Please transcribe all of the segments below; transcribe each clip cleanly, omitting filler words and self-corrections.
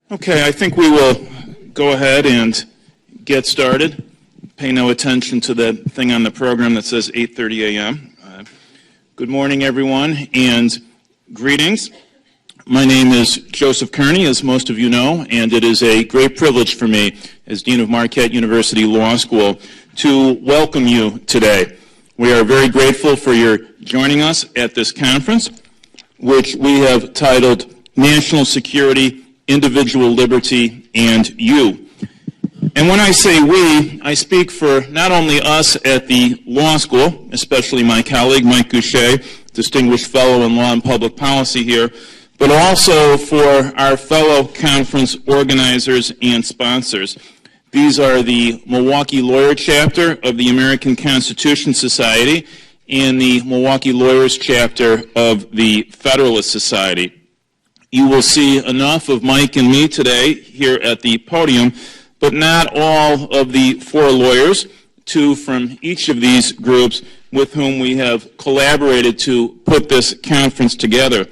Okay, I think we will go ahead and get started. Pay no attention to that thing on the program that says 8:30 a.m. Good morning, everyone, and greetings. My name is Joseph Kearney, as most of you know, and it is a great privilege for me as Dean of Marquette University Law School to welcome you today. We are very grateful for your joining us at this conference, which we have titled National Security, Individual Liberty, and You. And when I say we, I speak for not only us at the law school, especially my colleague Mike Goucher, distinguished fellow in law and public policy here, but also for our fellow conference organizers and sponsors. These are the Milwaukee Lawyer Chapter of the American Constitution Society and the Milwaukee Lawyers Chapter of the Federalist Society. You will see enough of Mike and me today here at the podium, but not all of the four lawyers, two from each of these groups with whom we have collaborated to put this conference together.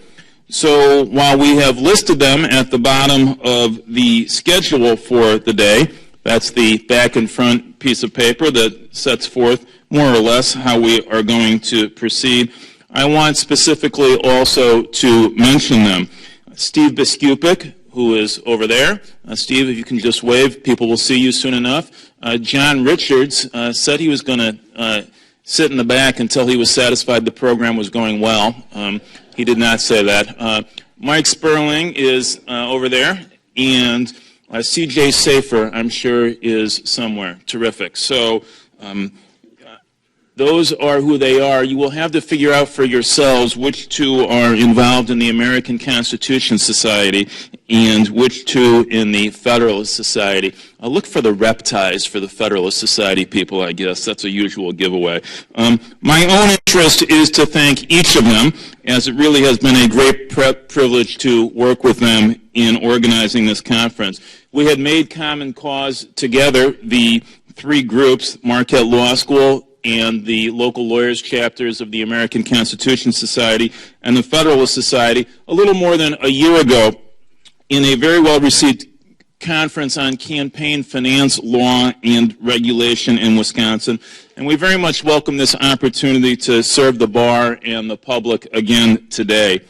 So while we have listed them at the bottom of the schedule for the day, that's the back and front piece of paper that sets forth more or less how we are going to proceed, I want specifically also to mention them. Steve Biskupik, who is over there. Steve, if you can just wave, people will see you soon enough. John Richards said he was going to sit in the back until he was satisfied the program was going well. He did not say that. Mike Sperling is over there, and C.J. Safer, I'm sure, is somewhere. Terrific. So those are who they are. You will have to figure out for yourselves which two are involved in the American Constitution Society and which two in the Federalist Society. I'll look for the rep ties for the Federalist Society people, I guess. That's a usual giveaway. My own interest is to thank each of them, as it really has been a great privilege to work with them in organizing this conference. We had made common cause together, the three groups, Marquette Law School, and the local lawyers chapters of the American Constitution Society and the Federalist Society a little more than a year ago in a very well-received conference on campaign finance law and regulation in Wisconsin. And we very much welcome this opportunity to serve the bar and the public again today.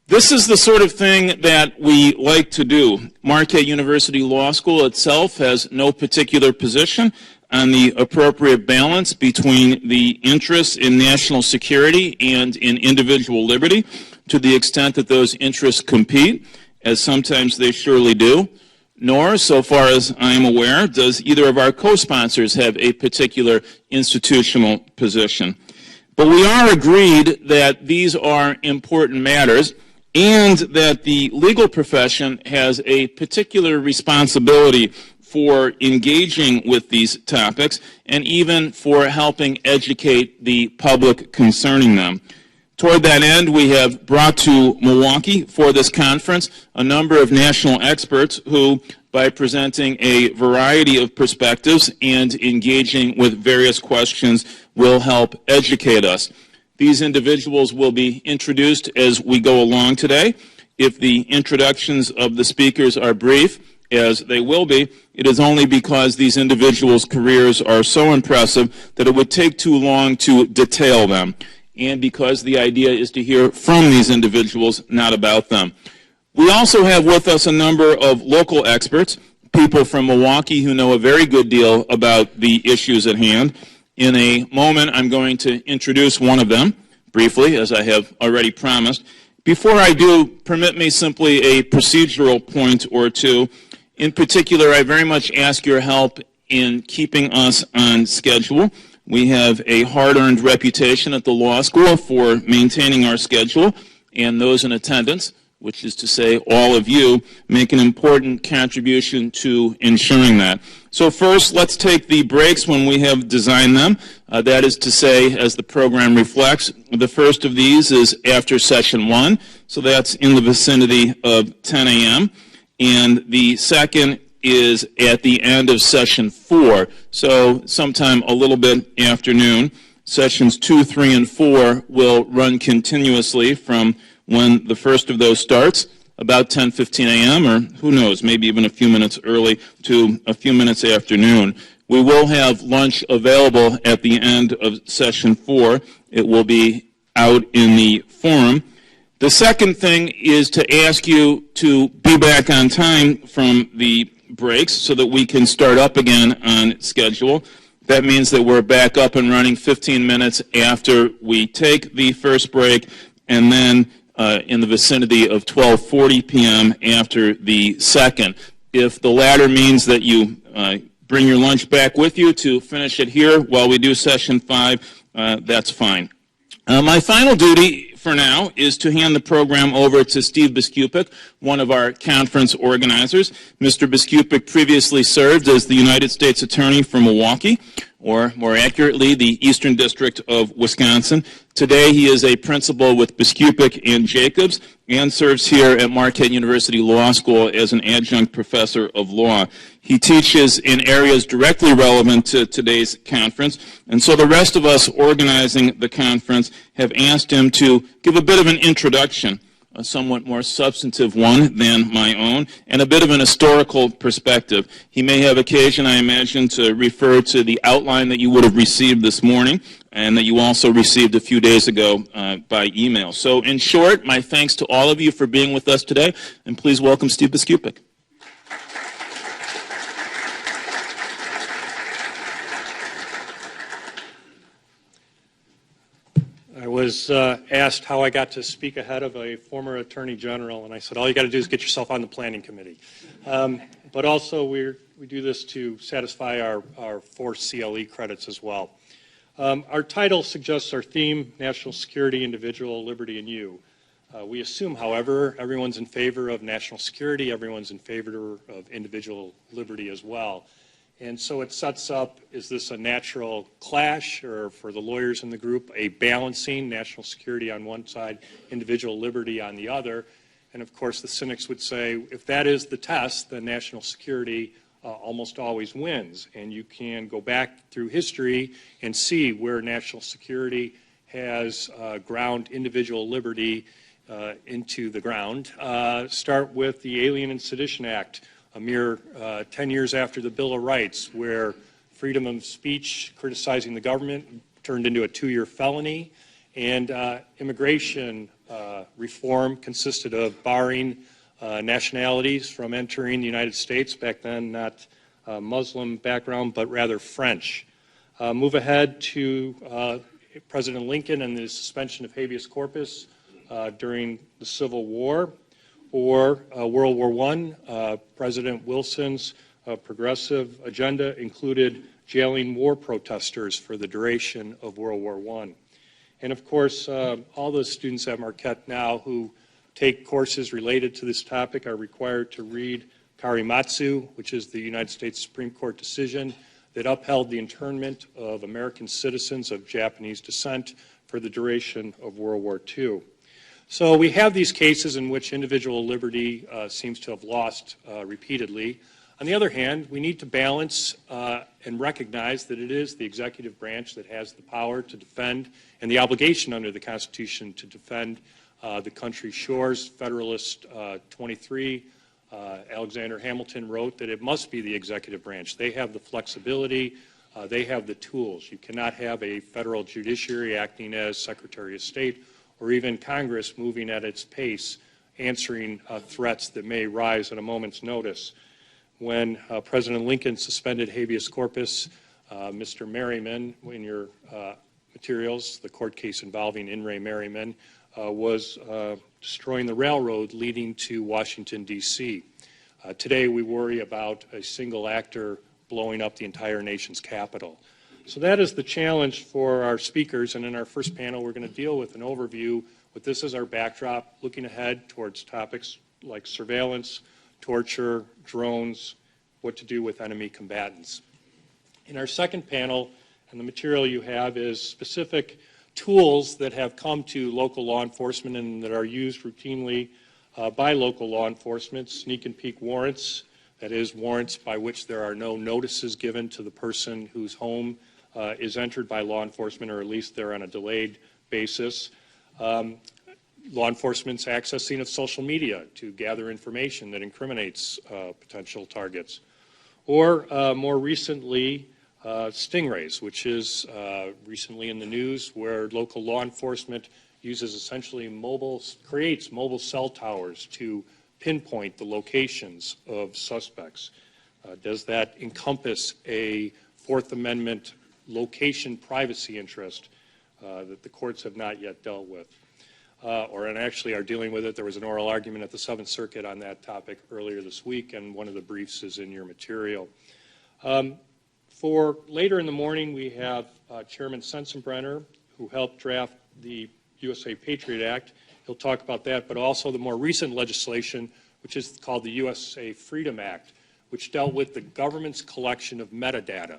This is the sort of thing that we like to do. Marquette University Law School itself has no particular position on the appropriate balance between the interests in national security and in individual liberty, to the extent that those interests compete, as sometimes they surely do. Nor, so far as I am aware, does either of our co-sponsors have a particular institutional position. But we are agreed that these are important matters and that the legal profession has a particular responsibility for engaging with these topics and even for helping educate the public concerning them. Toward that end, we have brought to Milwaukee for this conference a number of national experts who, by presenting a variety of perspectives and engaging with various questions, will help educate us. These individuals will be introduced as we go along today. If the introductions of the speakers are brief, as they will be, it is only because these individuals' careers are so impressive that it would take too long to detail them, and because the idea is to hear from these individuals, not about them. We also have with us a number of local experts, people from Milwaukee who know a very good deal about the issues at hand. In a moment, I'm going to introduce one of them briefly, as I have already promised. Before I do, permit me simply a procedural point or two. In particular, I very much ask your help in keeping us on schedule. We have a hard-earned reputation at the law school for maintaining our schedule, and those in attendance, which is to say all of you, make an important contribution to ensuring that. So first, let's take the breaks when we have designed them. That is to say, as the program reflects, the first of these is after session 1, so that's in the vicinity of 10 a.m., and the second is at the end of session 4, so sometime a little bit afternoon. Sessions 2, 3, and 4 will run continuously from when the first of those starts about 10:15 a.m., or who knows, maybe even a few minutes early to a few minutes after noon. We will have lunch available at the end of session 4. It will be out in the forum. The second thing is to ask you to be back on time from the breaks so that we can start up again on schedule. That means that we're back up and running 15 minutes after we take the first break, and then in the vicinity of 12:40 p.m. after the second. If the latter means that you bring your lunch back with you to finish it here while we do session 5, that's fine. My final duty for now is to hand the program over to Steve Biskupik, one of our conference organizers. Mr. Biskupik previously served as the United States Attorney for Milwaukee, or more accurately, the Eastern District of Wisconsin. Today he is a principal with Biskupik and Jacobs and serves here at Marquette University Law School as an adjunct professor of law. He teaches in areas directly relevant to today's conference, and so the rest of us organizing the conference have asked him to give a bit of an introduction, a somewhat more substantive one than my own, and a bit of an historical perspective. He may have occasion, I imagine, to refer to the outline that you would have received this morning and that you also received a few days ago by email. So in short, my thanks to all of you for being with us today, and please welcome Steve Biskupik. I was asked how I got to speak ahead of a former Attorney General, and I said, all you got to do is get yourself on the Planning Committee. But also, we do this to satisfy our 4 CLE credits as well. Our title suggests our theme, National Security, Individual Liberty, and You. We assume, however, everyone's in favor of national security, everyone's in favor of individual liberty as well. And so it sets up, is this a natural clash, or for the lawyers in the group, a balancing national security on one side, individual liberty on the other? And of course, the cynics would say, if that is the test, then national security almost always wins. And you can go back through history and see where national security has ground individual liberty into the ground. Start with the Alien and Sedition Act, a mere 10 years after the Bill of Rights, where freedom of speech criticizing the government turned into a 2-year felony, and immigration reform consisted of barring nationalities from entering the United States, back then not Muslim background, but rather French. Move ahead to President Lincoln and the suspension of habeas corpus during the Civil War. Or World War I, President Wilson's progressive agenda included jailing war protesters for the duration of World War I. And of course, all the students at Marquette now who take courses related to this topic are required to read Karimatsu, which is the United States Supreme Court decision that upheld the internment of American citizens of Japanese descent for the duration of World War II. So we have these cases in which individual liberty seems to have lost repeatedly. On the other hand, we need to balance and recognize that it is the executive branch that has the power to defend and the obligation under the Constitution to defend the country's shores. Federalist 23, Alexander Hamilton wrote that it must be the executive branch. They have the flexibility, they have the tools. You cannot have a federal judiciary acting as Secretary of State, or even Congress moving at its pace, answering threats that may rise at a moment's notice. When President Lincoln suspended habeas corpus, Mr. Merriman, in your materials, the court case involving In re Merriman, was destroying the railroad leading to Washington, D.C. Today we worry about a single actor blowing up the entire nation's capital. So that is the challenge for our speakers, and in our first panel we're going to deal with an overview with this as our backdrop, looking ahead towards topics like surveillance, torture, drones, what to do with enemy combatants. In our second panel, and the material you have is specific tools that have come to local law enforcement and that are used routinely by local law enforcement, sneak and peek warrants, that is, warrants by which there are no notices given to the person whose home is entered by law enforcement, or at least they're on a delayed basis. law enforcement's accessing of social media to gather information that incriminates potential targets. Or more recently, stingrays, which is recently in the news, where local law enforcement uses essentially creates mobile cell towers to pinpoint the locations of suspects. Does that encompass a Fourth Amendment location privacy interest that the courts have not yet dealt with? And actually are dealing with it. There was an oral argument at the Seventh Circuit on that topic earlier this week, and one of the briefs is in your material. For later in the morning, we have Chairman Sensenbrenner, who helped draft the USA Patriot Act. He'll talk about that, but also the more recent legislation, which is called the USA Freedom Act, which dealt with the government's collection of metadata.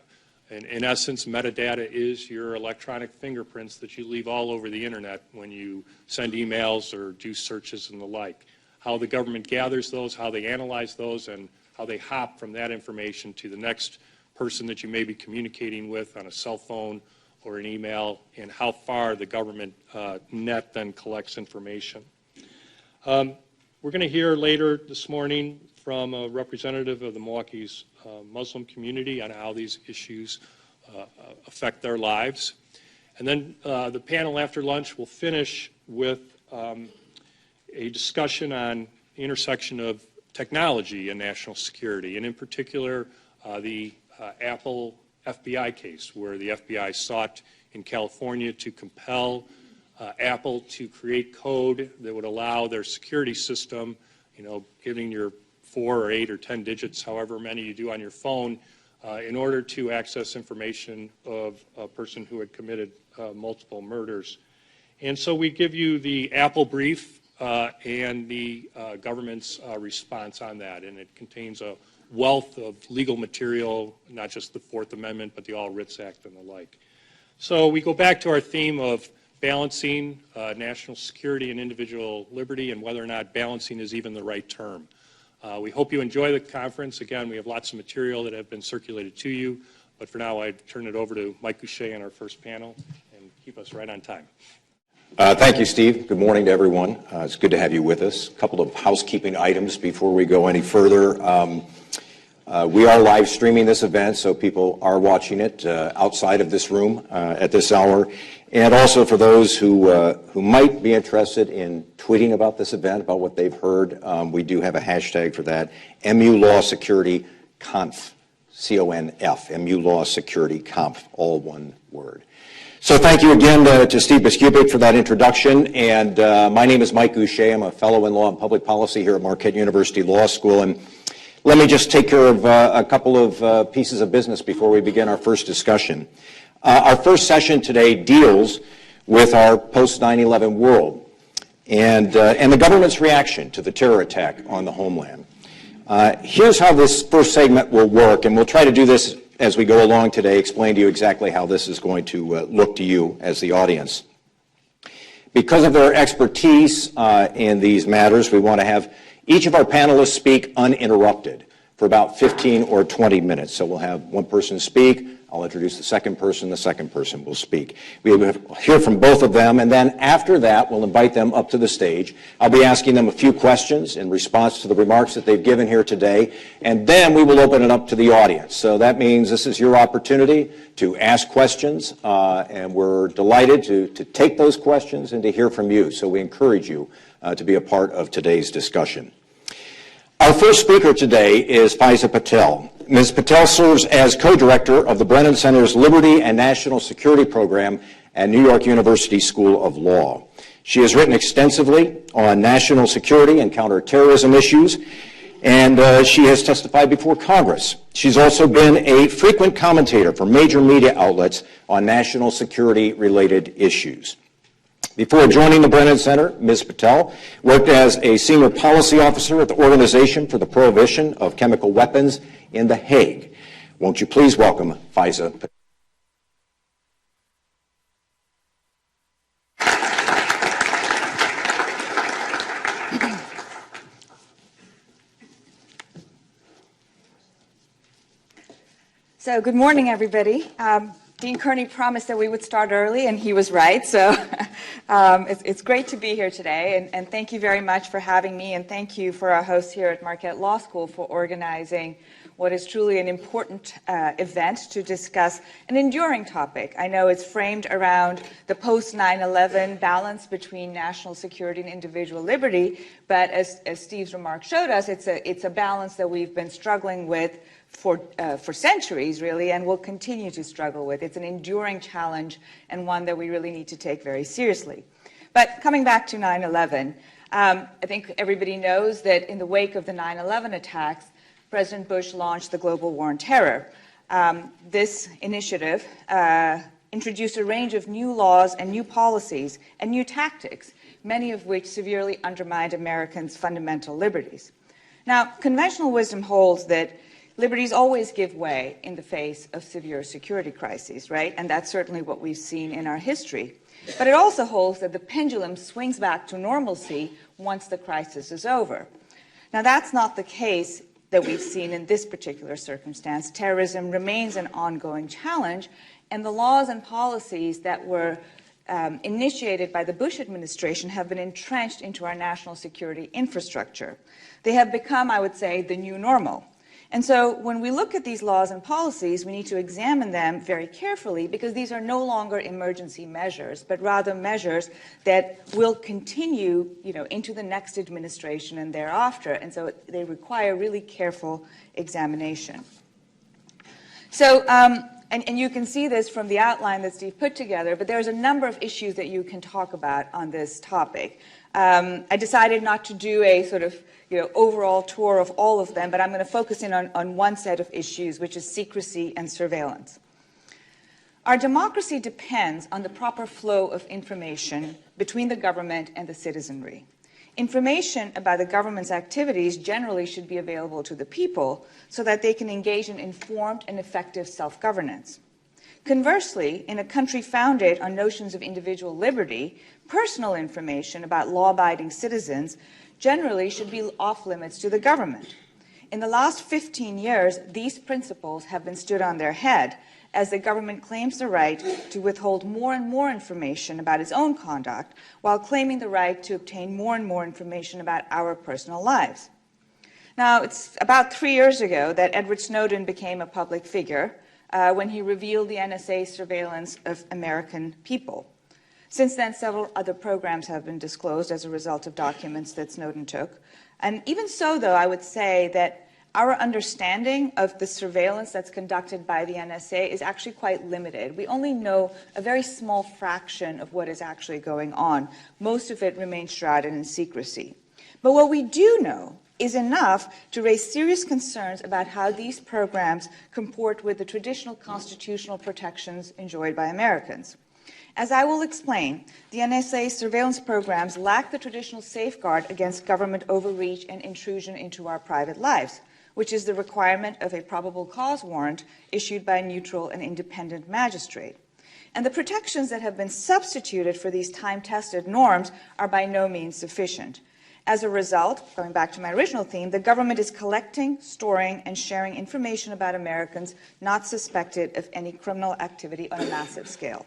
And in essence, metadata is your electronic fingerprints that you leave all over the internet when you send emails or do searches and the like. How the government gathers those, how they analyze those, and how they hop from that information to the next person that you may be communicating with on a cell phone or an email, and how far the government net then collects information. We're going to hear later this morning from a representative of the Milwaukee's Muslim community on how these issues affect their lives. And then the panel after lunch will finish with a discussion on the intersection of technology and national security, and in particular the Apple FBI case, where the FBI sought in California to compel Apple to create code that would allow their security system, giving your 4 or 8 or 10 digits, however many you do on your phone, in order to access information of a person who had committed multiple murders. And so we give you the Apple brief and the government's response on that, and it contains a wealth of legal material, not just the Fourth Amendment, but the All Writs Act and the like. So we go back to our theme of balancing national security and individual liberty, and whether or not balancing is even the right term. We hope you enjoy the conference. Again, we have lots of material that have been circulated to you, but for now I turn it over to Mike Goucher on our first panel, and keep us right on time. Thank you, Steve. Good morning to everyone. It's good to have you with us. A couple of housekeeping items before we go any further. We are live streaming this event, so people are watching it outside of this room at this hour. And also for those who might be interested in tweeting about this event, about what they've heard, we do have a hashtag for that, MU Law Security Conf, C-O-N-F, MU Law Security Conf, all one word. So thank you again to Steve Biskupik for that introduction. And my name is Mike Goucher. I'm a fellow in law and public policy here at Marquette University Law School. And let me just take care of a couple of pieces of business before we begin our first discussion. Our first session today deals with our post-9/11 world and the government's reaction to the terror attack on the homeland. Here's how this first segment will work, and we'll try to do this as we go along today, explain to you exactly how this is going to look to you as the audience. Because of their expertise in these matters, we want to have each of our panelists speak uninterrupted for about 15 or 20 minutes. So we'll have one person speak, I'll introduce the second person will speak. We will hear from both of them, and then after that, we'll invite them up to the stage. I'll be asking them a few questions in response to the remarks that they've given here today, and then we will open it up to the audience. So that means this is your opportunity to ask questions, and we're delighted to take those questions and to hear from you. So we encourage you to be a part of today's discussion. Our first speaker today is Faiza Patel. Ms. Patel serves as co-director of the Brennan Center's Liberty and National Security Program at New York University School of Law. She has written extensively on national security and counterterrorism issues, and she has testified before Congress. She's also been a frequent commentator for major media outlets on national security-related issues. Before joining the Brennan Center, Ms. Patel worked as a senior policy officer at the Organization for the Prohibition of Chemical Weapons in The Hague. Won't you please welcome Faiza Patel. So good morning, everybody. Dean Kearney promised that we would start early, and he was right. So It's great to be here today, and thank you very much for having me, and thank you for our hosts here at Marquette Law School for organizing what is truly an important event to discuss an enduring topic. I know it's framed around the post-9/11 balance between national security and individual liberty, but as Steve's remarks showed us, it's a balance that we've been struggling with for centuries, really, and will continue to struggle with. It's an enduring challenge and one that we really need to take very seriously. But coming back to 9/11, I think everybody knows that in the wake of the 9/11 attacks, President Bush launched the global war on terror. This initiative introduced a range of new laws and new policies and new tactics, many of which severely undermined Americans' fundamental liberties. Now, conventional wisdom holds that liberties always give way in the face of severe security crises, right? And that's certainly what we've seen in our history. But it also holds that the pendulum swings back to normalcy once the crisis is over. Now, that's not the case that we've seen in this particular circumstance. Terrorism remains an ongoing challenge, and the laws and policies that were initiated by the Bush administration have been entrenched into our national security infrastructure. They have become, I would say, the new normal. And so when we look at these laws and policies, we need to examine them very carefully because these are no longer emergency measures, but rather measures that will continue, into the next administration and thereafter. And so they require really careful examination. So, and you can see this from the outline that Steve put together, but there's a number of issues that you can talk about on this topic. I decided not to do a sort of overall tour of all of them, but I'm going to focus in on one set of issues, which is secrecy and surveillance. Our democracy depends on the proper flow of information between the government and the citizenry. Information about the government's activities generally should be available to the people so that they can engage in informed and effective self-governance. Conversely, in a country founded on notions of individual liberty, personal information about law-abiding citizens generally should be off limits to the government. In the last 15 years, these principles have been stood on their head as the government claims the right to withhold more and more information about its own conduct while claiming the right to obtain more and more information about our personal lives. Now, it's about 3 years ago that Edward Snowden became a public figure when he revealed the NSA's surveillance of American people. Since then, several other programs have been disclosed as a result of documents that Snowden took. And even so, though, I would say that our understanding of the surveillance that's conducted by the NSA is actually quite limited. We only know a very small fraction of what is actually going on. Most of it remains shrouded in secrecy. But what we do know is enough to raise serious concerns about how these programs comport with the traditional constitutional protections enjoyed by Americans. As I will explain, the NSA's surveillance programs lack the traditional safeguard against government overreach and intrusion into our private lives, which is the requirement of a probable cause warrant issued by a neutral and independent magistrate. And the protections that have been substituted for these time-tested norms are by no means sufficient. As a result, going back to my original theme, the government is collecting, storing, and sharing information about Americans not suspected of any criminal activity on a massive scale.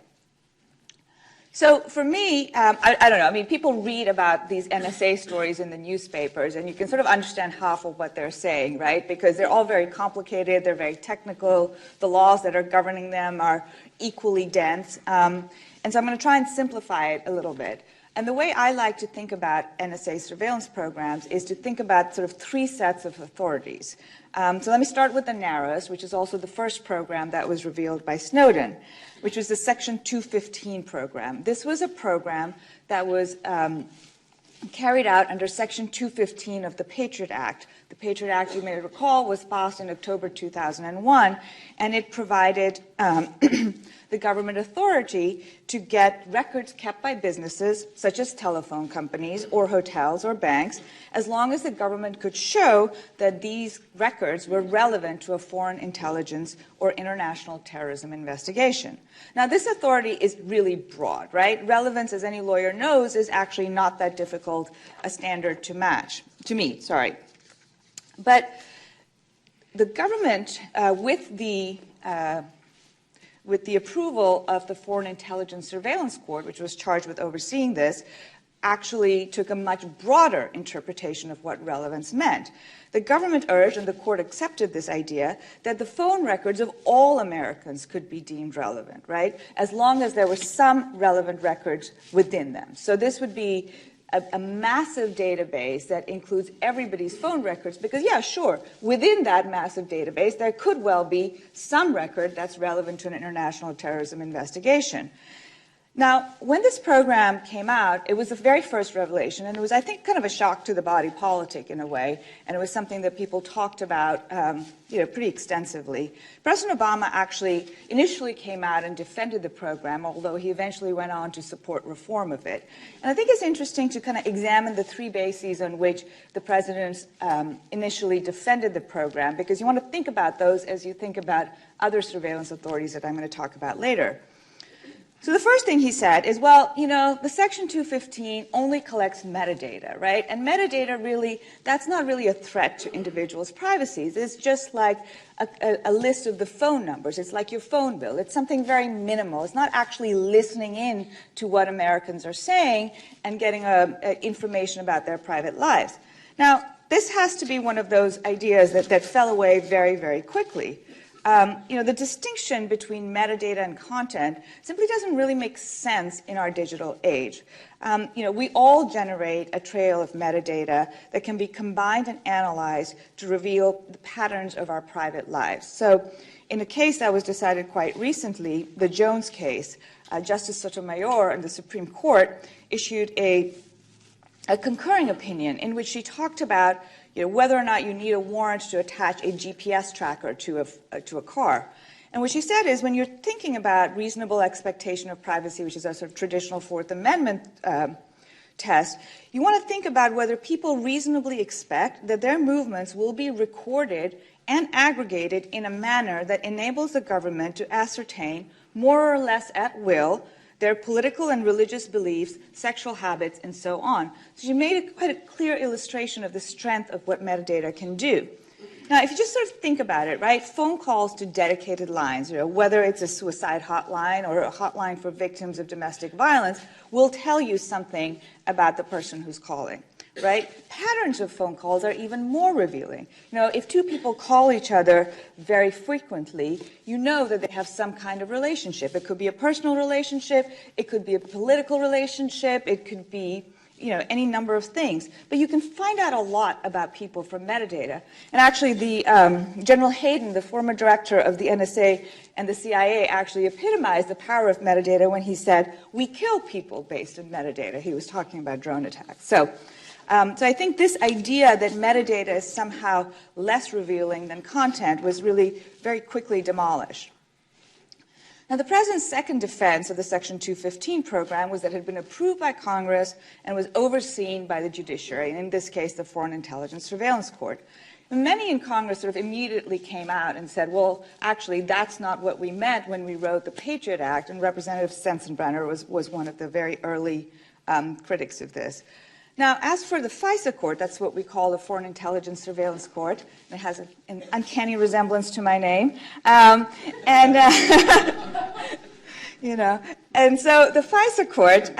So for me, I don't know, I mean, people read about these NSA stories in the newspapers, and you can sort of understand half of what they're saying, right? Because they're all very complicated, they're very technical, the laws that are governing them are equally dense. And so I'm going to try and simplify it a little bit. And the way I like to think about NSA surveillance programs is to think about sort of three sets of authorities. So let me start with the narrowest, which is also the first program that was revealed by Snowden, which was the Section 215 program. This was a program that was carried out under Section 215 of the Patriot Act. The Patriot Act, you may recall, was passed in October 2001, and it provided the government authority to get records kept by businesses, such as telephone companies or hotels or banks, as long as the government could show that these records were relevant to a foreign intelligence or international terrorism investigation. Now, this authority is really broad, right? Relevance, as any lawyer knows, is actually not that difficult a standard to meet. But the government, with the with the approval of the Foreign Intelligence Surveillance Court, which was charged with overseeing this, actually took a much broader interpretation of what relevance meant. The government urged, and the court accepted this idea, that the phone records of all Americans could be deemed relevant, right, as long as there were some relevant records within them. So this would be a massive database that includes everybody's phone records, because, yeah, sure, within that massive database, there could well be some record that's relevant to an international terrorism investigation. Now, when this program came out, it was the very first revelation, and it was, I think, kind of a shock to the body politic in a way, and it was something that people talked about pretty extensively. President Obama actually initially came out and defended the program, although he eventually went on to support reform of it. And I think it's interesting to kind of examine the three bases on which the president initially defended the program, because you want to think about those as you think about other surveillance authorities that I'm going to talk about later. So the first thing he said is, well, the Section 215 only collects metadata, right? And metadata really, that's not really a threat to individuals' privacy. It's just like a list of the phone numbers. It's like your phone bill. It's something very minimal. It's not actually listening in to what Americans are saying and getting information about their private lives. Now, this has to be one of those ideas that fell away very, very quickly. The distinction between metadata and content simply doesn't really make sense in our digital age. We all generate a trail of metadata that can be combined and analyzed to reveal the patterns of our private lives. So in a case that was decided quite recently, the Jones case, Justice Sotomayor in the Supreme Court issued a concurring opinion in which she talked about whether or not you need a warrant to attach a GPS tracker to a car. And what she said is, when you're thinking about reasonable expectation of privacy, which is a sort of traditional Fourth Amendment test, you want to think about whether people reasonably expect that their movements will be recorded and aggregated in a manner that enables the government to ascertain, more or less at will, their political and religious beliefs, sexual habits, and so on. So she made quite a clear illustration of the strength of what metadata can do. Now, if you just sort of think about it, right, phone calls to dedicated lines, whether it's a suicide hotline or a hotline for victims of domestic violence, will tell you something about the person who's calling. Right? Patterns of phone calls are even more revealing. If two people call each other very frequently, you know that they have some kind of relationship. It could be a personal relationship, it could be a political relationship, it could be, any number of things. But you can find out a lot about people from metadata. And actually, the General Hayden, the former director of the NSA and the CIA, actually epitomized the power of metadata when he said, "We kill people based on metadata." He was talking about drone attacks. So I think this idea that metadata is somehow less revealing than content was really very quickly demolished. Now, the president's second defense of the Section 215 program was that it had been approved by Congress and was overseen by the judiciary, and in this case, the Foreign Intelligence Surveillance Court. And many in Congress sort of immediately came out and said, well, actually, that's not what we meant when we wrote the Patriot Act, and Representative Sensenbrenner was one of the very early critics of this. Now, as for the FISA court, that's what we call the Foreign Intelligence Surveillance Court. It has an uncanny resemblance to my name. And so the FISA court,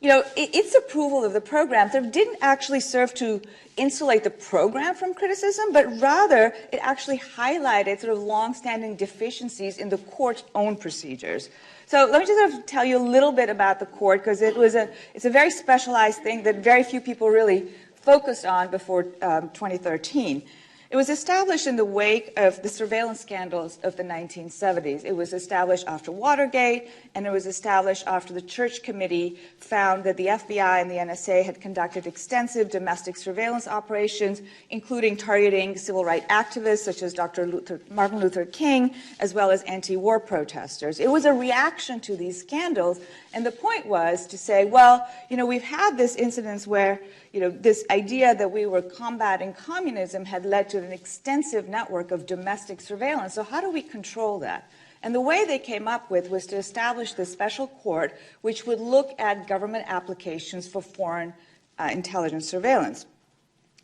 its approval of the program sort of didn't actually serve to insulate the program from criticism, but rather it actually highlighted sort of longstanding deficiencies in the court's own procedures. So let me just sort of tell you a little bit about the court, because it's a very specialized thing that very few people really focused on before 2013. It was established in the wake of the surveillance scandals of the 1970s. It was established after Watergate, and it was established after the Church Committee found that the FBI and the NSA had conducted extensive domestic surveillance operations, including targeting civil rights activists such as Martin Luther King, as well as anti-war protesters. It was a reaction to these scandals, and the point was to say, well, we've had this incidents where this idea that we were combating communism had led to an extensive network of domestic surveillance. So how do we control that? And the way they came up with was to establish this special court which would look at government applications for foreign intelligence surveillance.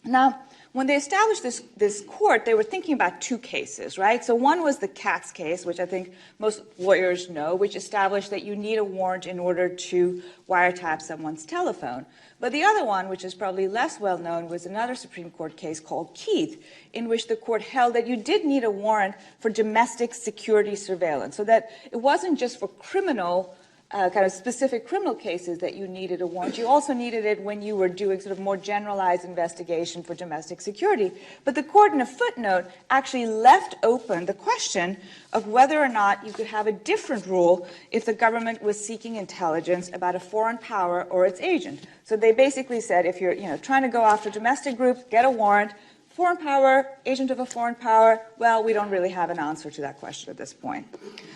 Now, when they established this court, they were thinking about two cases, right? So one was the Katz case, which I think most lawyers know, which established that you need a warrant in order to wiretap someone's telephone. But the other one, which is probably less well known, was another Supreme Court case called Keith, in which the court held that you did need a warrant for domestic security surveillance, so that it wasn't just for criminal kind of specific criminal cases that you needed a warrant. You also needed it when you were doing sort of more generalized investigation for domestic security. But the court, in a footnote, actually left open the question of whether or not you could have a different rule if the government was seeking intelligence about a foreign power or its agent. So they basically said, if you're trying to go after domestic groups, get a warrant. Foreign power, agent of a foreign power, well, we don't really have an answer to that question at this point.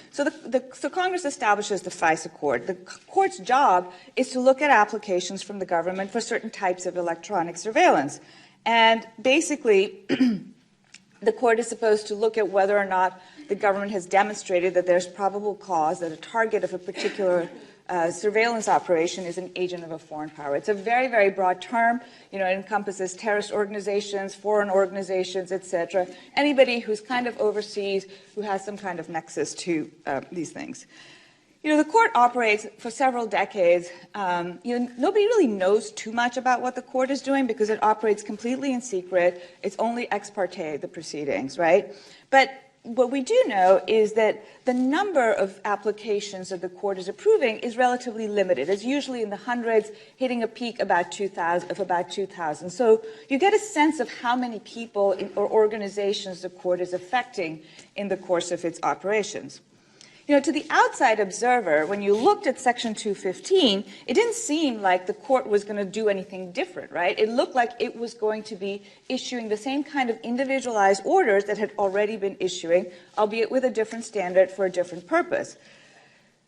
So, so Congress establishes the FISA court. The court's job is to look at applications from the government for certain types of electronic surveillance. And basically, the court is supposed to look at whether or not the government has demonstrated that there's probable cause that a target of a particular surveillance operation is an agent of a foreign power. It's a very, very broad term. It encompasses terrorist organizations, foreign organizations, etc. Anybody who's kind of overseas, who has some kind of nexus to these things. The court operates for several decades. Nobody really knows too much about what the court is doing because it operates completely in secret. It's only ex parte, the proceedings, right? But what we do know is that the number of applications that the court is approving is relatively limited. It's usually in the hundreds, hitting a peak about 2,000. So you get a sense of how many people or organizations the court is affecting in the course of its operations. To the outside observer, when you looked at Section 215, it didn't seem like the court was going to do anything different, right? It looked like it was going to be issuing the same kind of individualized orders that had already been issuing, albeit with a different standard for a different purpose.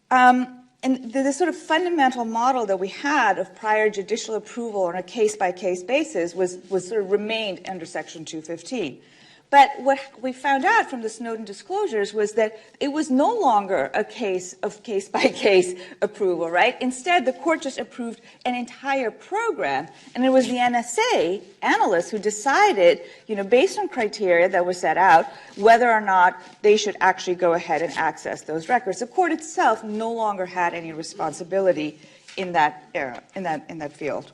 And the sort of fundamental model that we had of prior judicial approval on a case-by-case basis was sort of remained under Section 215. But what we found out from the Snowden disclosures was that it was no longer a case of case-by-case approval, right? Instead, the court just approved an entire program, and it was the NSA analysts who decided, based on criteria that were set out, whether or not they should actually go ahead and access those records. The court itself no longer had any responsibility in that era, in that field.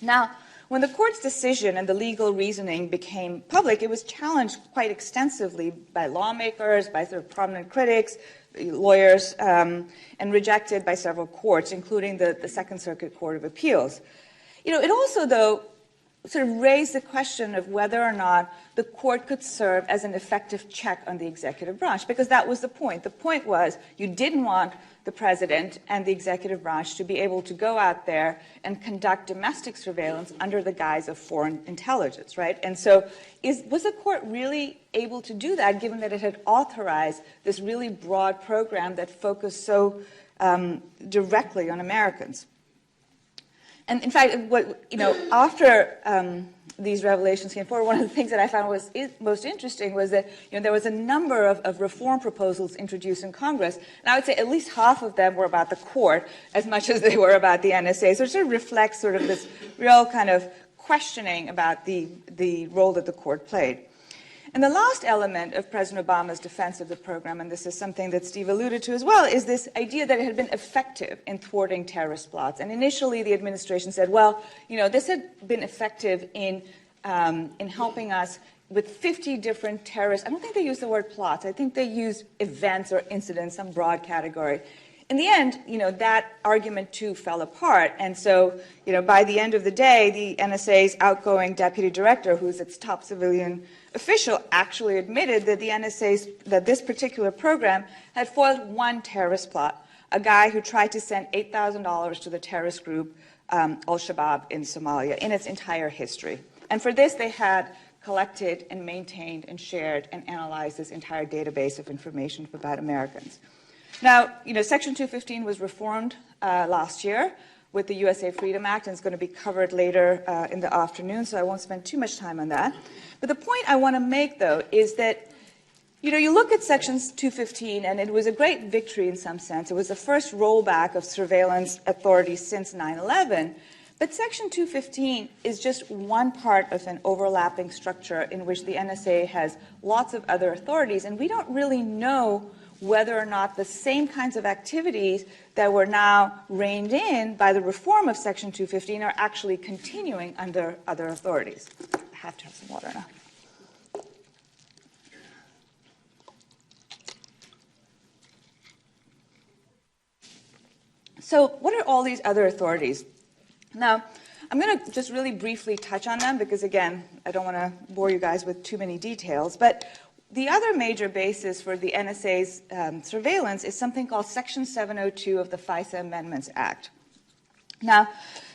Now, when the court's decision and the legal reasoning became public, it was challenged quite extensively by lawmakers, by sort of prominent critics, lawyers, and rejected by several courts, including the Second Circuit Court of Appeals. It also, though, sort of raised the question of whether or not the court could serve as an effective check on the executive branch, because that was the point. The point was you didn't want the president and the executive branch to be able to go out there and conduct domestic surveillance under the guise of foreign intelligence, right? And so was the court really able to do that, given that it had authorized this really broad program that focused so directly on Americans? And in fact, after these revelations came forward, one of the things that I found was most interesting was that there was a number of reform proposals introduced in Congress, and I would say at least half of them were about the court as much as they were about the NSA. So it sort of reflects sort of this real kind of questioning about the role that the court played. And the last element of President Obama's defense of the program, and this is something that Steve alluded to as well, is this idea that it had been effective in thwarting terrorist plots. And initially, the administration said, well, this had been effective in helping us with 50 different terrorist, I don't think they used the word plots, I think they used events or incidents, some broad category. In the end, that argument too fell apart. And so, by the end of the day, the NSA's outgoing deputy director, who's its top civilian official, actually admitted that that this particular program had foiled one terrorist plot, a guy who tried to send $8,000 to the terrorist group Al-Shabaab in Somalia in its entire history. And for this, they had collected and maintained and shared and analyzed this entire database of information about Americans. Now, Section 215 was reformed last year with the USA Freedom Act, and it's going to be covered later in the afternoon, so I won't spend too much time on that. But the point I want to make, though, is that, you look at Section 215, and it was a great victory in some sense. It was the first rollback of surveillance authority since 9/11. But Section 215 is just one part of an overlapping structure in which the NSA has lots of other authorities, and we don't really know whether or not the same kinds of activities that were now reined in by the reform of Section 215 are actually continuing under other authorities. I have to have some water now. So what are all these other authorities? Now, I'm going to just really briefly touch on them because, again, I don't want to bore you guys with too many details. But the other major basis for the NSA's surveillance is something called Section 702 of the FISA Amendments Act. Now,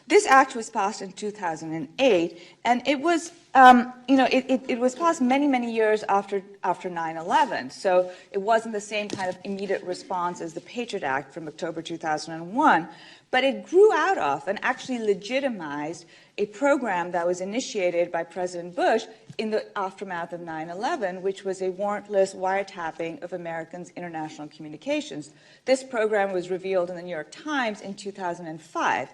this act was passed in 2008, and it was, it was passed many, many years after 9/11. So it wasn't the same kind of immediate response as the Patriot Act from October 2001, but it grew out of and actually legitimized a program that was initiated by President Bush in the aftermath of 9/11, which was a warrantless wiretapping of Americans' international communications. This program was revealed in the New York Times in 2005.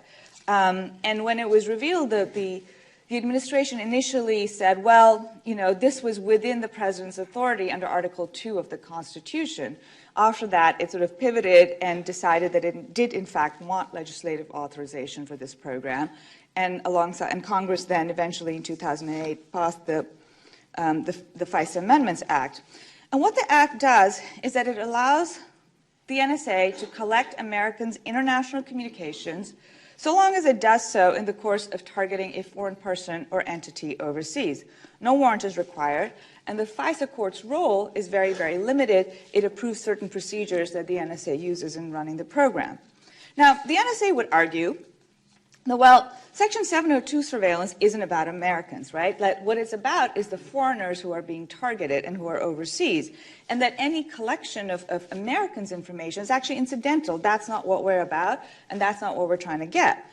And when it was revealed, the administration initially said, well, this was within the president's authority under Article 2 of the Constitution. After that, it sort of pivoted and decided that it did, in fact, want legislative authorization for this program. And Congress then eventually in 2008 passed the FISA Amendments Act. And what the act does is that it allows the NSA to collect Americans' international communications so long as it does so in the course of targeting a foreign person or entity overseas. No warrant is required, and the FISA court's role is very, very limited. It approves certain procedures that the NSA uses in running the program. Now, the NSA would argue that, well, Section 702 surveillance isn't about Americans, right? That what it's about is the foreigners who are being targeted and who are overseas, and that any collection of Americans' information is actually incidental. That's not what we're about, and that's not what we're trying to get.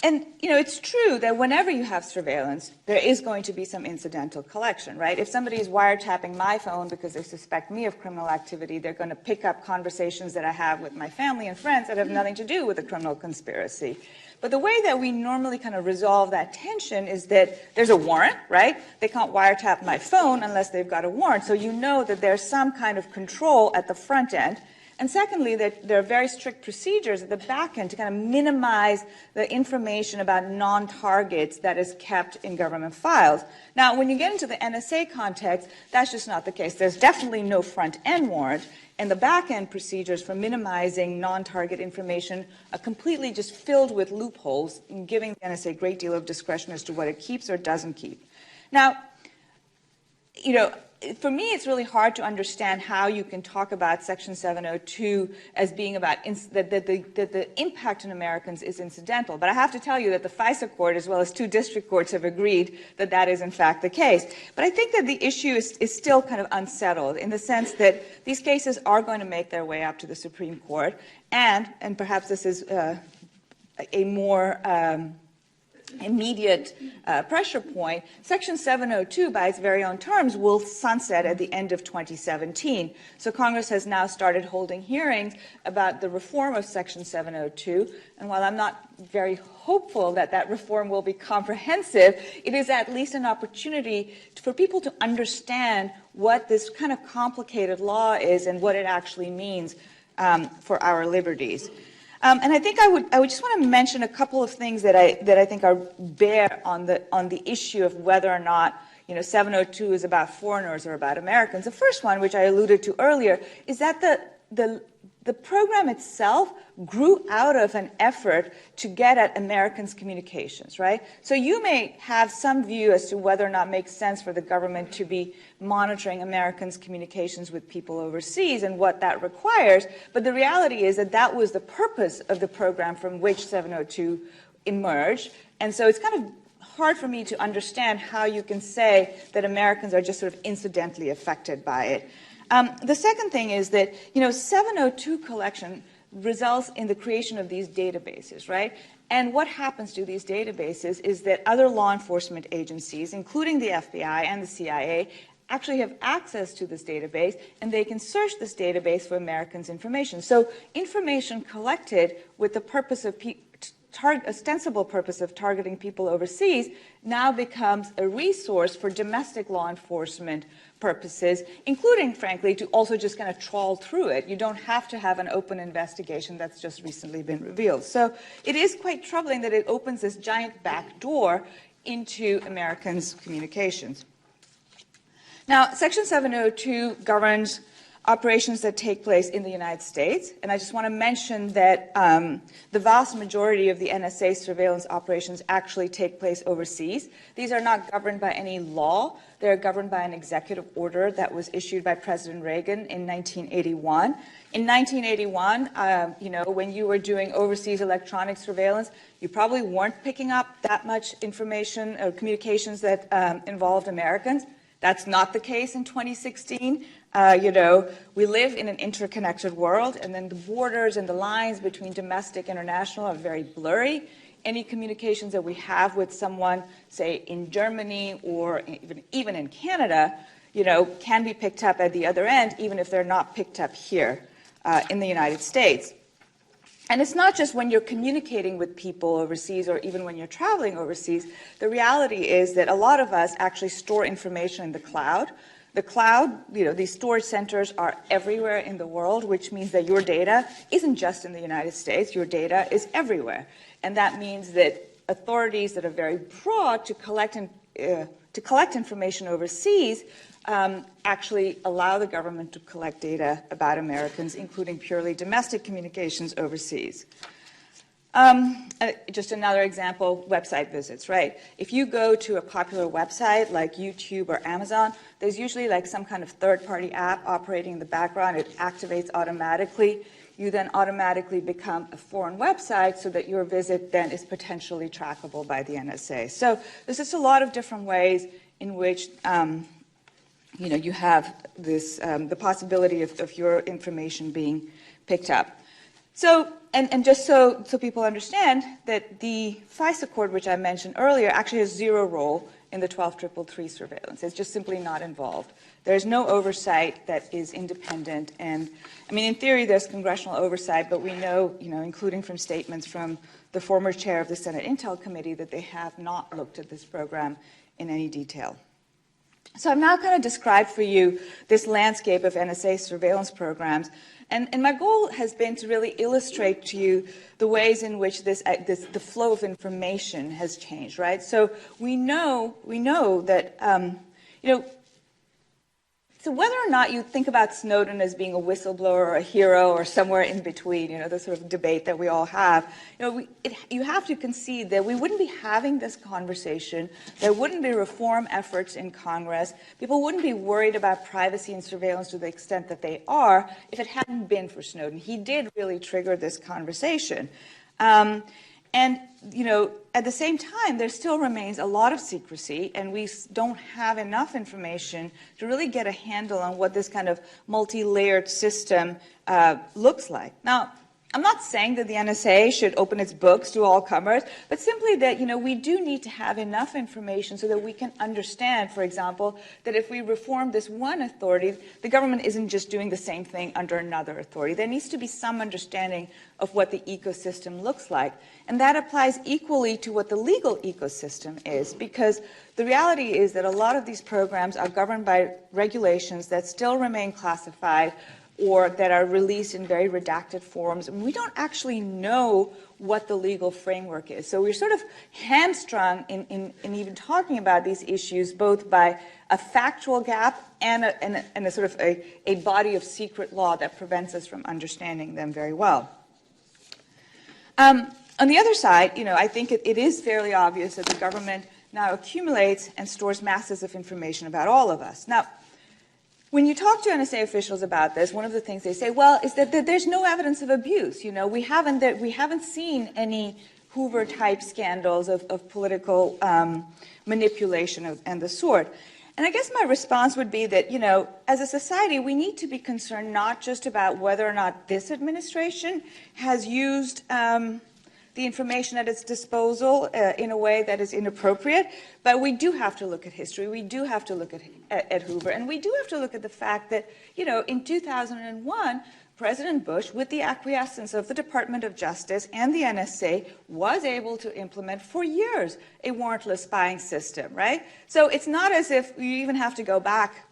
And, it's true that whenever you have surveillance, there is going to be some incidental collection, right? If somebody is wiretapping my phone because they suspect me of criminal activity, they're going to pick up conversations that I have with my family and friends that have nothing to do with a criminal conspiracy. But the way that we normally kind of resolve that tension is that there's a warrant, right? They can't wiretap my phone unless they've got a warrant. So you know that there's some kind of control at the front end. And secondly, that there are very strict procedures at the back end to kind of minimize the information about non-targets that is kept in government files. Now, when you get into the NSA context, that's just not the case. There's definitely no front-end warrant, and the back-end procedures for minimizing non-target information are completely just filled with loopholes, and giving the NSA a great deal of discretion as to what it keeps or doesn't keep. Now, for me, it's really hard to understand how you can talk about Section 702 as being about that the impact on Americans is incidental. But I have to tell you that the FISA court, as well as 2 district courts, have agreed that that is, in fact, the case. But I think that the issue is still kind of unsettled in the sense that these cases are going to make their way up to the Supreme Court. And perhaps this is a more immediate pressure point, Section 702, by its very own terms, will sunset at the end of 2017. So Congress has now started holding hearings about the reform of Section 702. And while I'm not very hopeful that that reform will be comprehensive, it is at least an opportunity for people to understand what this kind of complicated law is and what it actually means for our liberties. And I think I would just want to mention a couple of things that I think are bear on the issue of whether or not 702 is about foreigners or about Americans. The first one, which I alluded to earlier, is that the program itself grew out of an effort to get at Americans' communications, right? So you may have some view as to whether or not it makes sense for the government to be monitoring Americans' communications with people overseas and what that requires, but the reality is that that was the purpose of the program from which 702 emerged, and so it's kind of hard for me to understand how you can say that Americans are just sort of incidentally affected by it. The second thing is that, 702 collection results in the creation of these databases, right? And what happens to these databases is that other law enforcement agencies, including the FBI and the CIA, actually have access to this database, and they can search this database for Americans' information. So information collected with the purpose of ostensible purpose of targeting people overseas now becomes a resource for domestic law enforcement purposes, including, frankly, to also just kind of trawl through it. You don't have to have an open investigation. That's just recently been revealed. So it is quite troubling that it opens this giant back door into Americans' communications. Now, Section 702 governs operations that take place in the United States, and I just want to mention that the vast majority of the NSA surveillance operations actually take place overseas. These are not governed by any law. They're governed by an executive order that was issued by President Reagan in 1981. In 1981, when you were doing overseas electronic surveillance, you probably weren't picking up that much information or communications that involved Americans. That's not the case in 2016. We live in an interconnected world, and then the borders and the lines between domestic and international are very blurry. Any communications that we have with someone, say, in Germany or even in Canada, can be picked up at the other end, even if they're not picked up here in the United States. And it's not just when you're communicating with people overseas or even when you're traveling overseas. The reality is that a lot of us actually store information in the cloud. The cloud, these storage centers are everywhere in the world, which means that your data isn't just in the United States. Your data is everywhere. And that means that authorities that are very broad to collect information overseas actually allow the government to collect data about Americans, including purely domestic communications overseas. Just another example, website visits, right? If you go to a popular website like YouTube or Amazon, there's usually like some kind of third-party app operating in the background. It activates automatically. You then automatically become a foreign website so that your visit then is potentially trackable by the NSA. So there's just a lot of different ways in which you have this the possibility of your information being picked up. So, and just so people understand that the FISA Court, which I mentioned earlier, actually has zero role in the 12333 surveillance. It's just simply not involved. There's no oversight that is independent. And, I mean, in theory, there's congressional oversight, but we know, including from statements from the former chair of the Senate Intel Committee, that they have not looked at this program in any detail. So I've now kind of described for you this landscape of NSA surveillance programs, and my goal has been to really illustrate to you the ways in which the flow of information has changed, right? So we know that so whether or not you think about Snowden as being a whistleblower or a hero or somewhere in between, the sort of debate that we all have, you have to concede that we wouldn't be having this conversation. There wouldn't be reform efforts in Congress. People wouldn't be worried about privacy and surveillance to the extent that they are if it hadn't been for Snowden. He did really trigger this conversation. And, at the same time, there still remains a lot of secrecy, and we don't have enough information to really get a handle on what this kind of multi-layered system looks like. Now, I'm not saying that the NSA should open its books to all comers, but simply that, we do need to have enough information so that we can understand, for example, that if we reform this one authority, the government isn't just doing the same thing under another authority. There needs to be some understanding of what the ecosystem looks like. And that applies equally to what the legal ecosystem is, because the reality is that a lot of these programs are governed by regulations that still remain classified or that are released in very redacted forms. And we don't actually know what the legal framework is. So we're sort of hamstrung in even talking about these issues, both by a factual gap and a sort of a body of secret law that prevents us from understanding them very well. On the other side, I think it is fairly obvious that the government now accumulates and stores masses of information about all of us. Now, when you talk to NSA officials about this, one of the things they say, is that there's no evidence of abuse. We haven't seen any Hoover-type scandals of political manipulation and the sort. And I guess my response would be that, as a society, we need to be concerned not just about whether or not this administration has used the the information at its disposal in a way that is inappropriate. But we do have to look at history. We do have to look at Hoover. And we do have to look at the fact that, in 2001, President Bush, with the acquiescence of the Department of Justice and the NSA, was able to implement for years a warrantless spying system, right? So it's not as if you even have to go back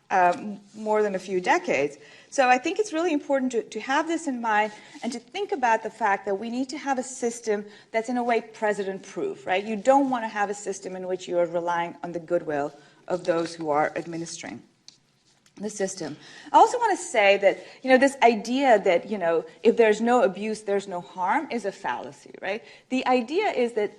more than a few decades. So I think it's really important to have this in mind and to think about the fact that we need to have a system that's in a way precedent-proof, right? You don't want to have a system in which you are relying on the goodwill of those who are administering the system. I also want to say that, this idea that, if there's no abuse, there's no harm is a fallacy, right? The idea is that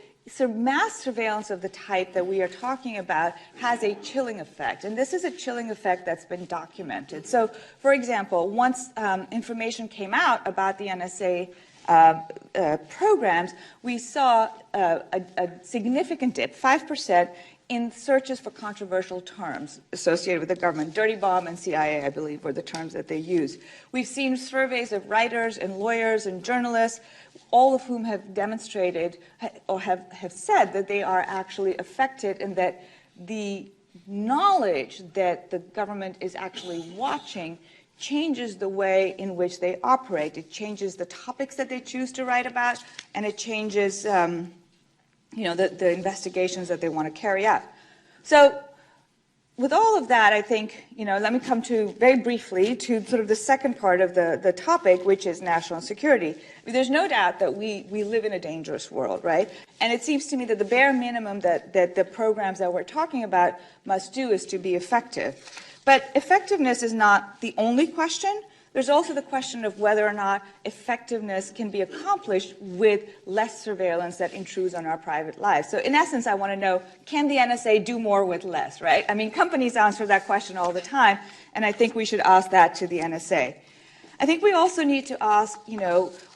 mass surveillance of the type that we are talking about has a chilling effect. And this is a chilling effect that's been documented. So, for example, once information came out about the NSA programs, we saw a significant dip, 5%, in searches for controversial terms associated with the government. Dirty bomb and CIA, I believe, were the terms that they used. We've seen surveys of writers and lawyers and journalists, all of whom have demonstrated or have said that they are actually affected and that the knowledge that the government is actually watching changes the way in which they operate. It changes the topics that they choose to write about, and it changes the investigations that they want to carry out. So with all of that, I think, let me come to very briefly to sort of the second part of the topic, which is national security. There's no doubt that we live in a dangerous world, right? And it seems to me that the bare minimum that the programs that we're talking about must do is to be effective. But effectiveness is not the only question. There's also the question of whether or not effectiveness can be accomplished with less surveillance that intrudes on our private lives. So in essence, I want to know, can the NSA do more with less, right? I mean, companies answer that question all the time, and I think we should ask that to the NSA. I think we also need to ask,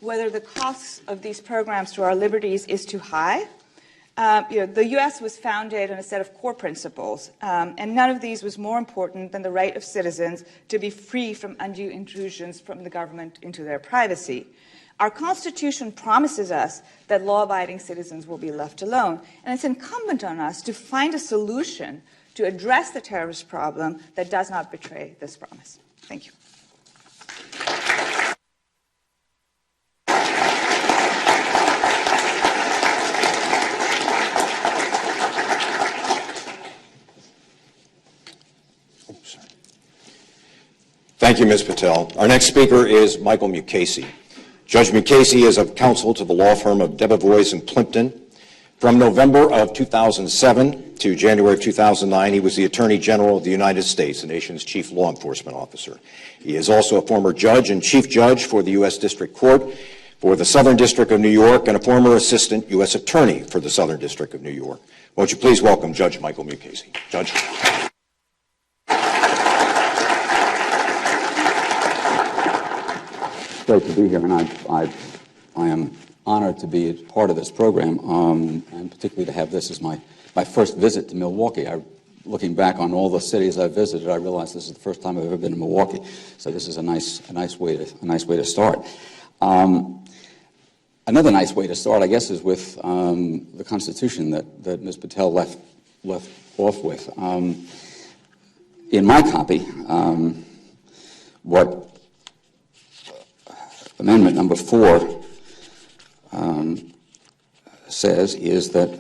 whether the cost of these programs to our liberties is too high. The U.S. was founded on a set of core principles, and none of these was more important than the right of citizens to be free from undue intrusions from the government into their privacy. Our Constitution promises us that law-abiding citizens will be left alone, and it's incumbent on us to find a solution to address the terrorist problem that does not betray this promise. Thank you. Thank you, Ms. Patel. Our next speaker is Michael Mukasey. Judge Mukasey is of counsel to the law firm of Debevoise and Plimpton. From November of 2007 to January of 2009, he was the Attorney General of the United States, the nation's chief law enforcement officer. He is also a former judge and chief judge for the U.S. District Court for the Southern District of New York and a former assistant U.S. attorney for the Southern District of New York. Won't you please welcome Judge Michael Mukasey. Judge. Great to be here, and I am honored to be part of this program, and particularly to have this as my first visit to Milwaukee. Looking back on all the cities I've visited, I realize this is the first time I've ever been to Milwaukee, so this is a nice way to start. Another nice way to start, I guess, is with the Constitution that Ms. Patel left off with. In my copy, what Amendment number 4 says is that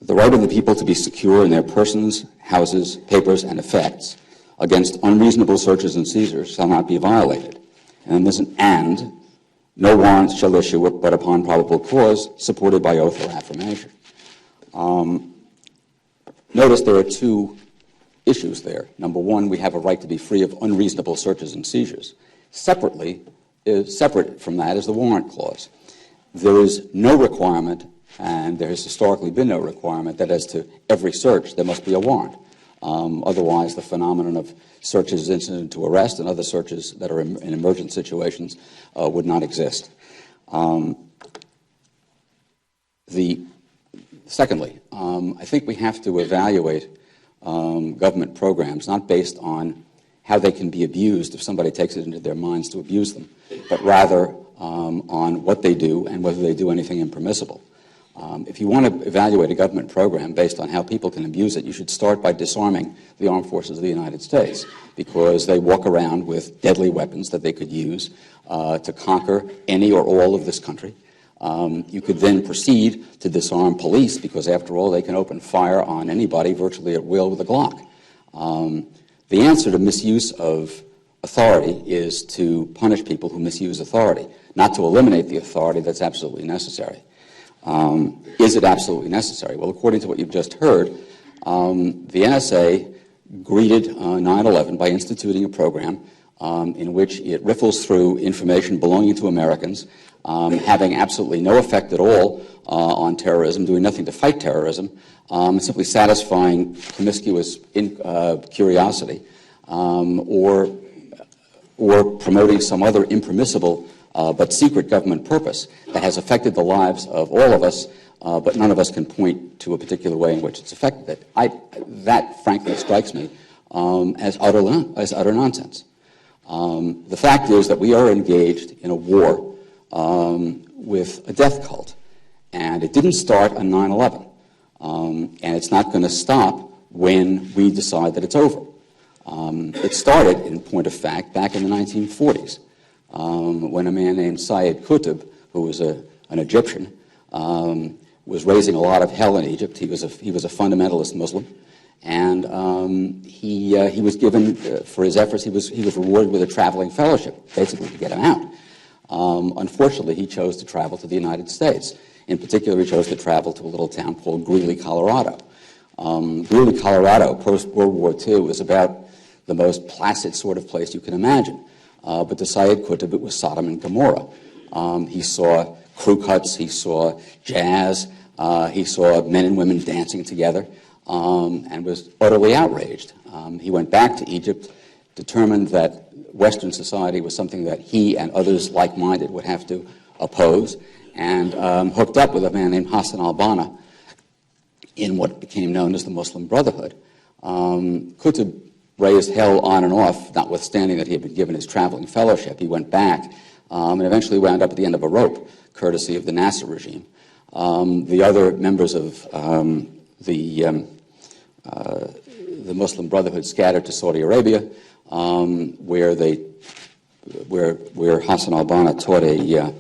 the right of the people to be secure in their persons, houses, papers, and effects against unreasonable searches and seizures shall not be violated. And there's an and, no warrant shall issue but upon probable cause, supported by oath or affirmation. Notice there are two issues there. Number one, we have a right to be free of unreasonable searches and seizures. Separate from that is the warrant clause. There is no requirement, and there has historically been no requirement, that as to every search there must be a warrant. Otherwise, the phenomenon of searches incident to arrest and other searches that are in emergent situations would not exist. Secondly, I think we have to evaluate government programs not based on how they can be abused if somebody takes it into their minds to abuse them, but rather on what they do and whether they do anything impermissible. If you want to evaluate a government program based on how people can abuse it, you should start by disarming the armed forces of the United States, because they walk around with deadly weapons that they could use to conquer any or all of this country. You could then proceed to disarm police, because after all, they can open fire on anybody virtually at will with a Glock. The answer to misuse of authority is to punish people who misuse authority, not to eliminate the authority that's absolutely necessary. Is it absolutely necessary? Well, according to what you've just heard, the NSA greeted 9/11 by instituting a program in which it riffles through information belonging to Americans, having absolutely no effect at all on terrorism, doing nothing to fight terrorism, simply satisfying promiscuous curiosity, or promoting some other impermissible but secret government purpose that has affected the lives of all of us, but none of us can point to a particular way in which it's affected it. That, frankly, strikes me as utter nonsense. The fact is that we are engaged in a war with a death cult, and it didn't start on 9/11, and it's not going to stop when we decide that it's over. It started, in point of fact, back in the 1940s, when a man named Syed Qutb, who was an Egyptian, was raising a lot of hell in Egypt. He was a fundamentalist Muslim, and he was given for his efforts. He was rewarded with a traveling fellowship, basically to get him out. Unfortunately, he chose to travel to the United States. In particular, he chose to travel to a little town called Greeley, Colorado. Greeley, Colorado, post-World War II, was about the most placid sort of place you can imagine. But to Syed Qutb, it was Sodom and Gomorrah. He saw crew cuts, he saw jazz, he saw men and women dancing together, and was utterly outraged. He went back to Egypt, determined that Western society was something that he and others like-minded would have to oppose, and hooked up with a man named Hassan al-Banna in what became known as the Muslim Brotherhood. Qutb raised hell on and off, notwithstanding that he had been given his traveling fellowship. He went back and eventually wound up at the end of a rope, courtesy of the Nasser regime. The other members of the Muslim Brotherhood scattered to Saudi Arabia, where Hassan al-Banna taught a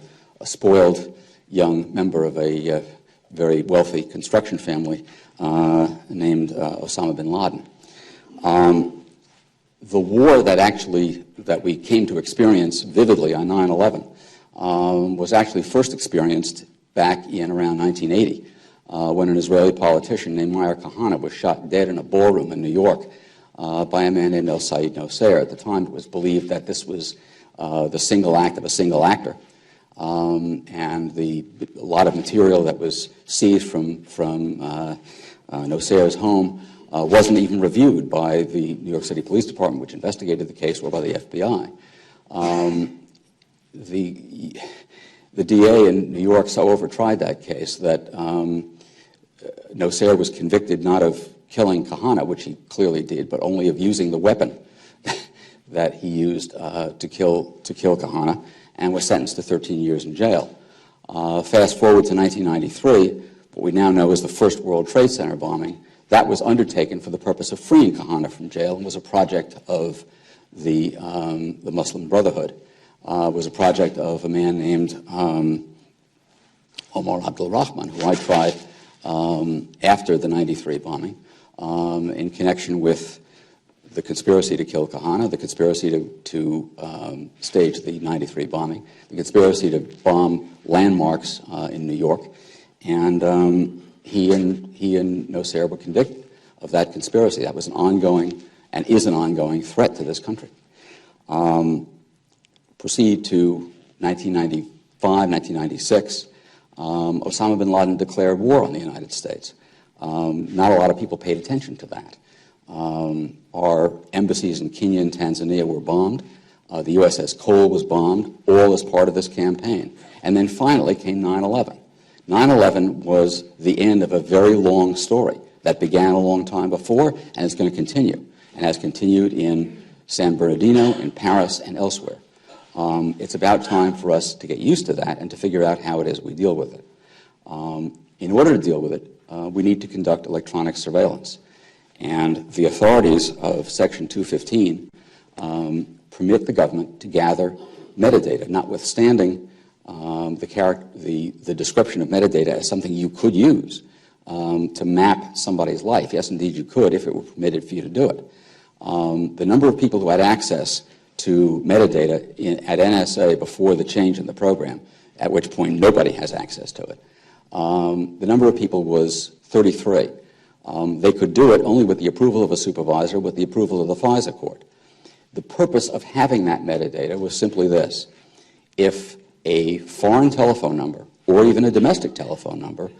spoiled young member of a very wealthy construction family named Osama bin Laden. The war that we came to experience vividly on 9/11 was actually first experienced back in around 1980 when an Israeli politician named Meir Kahane was shot dead in a ballroom in New York by a man named El Sayed Nosair. At the time, it was believed that this was the single act of a single actor, and a lot of material that was seized from Nosair's home wasn't even reviewed by the New York City Police Department, which investigated the case, or by the FBI. The DA in New York so overtried that case that Nosair was convicted not of killing Kahane, which he clearly did, but only of using the weapon that he used to kill Kahane, and was sentenced to 13 years in jail. Fast forward to 1993, what we now know is the first World Trade Center bombing. That was undertaken for the purpose of freeing Kahane from jail, and was a project of the Muslim Brotherhood. Was a project of a man named Omar Abdul Rahman, who I tried after the 93 bombing in connection with the conspiracy to kill Kahane, the conspiracy to stage the 93 bombing, the conspiracy to bomb landmarks in New York, and he and Nosair were convicted of that conspiracy. That was an ongoing and is an ongoing threat to this country. Proceed to 1995, 1996. Osama bin Laden declared war on the United States. Not a lot of people paid attention to that. Our embassies in Kenya and Tanzania were bombed. The USS Cole was bombed, all as part of this campaign. And then finally came 9/11. 9/11 was the end of a very long story that began a long time before, and is going to continue, and has continued in San Bernardino, in Paris, and elsewhere. It's about time for us to get used to that and to figure out how it is we deal with it. In order to deal with it, we need to conduct electronic surveillance. And the authorities of Section 215 permit the government to gather metadata, notwithstanding the description of metadata as something you could use to map somebody's life. Yes, indeed, you could if it were permitted for you to do it. The number of people who had access to metadata at NSA before the change in the program, at which point nobody has access to it, the number of people was 33. They could do it only with the approval of a supervisor, with the approval of the FISA court. The purpose of having that metadata was simply this. If a foreign telephone number, or even a domestic telephone number,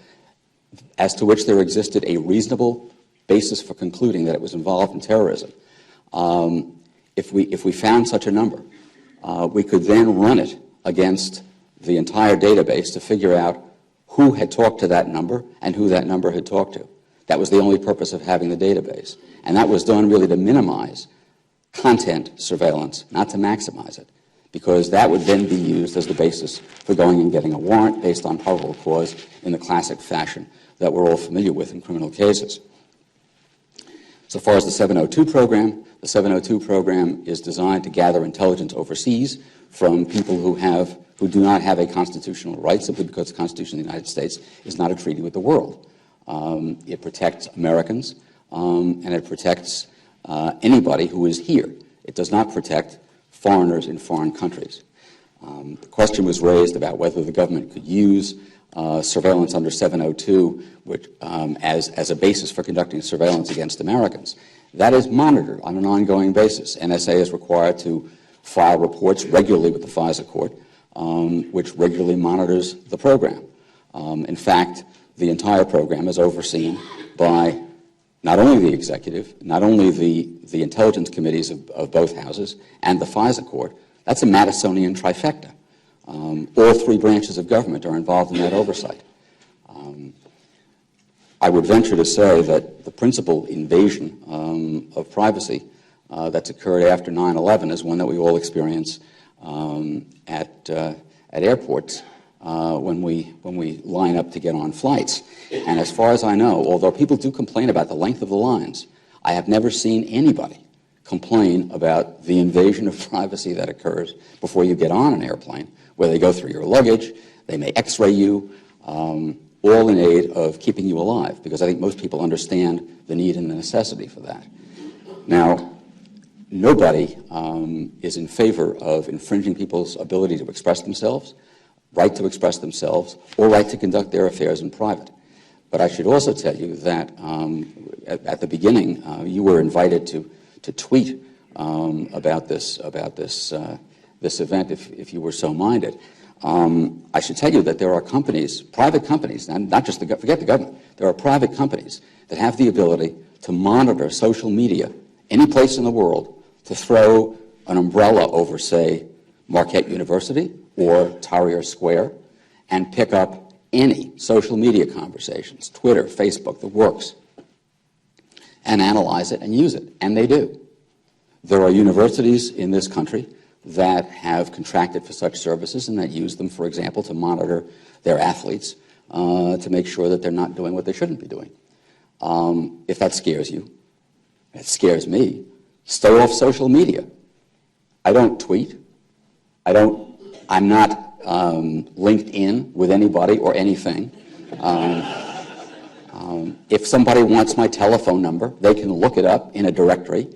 as to which there existed a reasonable basis for concluding that it was involved in terrorism, if we found such a number, we could then run it against the entire database to figure out who had talked to that number and who that number had talked to. That was the only purpose of having the database. And that was done really to minimize content surveillance, not to maximize it, because that would then be used as the basis for going and getting a warrant based on probable cause in the classic fashion that we're all familiar with in criminal cases. So far as the 702 program, the 702 program is designed to gather intelligence overseas from people who do not have a constitutional right, simply because the Constitution of the United States is not a treaty with the world. It protects Americans, and it protects anybody who is here. It does not protect foreigners in foreign countries. The question was raised about whether the government could use surveillance under 702 which, as a basis for conducting surveillance against Americans. That is monitored on an ongoing basis. NSA is required to file reports regularly with the FISA court, which regularly monitors the program. In fact, the entire program is overseen by not only the executive, not only the intelligence committees of both houses, and the FISA court. That's a Madisonian trifecta. All three branches of government are involved in that oversight. I would venture to say that the principal invasion of privacy that's occurred after 9/11 is one that we all experience at airports when we line up to get on flights. And as far as I know, although people do complain about the length of the lines, I have never seen anybody complain about the invasion of privacy that occurs before you get on an airplane, where they go through your luggage, they may x-ray you, all in aid of keeping you alive, because I think most people understand the need and the necessity for that. Now, nobody is in favor of infringing people's ability to express themselves, right to express themselves, or right to conduct their affairs in private. But I should also tell you that at the beginning, you were invited to tweet about this event if you were so minded. I should tell you that there are companies, private companies, and not just forget the government, there are private companies that have the ability to monitor social media any place in the world, to throw an umbrella over, say, Marquette University or Tahrir Square, and pick up any social media conversations, Twitter, Facebook, the works, and analyze it and use it. And they do. There are universities in this country that have contracted for such services and that use them, for example, to monitor their athletes to make sure that they're not doing what they shouldn't be doing. If that scares you, it scares me, stay off social media. I don't tweet. I'm not linked in with anybody or anything. If somebody wants my telephone number, they can look it up in a directory.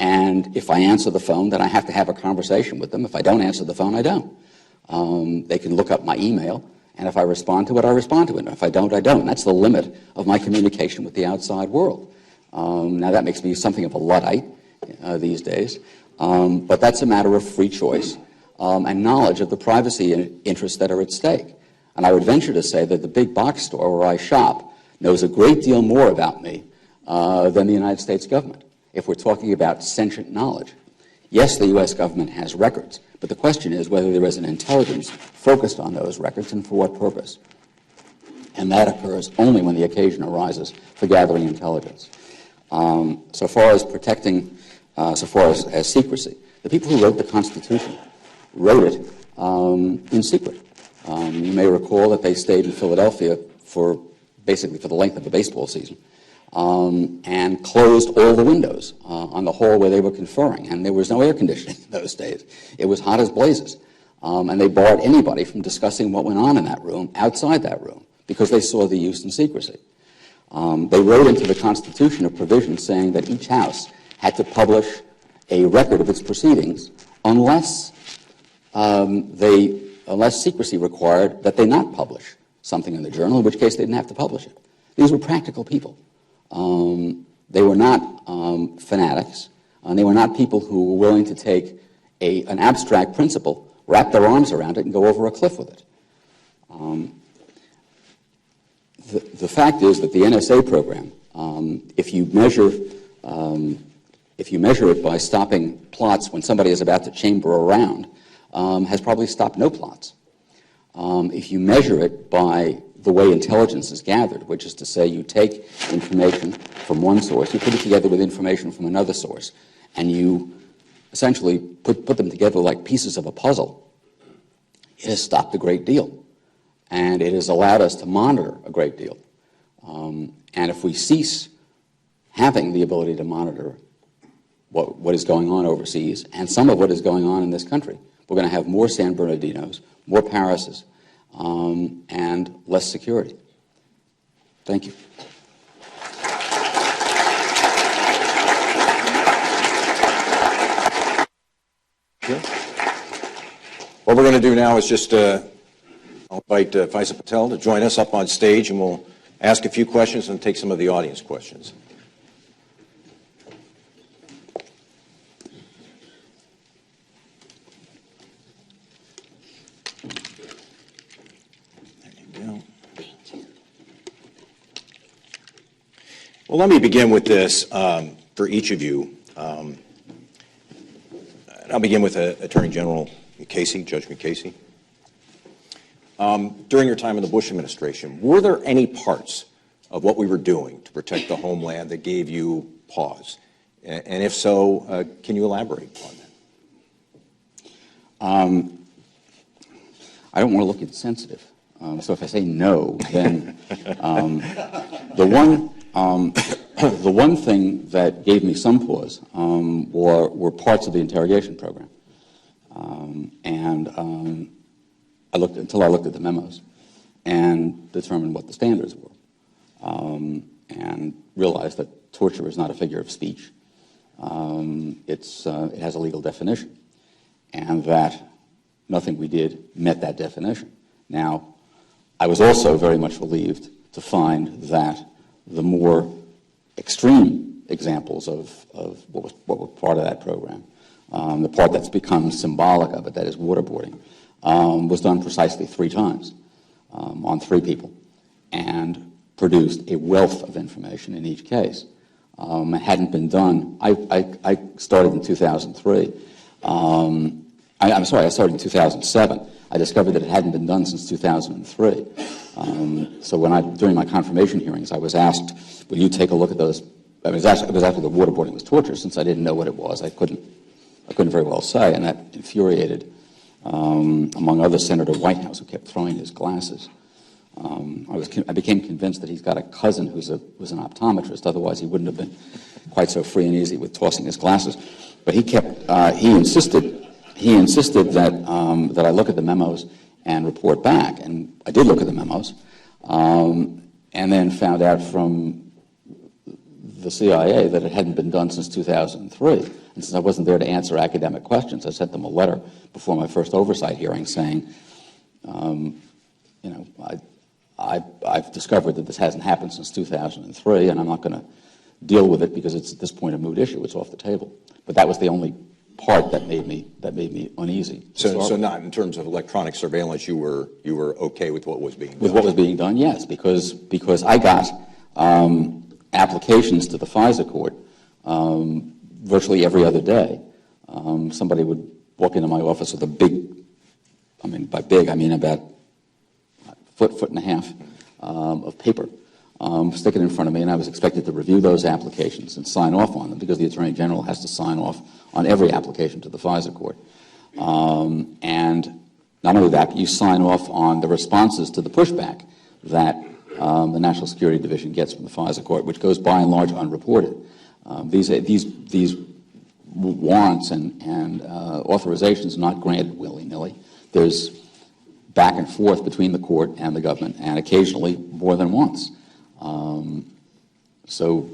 And if I answer the phone, then I have to have a conversation with them. If I don't answer the phone, I don't. They can look up my email, and if I respond to it, I respond to it. And if I don't, I don't. That's the limit of my communication with the outside world. Now, that makes me something of a Luddite these days, but that's a matter of free choice and knowledge of the privacy interests that are at stake. And I would venture to say that the big box store where I shop knows a great deal more about me than the United States government, if we're talking about sentient knowledge. Yes, the U.S. government has records, but the question is whether there is an intelligence focused on those records and for what purpose. And that occurs only when the occasion arises for gathering intelligence. So far as protecting, so far as secrecy, the people who wrote the Constitution wrote it in secret. You may recall that they stayed in Philadelphia basically for the length of the baseball season, and closed all the windows on the hall where they were conferring. And there was no air conditioning in those days. It was hot as blazes. And they barred anybody from discussing what went on in that room outside that room because they saw the use in secrecy. They wrote into the Constitution a provision saying that each house had to publish a record of its proceedings unless secrecy required that they not publish something in the journal, in which case they didn't have to publish it. These were practical people. They were not fanatics, and they were not people who were willing to take an abstract principle, wrap their arms around it, and go over a cliff with it. The fact is that the NSA program, if you measure it by stopping plots when somebody is about to chamber a round, has probably stopped no plots. If you measure it by the way intelligence is gathered, which is to say you take information from one source, you put it together with information from another source, and you essentially put them together like pieces of a puzzle, it has stopped a great deal. And it has allowed us to monitor a great deal. And if we cease having the ability to monitor what is going on overseas and some of what is going on in this country, we're going to have more San Bernardinos, more Parises, and less security. Thank you. What we're going to do now is just I'll invite Faisal Patel to join us up on stage, and we'll ask a few questions and take some of the audience questions. There you go. Well, let me begin with this for each of you. I'll begin with Attorney General Mukasey, Judge Mukasey. During your time in the Bush administration, were there any parts of what we were doing to protect the homeland that gave you pause? And if so, can you elaborate on that? I don't want to look insensitive. So if I say no, then the one thing that gave me some pause were parts of the interrogation program. I looked at the memos and determined what the standards were, and realized that torture is not a figure of speech. It has a legal definition, and that nothing we did met that definition. Now, I was also very much relieved to find that the more extreme examples of what were part of that program, the part that's become symbolic of it, that is waterboarding, was done precisely 3 times on 3 people and produced a wealth of information in each case. It hadn't been done. I started in 2003. I started in 2007. I discovered that it hadn't been done since 2003. So during my confirmation hearings, I was asked, will you take a look at those? It was after the waterboarding was torture, since I didn't know what it was. I couldn't very well say, and that infuriated, among others, Senator Whitehouse, who kept throwing his glasses. I became convinced that he's got a cousin who's an optometrist. Otherwise, he wouldn't have been quite so free and easy with tossing his glasses. But he insisted that I look at the memos and report back, and I did look at the memos, and then found out from the CIA that it hadn't been done since 2003. And since I wasn't there to answer academic questions, I sent them a letter before my first oversight hearing saying, I've discovered that this hasn't happened since 2003, and I'm not going to deal with it because it's at this point a moot issue. It's off the table. But that was the only part that made me uneasy. So not in terms of electronic surveillance, you were okay with what was being done? With what was being done, yes, because I got applications to the FISA court virtually every other day. Somebody would walk into my office with a big, by big I mean about foot and a half of paper, stick it in front of me, and I was expected to review those applications and sign off on them because the Attorney General has to sign off on every application to the FISA court. And not only that, but you sign off on the responses to the pushback that the National Security Division gets from the FISA court, which goes by and large unreported. These warrants and authorizations are not granted willy-nilly. There's back and forth between the court and the government, and occasionally more than once. So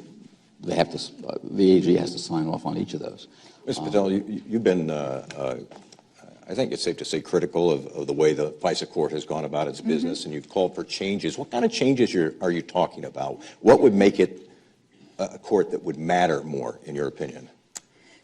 they have to, the AG has to sign off on each of those. Mr. Patel, you've been, I think it's safe to say, critical of the way the FISA court has gone about its business, and you've called for changes. What kind of changes are you talking about? What would make it a court that would matter more, in your opinion?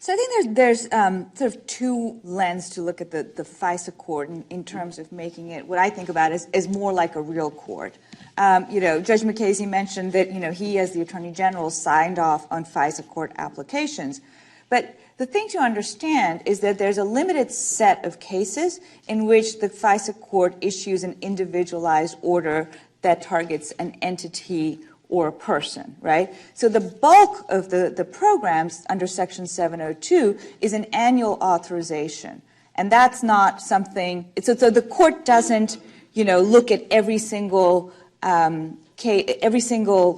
So I think there's sort of two lenses to look at the FISA court in terms of making it what I think about as more like a real court. Judge McCasey mentioned that, he as the Attorney General signed off on FISA court applications. But the thing to understand is that there's a limited set of cases in which the FISA court issues an individualized order that targets an entity or a person, right? So the bulk of the programs under Section 702 is an annual authorization. And that's not something, so the court doesn't, look at every single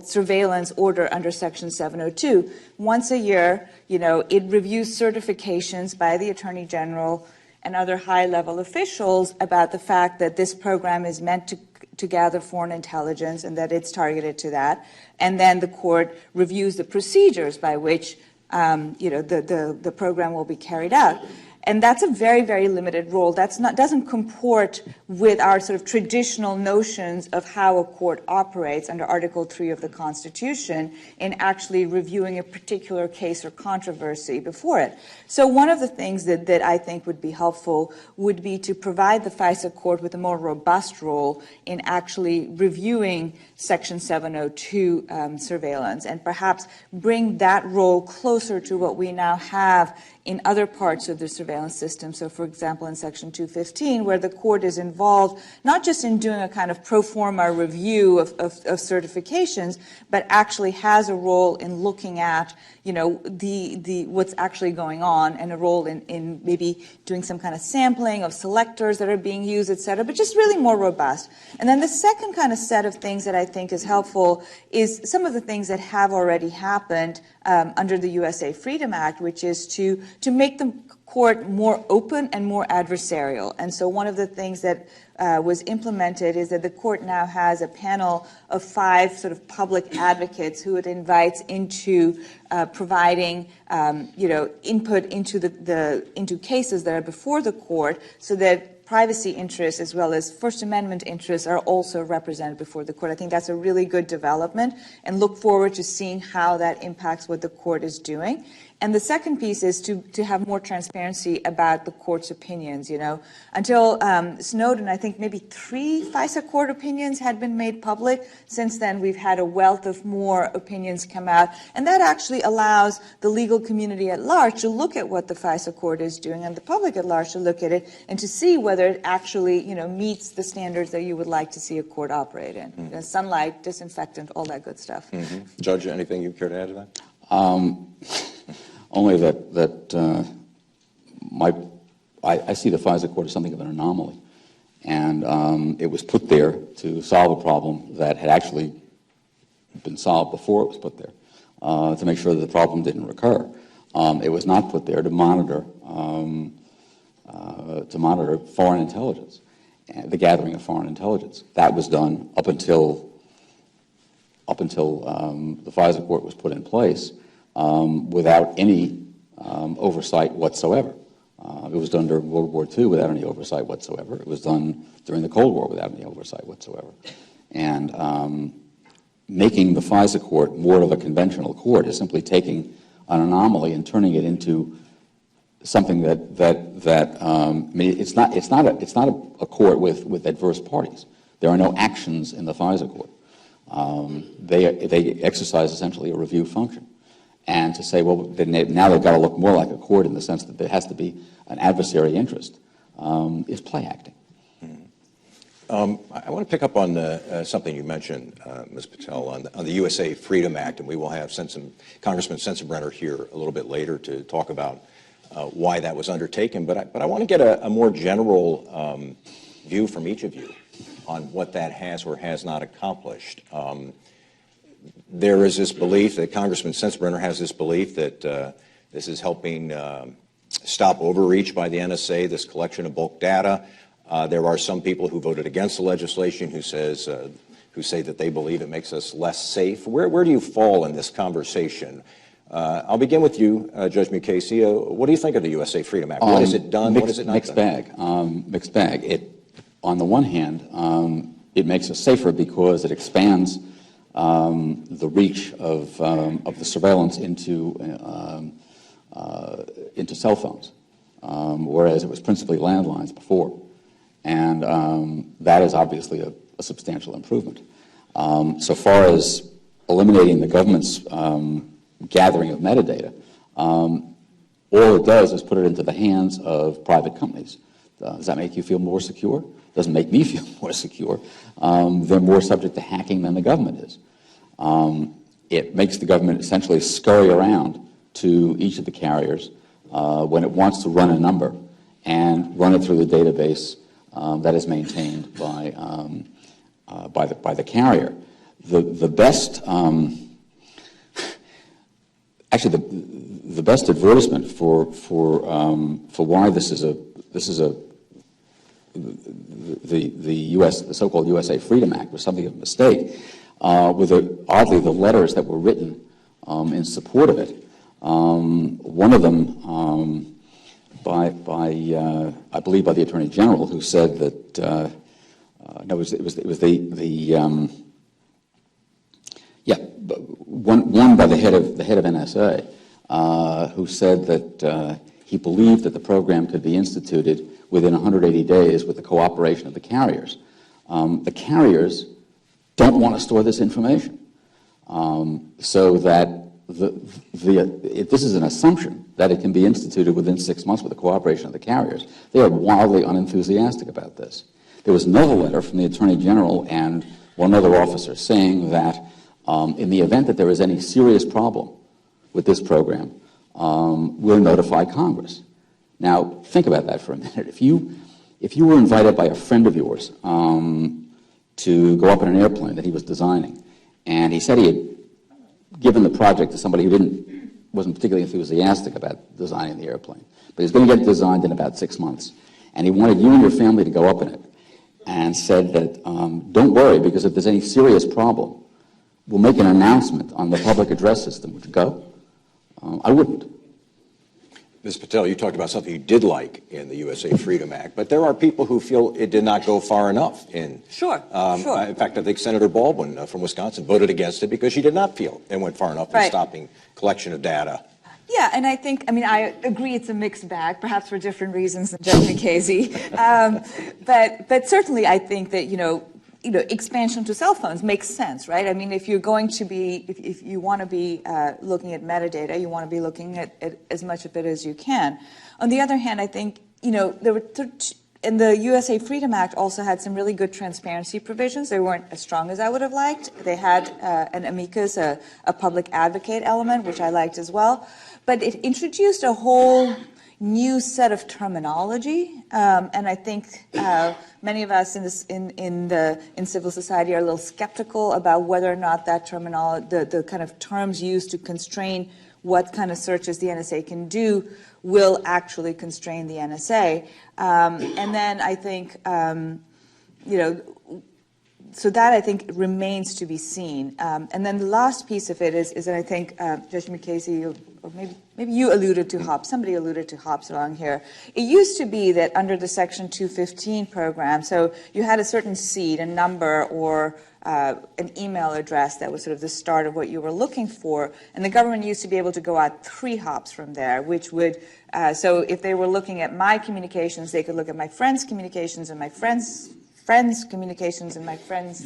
surveillance order under Section 702. Once a year, it reviews certifications by the Attorney General and other high-level officials about the fact that this program is meant to gather foreign intelligence and that it's targeted to that. And then the court reviews the procedures by which, the program will be carried out. And that's a very, very limited role. Doesn't comport with our sort of traditional notions of how a court operates under Article 3 of the Constitution in actually reviewing a particular case or controversy before it. So one of the things that I think would be helpful would be to provide the FISA court with a more robust role in actually reviewing Section 702 surveillance, and perhaps bring that role closer to what we now have in other parts of the surveillance system. So, for example, in Section 215, where the court is involved not just in doing a kind of pro forma review of certifications, but actually has a role in looking at, the what's actually going on, and a role in maybe doing some kind of sampling of selectors that are being used, et cetera, but just really more robust. And then the second kind of set of things that I think is helpful is some of the things that have already happened under the USA Freedom Act, which is to make the court more open and more adversarial. And so one of the things that was implemented is that the court now has a panel of 5 sort of public advocates who it invites into providing, input into cases that are before the court, so that privacy interests as well as First Amendment interests are also represented before the court. I think that's a really good development, and look forward to seeing how that impacts what the court is doing. And the second piece is to have more transparency about the court's opinions. Until Snowden, I think maybe 3 FISA court opinions had been made public. Since then, we've had a wealth of more opinions come out, and that actually allows the legal community at large to look at what the FISA court is doing, and the public at large to look at it and to see whether it actually, meets the standards that you would like to see a court operate in. Mm-hmm. Sunlight, disinfectant, all that good stuff. Mm-hmm. Judge, anything you care to add to that? Only that I see the FISA court as something of an anomaly, and it was put there to solve a problem that had actually been solved before it was put there, to make sure that the problem didn't recur. It was not put there to monitor foreign intelligence, the gathering of foreign intelligence. That was done up until the FISA court was put in place. Without any oversight whatsoever. It was done during World War II without any oversight whatsoever. It was done during the Cold War without any oversight whatsoever. And making the FISA court more of a conventional court is simply taking an anomaly and turning it into something that it's not a court with adverse parties. There are no actions in the FISA court. They exercise essentially a review function. And to say, well, now they've got to look more like a court in the sense that there has to be an adversary interest is play acting. I want to pick up on something you mentioned, Ms. Patel, on the USA Freedom Act, and we will have Congressman Sensenbrenner here a little bit later to talk about why that was undertaken. But I want to get a more general view from each of you on what that has or has not accomplished. There is this belief that Congressman Sensenbrenner has this belief that this is helping stop overreach by the NSA, this collection of bulk data. There are some people who voted against the legislation who say that they believe it makes us less safe. Where do you fall in this conversation? I'll begin with you, Judge Mukasey. What do you think of the USA Freedom Act? What has it done? What has it not done? Mixed bag. On the one hand, it makes us safer because it expands the reach of the surveillance into cell phones, whereas it was principally landlines before. And that is obviously a substantial improvement. So far as eliminating the government's gathering of metadata, all it does is put it into the hands of private companies. Does that make you feel more secure? Doesn't make me feel more secure. They're more subject to hacking than the government is. It makes the government essentially scurry around to each of the carriers when it wants to run a number and run it through the database that is maintained by the carrier. The best actually the best advertisement for why the so-called USA Freedom Act was something of a mistake were oddly the letters that were written in support of it. One of them I believe by the Attorney General, who said that one by the head of NSA, who said that he believed that the program could be instituted within 180 days with the cooperation of the carriers. The carriers don't want to store this information, so that this is an assumption that it can be instituted within 6 months with the cooperation of the carriers. They are wildly unenthusiastic about this. There was another letter from the Attorney General and one other officer saying that in the event that there is any serious problem with this program, we'll notify Congress. Now, think about that for a minute. If you were invited by a friend of yours to go up in an airplane that he was designing, and he said he had given the project to somebody who wasn't particularly enthusiastic about designing the airplane, but he's going to get it designed in about 6 months, and he wanted you and your family to go up in it, and said that don't worry, because if there's any serious problem, we'll make an announcement on the public address system. Would you go? I wouldn't. Ms. Patel, you talked about something you did like in the USA Freedom Act, but there are people who feel it did not go far enough. Sure. In fact, I think Senator Baldwin from Wisconsin voted against it because she did not feel it went far enough in stopping collection of data. Yeah, and I agree it's a mixed bag, perhaps for different reasons than Judge Mukasey. But certainly I think that, expansion to cell phones makes sense, right? I mean, if you're going to be, if you want to be looking at metadata, you want to be looking at as much of it as you can. On the other hand, I think, there were, and the USA Freedom Act also had some really good transparency provisions. They weren't as strong as I would have liked. They had an amicus, a public advocate element, which I liked as well. But it introduced a whole new set of terminology, and I think many of us in civil society are a little skeptical about whether or not that terminology, the kind of terms used to constrain what kind of searches the NSA can do, will actually constrain the NSA. And then I think, so that I think remains to be seen. And then the last piece of it is that I think Judge Mukasey, or maybe you alluded to HOPS, somebody alluded to HOPS along here. It used to be that under the Section 215 program, so you had a certain seed, a number, or an email address that was sort of the start of what you were looking for, and the government used to be able to go out 3 hops from there, which would, so if they were looking at my communications, they could look at my friends' communications and my friends' communications and my friends'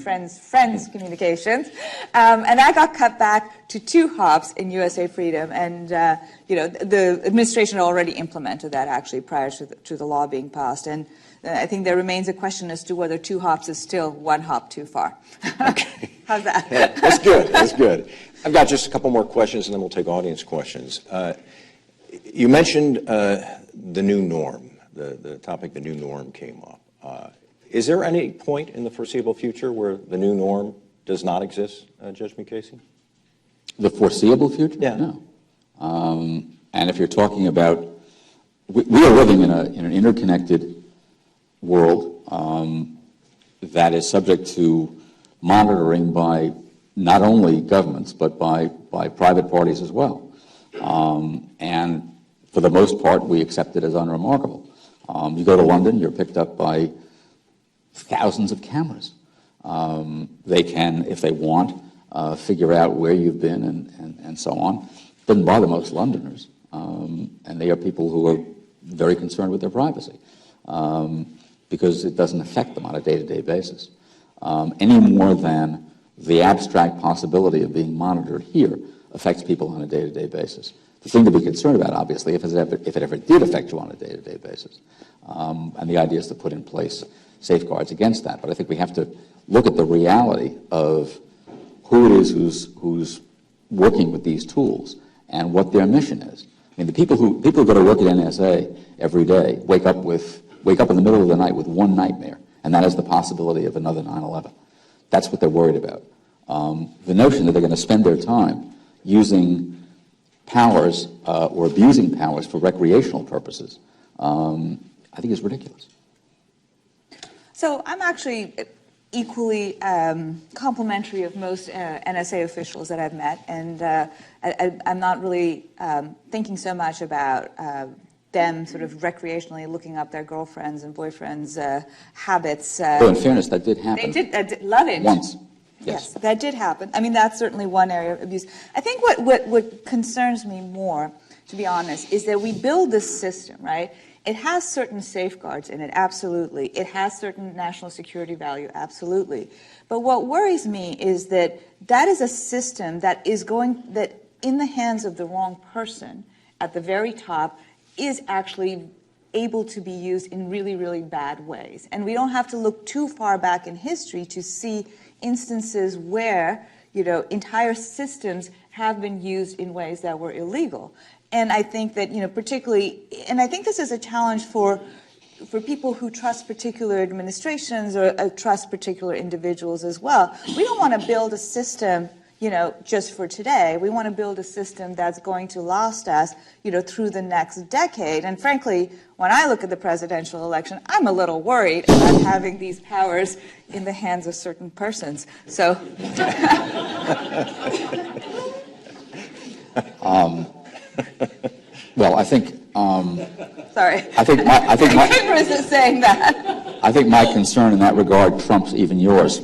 communications. And I got cut back to 2 hops in USA Freedom. And, the administration already implemented that actually prior to the law being passed. And I think there remains a question as to whether 2 hops is still 1 hop too far. Okay. How's that? Yeah, that's good. That's good. I've got just a couple more questions, and then we'll take audience questions. You mentioned the new norm. The topic, the new norm, came up. Is there any point in the foreseeable future where the new norm does not exist, Judge Mukasey? The foreseeable future? Yeah. No. And if you're talking about, we are living in an interconnected world that is subject to monitoring by not only governments, but by private parties as well. And for the most part, we accept it as unremarkable. You go to London, you're picked up by thousands of cameras. They can, if they want, figure out where you've been and so on. Doesn't bother most Londoners. And they are people who are very concerned with their privacy because it doesn't affect them on a day-to-day basis any more than the abstract possibility of being monitored here affects people on a day-to-day basis. The thing to be concerned about, obviously, if it ever did affect you on a day-to-day basis. And the idea is to put in place safeguards against that. But I think we have to look at the reality of who it is who's working with these tools and what their mission is. I mean, the people who go to work at NSA every day wake up in the middle of the night with one nightmare, and that is the possibility of another 9/11. That's what they're worried about. The notion that they're going to spend their time using powers or abusing powers for recreational purposes, I think is ridiculous. So I'm actually equally complimentary of most NSA officials that I've met, and I'm not really thinking so much about them sort of recreationally looking up their girlfriends and boyfriends' habits. Well, in fairness, that did happen. They did love it. Once. Yes, that did happen. I mean, that's certainly one area of abuse. I think what concerns me more, to be honest, is that we build this system, right? It has certain safeguards in it, absolutely. It has certain national security value, absolutely. But what worries me is that that is a system that in the hands of the wrong person at the very top is actually able to be used in really, really bad ways. And we don't have to look too far back in history to see instances where, entire systems have been used in ways that were illegal. And I think that, particularly, and I think this is a challenge for people who trust particular administrations or trust particular individuals as well. We don't want to build a system, just for today. We want to build a system that's going to last us, through the next decade. And frankly, when I look at the presidential election, I'm a little worried about having these powers in the hands of certain persons. So. Well, I think. Sorry. I think I couldn't resist saying that. I think my concern in that regard trumps even yours.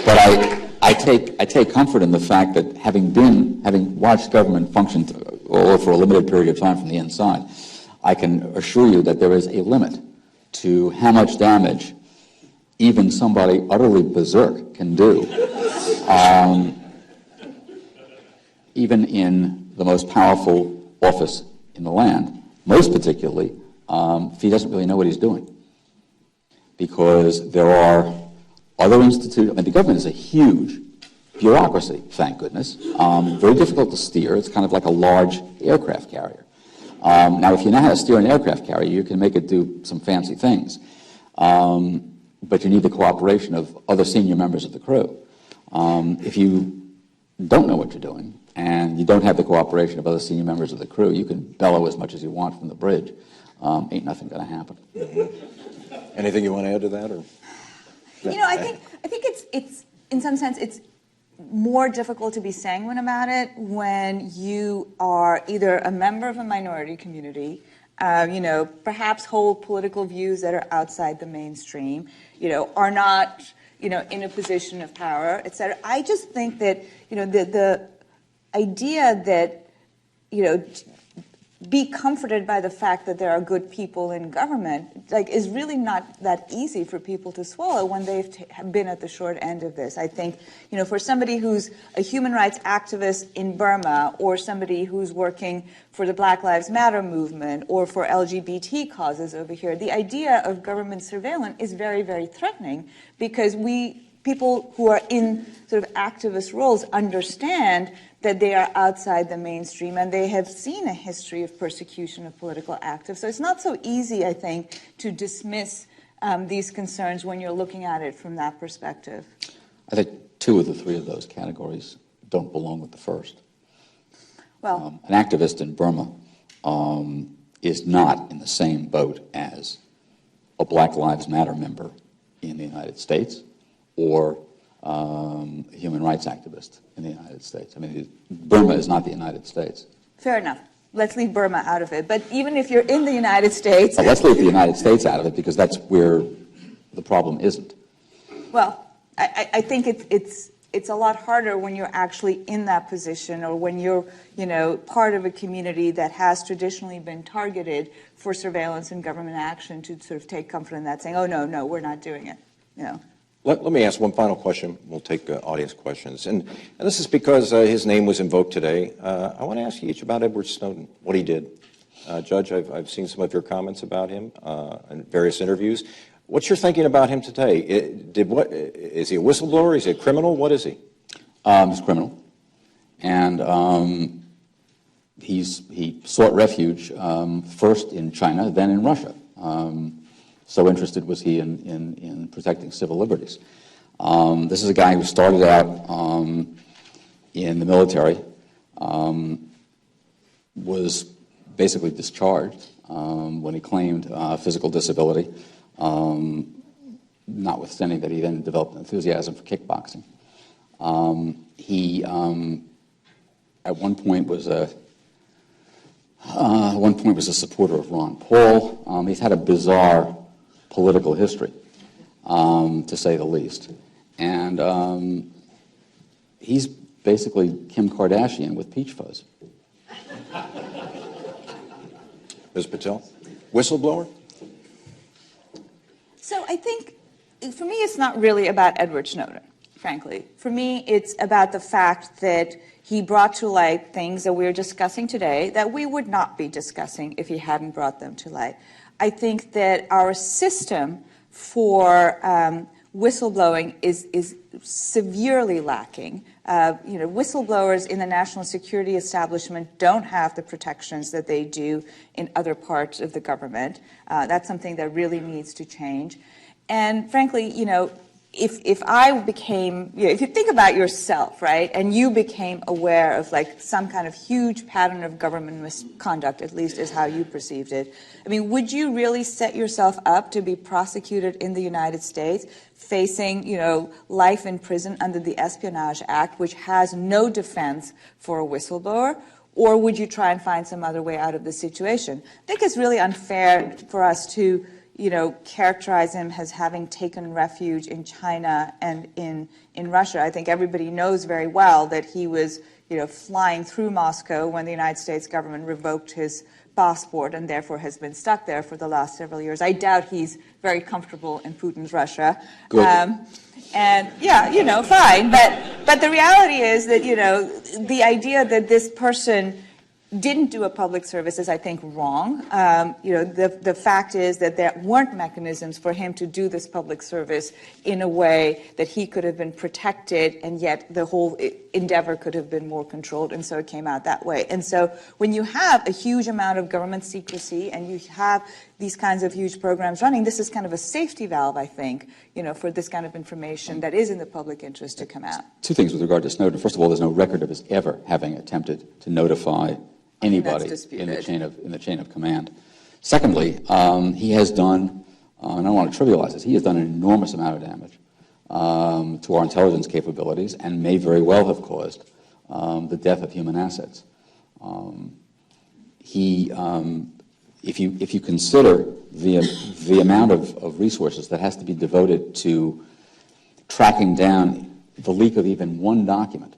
But I take comfort in the fact that having watched government function for a limited period of time from the inside, I can assure you that there is a limit to how much damage even somebody utterly berserk can do. Even in the most powerful office in the land, most particularly if he doesn't really know what he's doing. Because there are other institutions, the government is a huge bureaucracy, thank goodness. Very difficult to steer. It's kind of like a large aircraft carrier. Now, if you know how to steer an aircraft carrier, you can make it do some fancy things. But you need the cooperation of other senior members of the crew. If you don't know what you're doing, and you don't have the cooperation of other senior members of the crew, you can bellow as much as you want from the bridge. Ain't nothing going to happen. Anything you want to add to that? Or? I think it's in some sense it's more difficult to be sanguine about it when you are either a member of a minority community, perhaps hold political views that are outside the mainstream, are not, in a position of power, et cetera. I just think that, the idea that, be comforted by the fact that there are good people in government, is really not that easy for people to swallow when they've been at the short end of this. I think, for somebody who's a human rights activist in Burma, or somebody who's working for the Black Lives Matter movement, or for LGBT causes over here, the idea of government surveillance is very, very threatening because people who are in sort of activist roles understand that they are outside the mainstream, and they have seen a history of persecution of political activists. So it's not so easy, I think, to dismiss these concerns when you're looking at it from that perspective. I think 2 of the 3 of those categories don't belong with the first. Well, an activist in Burma is not in the same boat as a Black Lives Matter member in the United States or a human rights activist in the United States. I mean, Burma is not the United States. fair enough. Let's leave Burma out of it. But even if you're in the United States... Well, let's leave the United States out of it, because that's where the problem isn't. Well, I think it's a lot harder when you're actually in that position, or when you're, part of a community that has traditionally been targeted for surveillance and government action, to sort of take comfort in that, saying, oh, no, we're not doing it, Let me ask one final question. We'll take audience questions. And this is because his name was invoked today. I want to ask you each about Edward Snowden, what he did. Judge, I've seen some of your comments about him in various interviews. What's your thinking about him today? Is he a whistleblower? Is he a criminal? What is he? He's a criminal. And he sought refuge first in China, then in Russia. So interested was he in protecting civil liberties. This is a guy who started out in the military, was basically discharged when he claimed physical disability, notwithstanding that he then developed an enthusiasm for kickboxing. He at one point was a supporter of Ron Paul. He's had a bizarre political history, to say the least. And he's basically Kim Kardashian with peach fuzz. Ms. Patel, whistleblower? So I think, for me, it's not really about Edward Snowden, frankly. For me, it's about the fact that he brought to light things that we're discussing today that we would not be discussing if he hadn't brought them to light. I think that our system for whistleblowing is severely lacking. Whistleblowers in the national security establishment don't have the protections that they do in other parts of the government. That's something that really needs to change. And frankly, if I became, if you think about yourself, right, and you became aware of like some kind of huge pattern of government misconduct, at least is how you perceived it, I mean, would you really set yourself up to be prosecuted in the United States, facing, life in prison under the Espionage Act, which has no defense for a whistleblower? Or would you try and find some other way out of the situation? I think it's really unfair for us to characterize him as having taken refuge in China and in Russia. I think everybody knows very well that he was, flying through Moscow when the United States government revoked his passport, and therefore has been stuck there for the last several years. I doubt he's very comfortable in Putin's Russia. Good. And yeah, fine. But the reality is that, the idea that this person didn't do a public service is, I think, wrong. The fact is that there weren't mechanisms for him to do this public service in a way that he could have been protected, and yet the whole endeavor could have been more controlled, and so it came out that way. And so when you have a huge amount of government secrecy and you have these kinds of huge programs running, this is kind of a safety valve, I think, for this kind of information that is in the public interest to come out. 2 things with regard to Snowden. First of all, there's no record of his ever having attempted to notify anybody in the chain of command. Secondly, he has done, and I don't want to trivialize this, he has done an enormous amount of damage to our intelligence capabilities, and may very well have caused the death of human assets. If you consider the amount of resources that has to be devoted to tracking down the leak of even one document,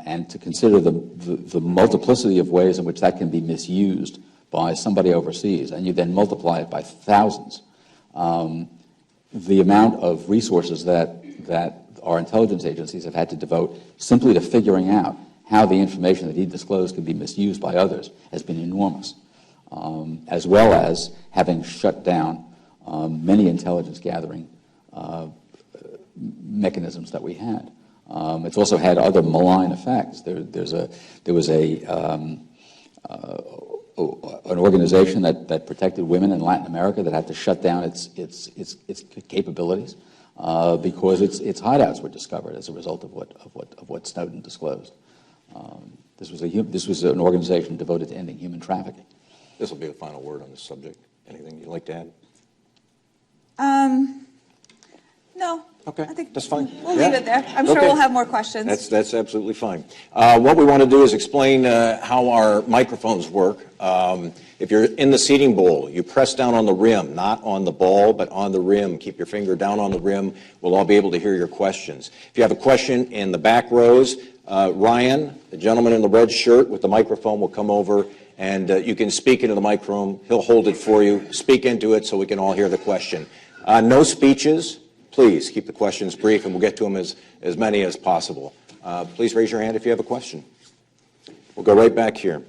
and to consider the multiplicity of ways in which that can be misused by somebody overseas, and you then multiply it by thousands, the amount of resources that our intelligence agencies have had to devote simply to figuring out how the information that he disclosed could be misused by others has been enormous, as well as having shut down many intelligence gathering mechanisms that we had. It's also had other malign effects. There was an organization that protected women in Latin America that had to shut down its capabilities because its hideouts were discovered as a result of what Snowden disclosed. This was an organization devoted to ending human trafficking. This will be the final word on this subject. Anything you'd like to add? No. Okay, I think that's fine. We'll leave it there. I'm sure we'll have more questions. That's absolutely fine. What we want to do is explain how our microphones work. If you're in the seating bowl, you press down on the rim, not on the ball, but on the rim. Keep your finger down on the rim. We'll all be able to hear your questions. If you have a question in the back rows, Ryan, the gentleman in the red shirt with the microphone, will come over and you can speak into the microphone. He'll hold it for you. Speak into it so we can all hear the question. No speeches. Please keep the questions brief, and we'll get to them as many as possible. Please raise your hand if you have a question. We'll go right back here.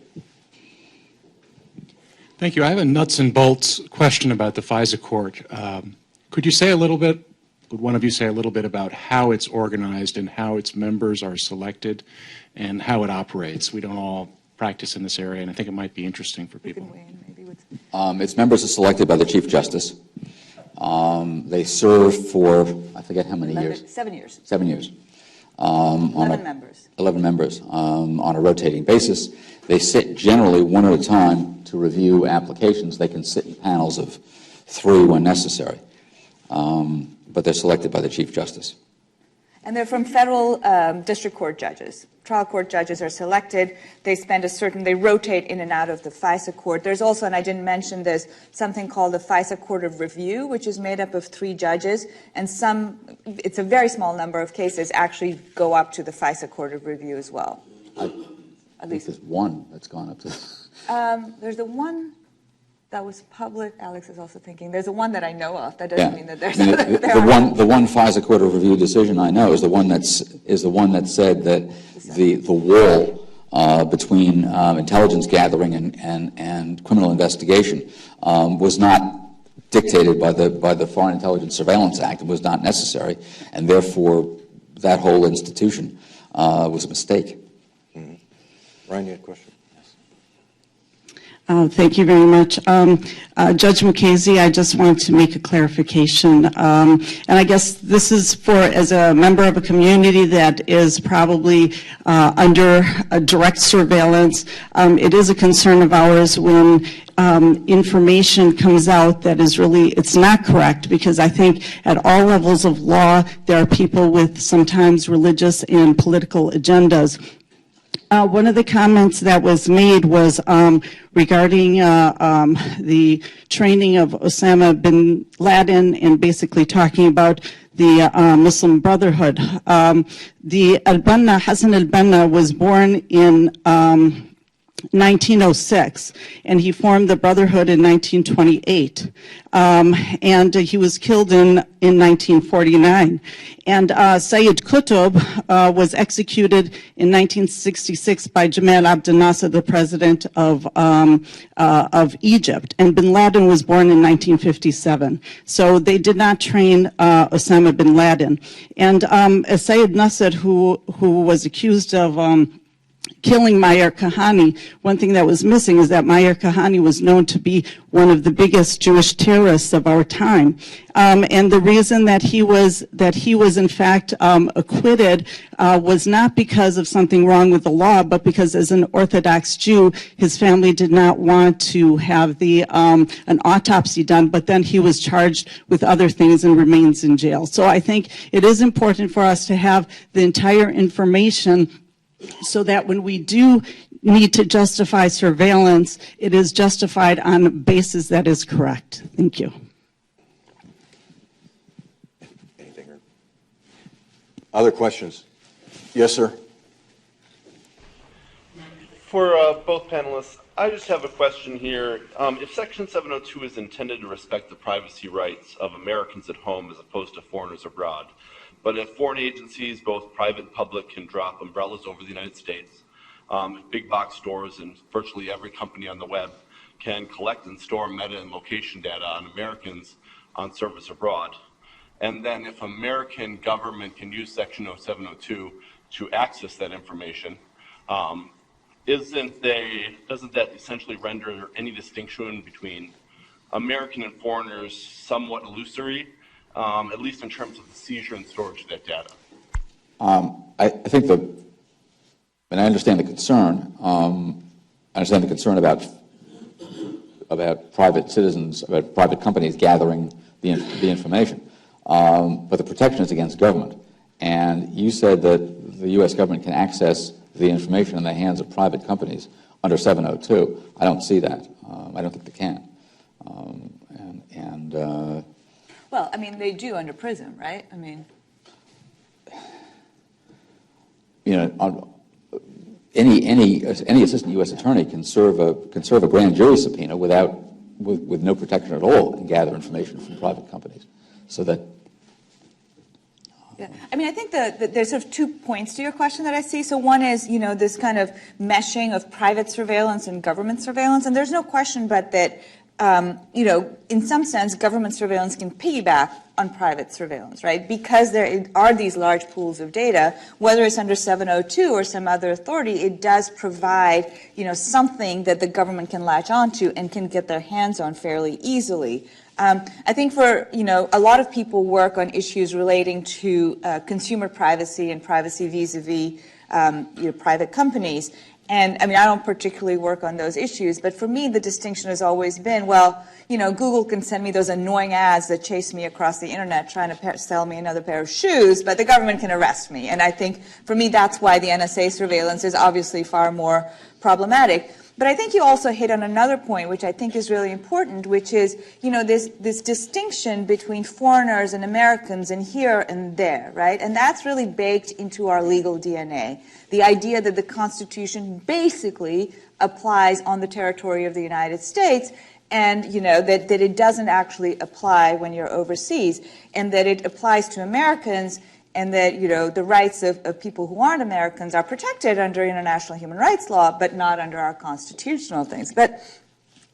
Thank you. I have a nuts and bolts question about the FISA court. Could you say a little bit, would one of you say a little bit about how it's organized and how its members are selected and how it operates? We don't all practice in this area, and I think it might be interesting for people. Its members are selected by the Chief Justice. They serve for, I forget how many years. 7 years. 7 years. 11 members. 11 members on a rotating basis. They sit generally one at a time to review applications. They can sit in panels of 3 when necessary, but they're selected by the Chief Justice. And they're from federal district court judges. Trial court judges are selected. They spend they rotate in and out of the FISA court. There's also, and I didn't mention this, something called the FISA Court of Review, which is made up of 3 judges. And it's a very small number of cases actually go up to the FISA Court of Review as well. At least there's one that's gone up to. There's the one that was public. Alex is also thinking. There's the one that I know of. That doesn't mean that there's the one FISA Court of Review decision I know is the one that said that the wall between intelligence gathering and criminal investigation was not dictated by the Foreign Intelligence Surveillance Act. It was not necessary, and therefore that whole institution was a mistake. Mm-hmm. Ryan, you had a question? Thank you very much. Judge Mukasey, I just want to make a clarification. And I guess this is as a member of a community that is probably under a direct surveillance. It is a concern of ours when information comes out that is it's not correct, because I think at all levels of law, there are people with sometimes religious and political agendas. One of the comments that was made was regarding the training of Osama bin Laden and basically talking about the Muslim Brotherhood. The Hassan al-Banna was born in 1906, and he formed the Brotherhood in 1928, and he was killed in 1949. And Sayyid Qutb was executed in 1966 by Jamal Abdel Nasser, the president of Egypt, and bin Laden was born in 1957. So they did not train Osama bin Laden. And Sayyid Nasser, who was accused of killing Meir Kahane, one thing that was missing is that Meir Kahane was known to be one of the biggest Jewish terrorists of our time. And the reason that he was in fact acquitted was not because of something wrong with the law, but because as an Orthodox Jew, his family did not want to have an autopsy done, but then he was charged with other things and remains in jail. So I think it is important for us to have the entire information so that when we do need to justify surveillance, it is justified on a basis that is correct. Thank you. Anything? Other questions? Yes, sir. For both panelists, I just have a question here. If Section 702 is intended to respect the privacy rights of Americans at home as opposed to foreigners abroad, but if foreign agencies, both private and public, can drop umbrellas over the United States, big box stores and virtually every company on the web can collect and store meta and location data on Americans on servers abroad, And then if American government can use Section 0702 to access that information, doesn't that essentially render any distinction between American and foreigners somewhat illusory, at least in terms of the seizure and storage of that data? I think and I understand the concern. I understand the concern about private citizens, about private companies gathering the information. But the protection is against government. And you said that the U.S. government can access the information in the hands of private companies under 702. I don't see that. I don't think they can. Well, I mean, they do under PRISM, right? I mean, you know, any assistant U.S. attorney can serve a grand jury subpoena with no protection at all and gather information from private companies. So that. Yeah. I mean, I think that there's sort of 2 points to your question that I see. So one is, you know, this kind of meshing of private surveillance and government surveillance, and there's no question but that, you know, in some sense, government surveillance can piggyback on private surveillance, right? Because there are these large pools of data, whether it's under 702 or some other authority, it does provide, you know, something that the government can latch onto and can get their hands on fairly easily. I think for, you know, a lot of people work on issues relating to consumer privacy and privacy vis-a-vis, you know, private companies. And I mean, I don't particularly work on those issues, but for me, the distinction has always been, well, you know, Google can send me those annoying ads that chase me across the internet trying to sell me another pair of shoes, but the government can arrest me. And I think for me, that's why the NSA surveillance is obviously far more problematic. But I think you also hit on another point, which I think is really important, which is, you know, this distinction between foreigners and Americans and here and there, right? And that's really baked into our legal DNA. The idea that the Constitution basically applies on the territory of the United States, and, you know, that it doesn't actually apply when you're overseas, and that it applies to Americans, and that, you know, the rights of people who aren't Americans are protected under international human rights law, but not under our constitutional things. But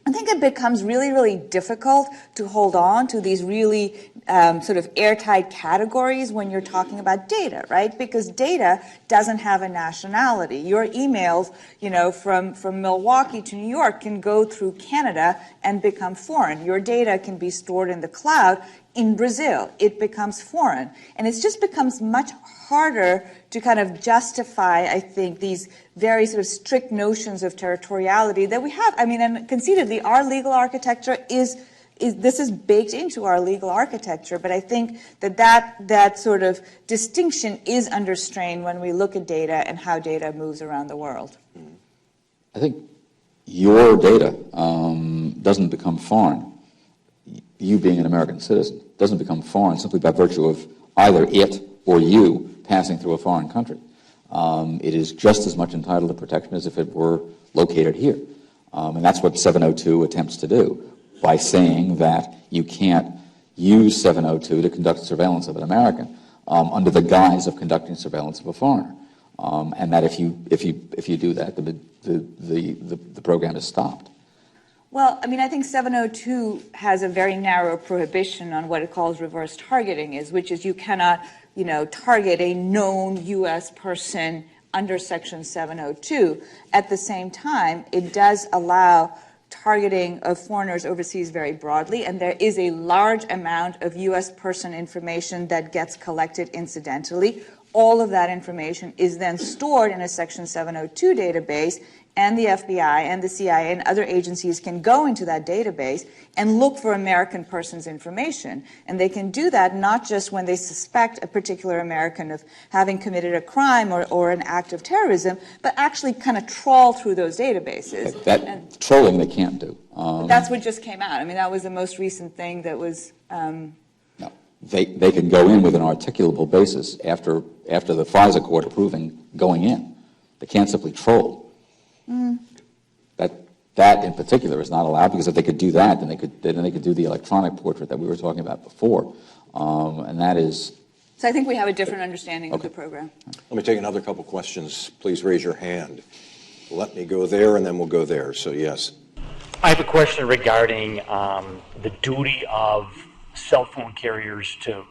I think it becomes really, really difficult to hold on to these really sort of airtight categories when you're talking about data, right? Because data doesn't have a nationality. Your emails, you know, from Milwaukee to New York can go through Canada and become foreign. Your data can be stored in the cloud in Brazil. It becomes foreign. And it just becomes much harder to kind of justify, I think, these very sort of strict notions of territoriality that we have. I mean, and conceitedly, our legal architecture is baked into our legal architecture, but I think that sort of distinction is under strain when we look at data and how data moves around the world. I think your data doesn't become foreign. You being an American citizen doesn't become foreign simply by virtue of either it or you passing through a foreign country. It is just as much entitled to protection as if it were located here. And that's what 702 attempts to do by saying that you can't use 702 to conduct surveillance of an American under the guise of conducting surveillance of a foreigner. And that if you do that, the program is stopped. Well, I mean, I think 702 has a very narrow prohibition on what it calls reverse targeting, which is you cannot, you know, target a known U.S. person under Section 702. At the same time, it does allow targeting of foreigners overseas very broadly, and there is a large amount of U.S. person information that gets collected incidentally. All of that information is then stored in a Section 702 database, and the FBI and the CIA and other agencies can go into that database and look for American persons' information. And they can do that not just when they suspect a particular American of having committed a crime or an act of terrorism, but actually kind of trawl through those databases. That trolling they can't do. That's what just came out. I mean, that was the most recent thing that was... No, they can go in with an articulable basis after the FISA court approving going in. They can't simply troll. That in particular is not allowed, because if they could do that, then they could do the electronic portrait that we were talking about before, and that is. So I think we have a different understanding of the program. Let me take another couple questions. Please raise your hand. Let me go there, and then we'll go there. So yes. I have a question regarding the duty of cell phone carriers to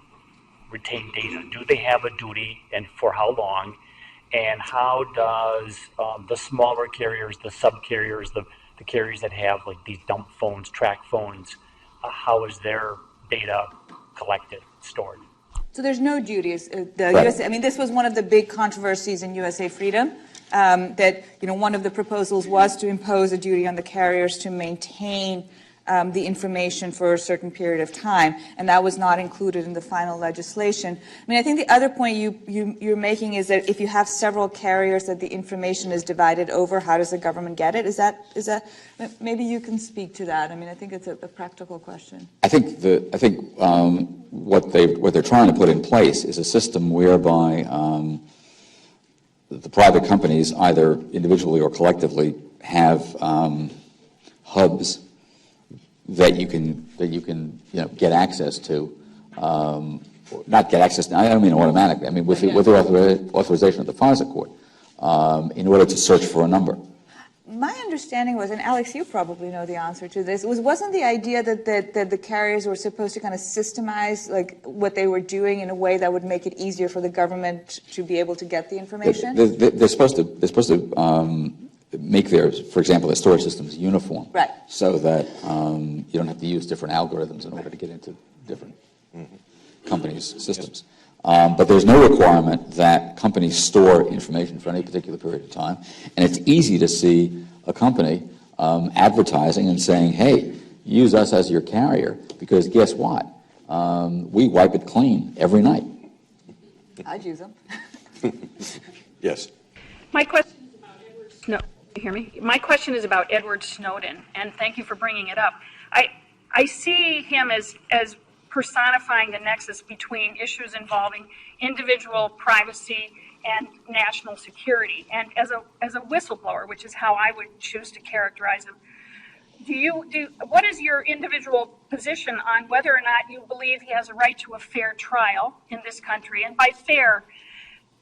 retain data? Do they have a duty, and for how long? And how does the smaller carriers, the subcarriers, the carriers that have like these dump phones, track phones, how is their data collected, stored? So there's no duties. I mean, this was one of the big controversies in USA Freedom, that one of the proposals was to impose a duty on the carriers to maintain the information for a certain period of time, and that was not included in the final legislation. I mean, I think the other point you're making is that if you have several carriers that the information is divided over, how does the government get it? Is that maybe you can speak to that? I mean, I think it's a practical question. I think what they're trying to put in place is a system whereby the private companies, either individually or collectively, have hubs that you can get access to, not get access. I don't mean automatically. I mean with the authorization of the FISA court, in order to search for a number. My understanding was, and Alex, you probably know the answer to this, wasn't the idea that the carriers were supposed to kind of systemize like what they were doing in a way that would make it easier for the government to be able to get the information? They're supposed to make for example, their storage systems uniform, right? So that you don't have to use different algorithms in order to get into different companies' systems. But there's no requirement that companies store information for any particular period of time, and it's easy to see a company advertising and saying, "Hey, use us as your carrier because guess what? We wipe it clean every night." I'd use them. Yes. My question. No, you hear me? My question is about Edward Snowden, and thank you for bringing it up. I see him as personifying the nexus between issues involving individual privacy and national security. And as a whistleblower, which is how I would choose to characterize him, what is your individual position on whether or not you believe he has a right to a fair trial in this country? And by fair,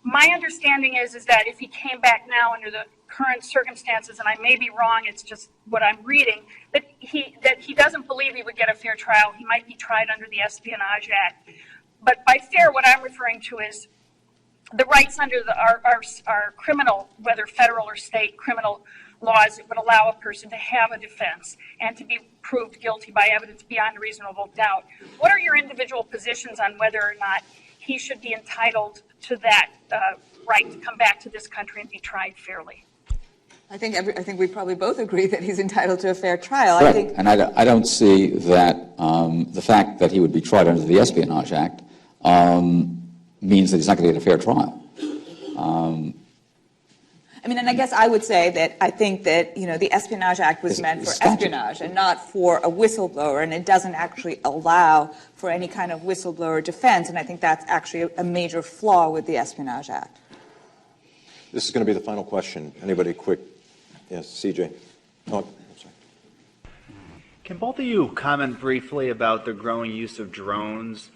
my understanding is that if he came back now under the current circumstances, and I may be wrong, it's just what I'm reading, that he doesn't believe he would get a fair trial. He might be tried under the Espionage Act. But by fair, what I'm referring to is the rights under our criminal, whether federal or state criminal laws, that would allow a person to have a defense and to be proved guilty by evidence beyond a reasonable doubt. What are your individual positions on whether or not he should be entitled to that right to come back to this country and be tried fairly? I think we probably both agree that he's entitled to a fair trial. Right. I think, and I don't see that the fact that he would be tried under the Espionage Act means that he's not going to get a fair trial. I mean, and I guess I would say that I think that, the Espionage Act was meant for espionage and not for a whistleblower, and it doesn't actually allow for any kind of whistleblower defense, and I think that's actually a major flaw with the Espionage Act. This is going to be the final question. Anybody quick? Yes, CJ. Oh, I'm sorry. Can both of you comment briefly about the growing use of drones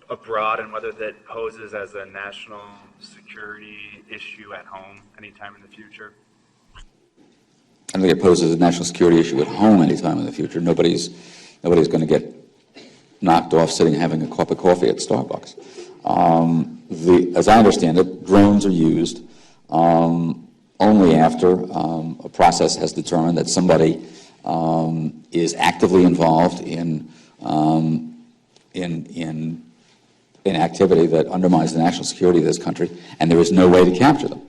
abroad and whether that poses as a national security issue at home anytime in the future? I don't think it poses a national security issue at home anytime in the future. Nobody's going to get knocked off sitting having a cup of coffee at Starbucks. As I understand it, drones are used only after a process has determined that somebody is actively involved in activity that undermines the national security of this country, and there is no way to capture them.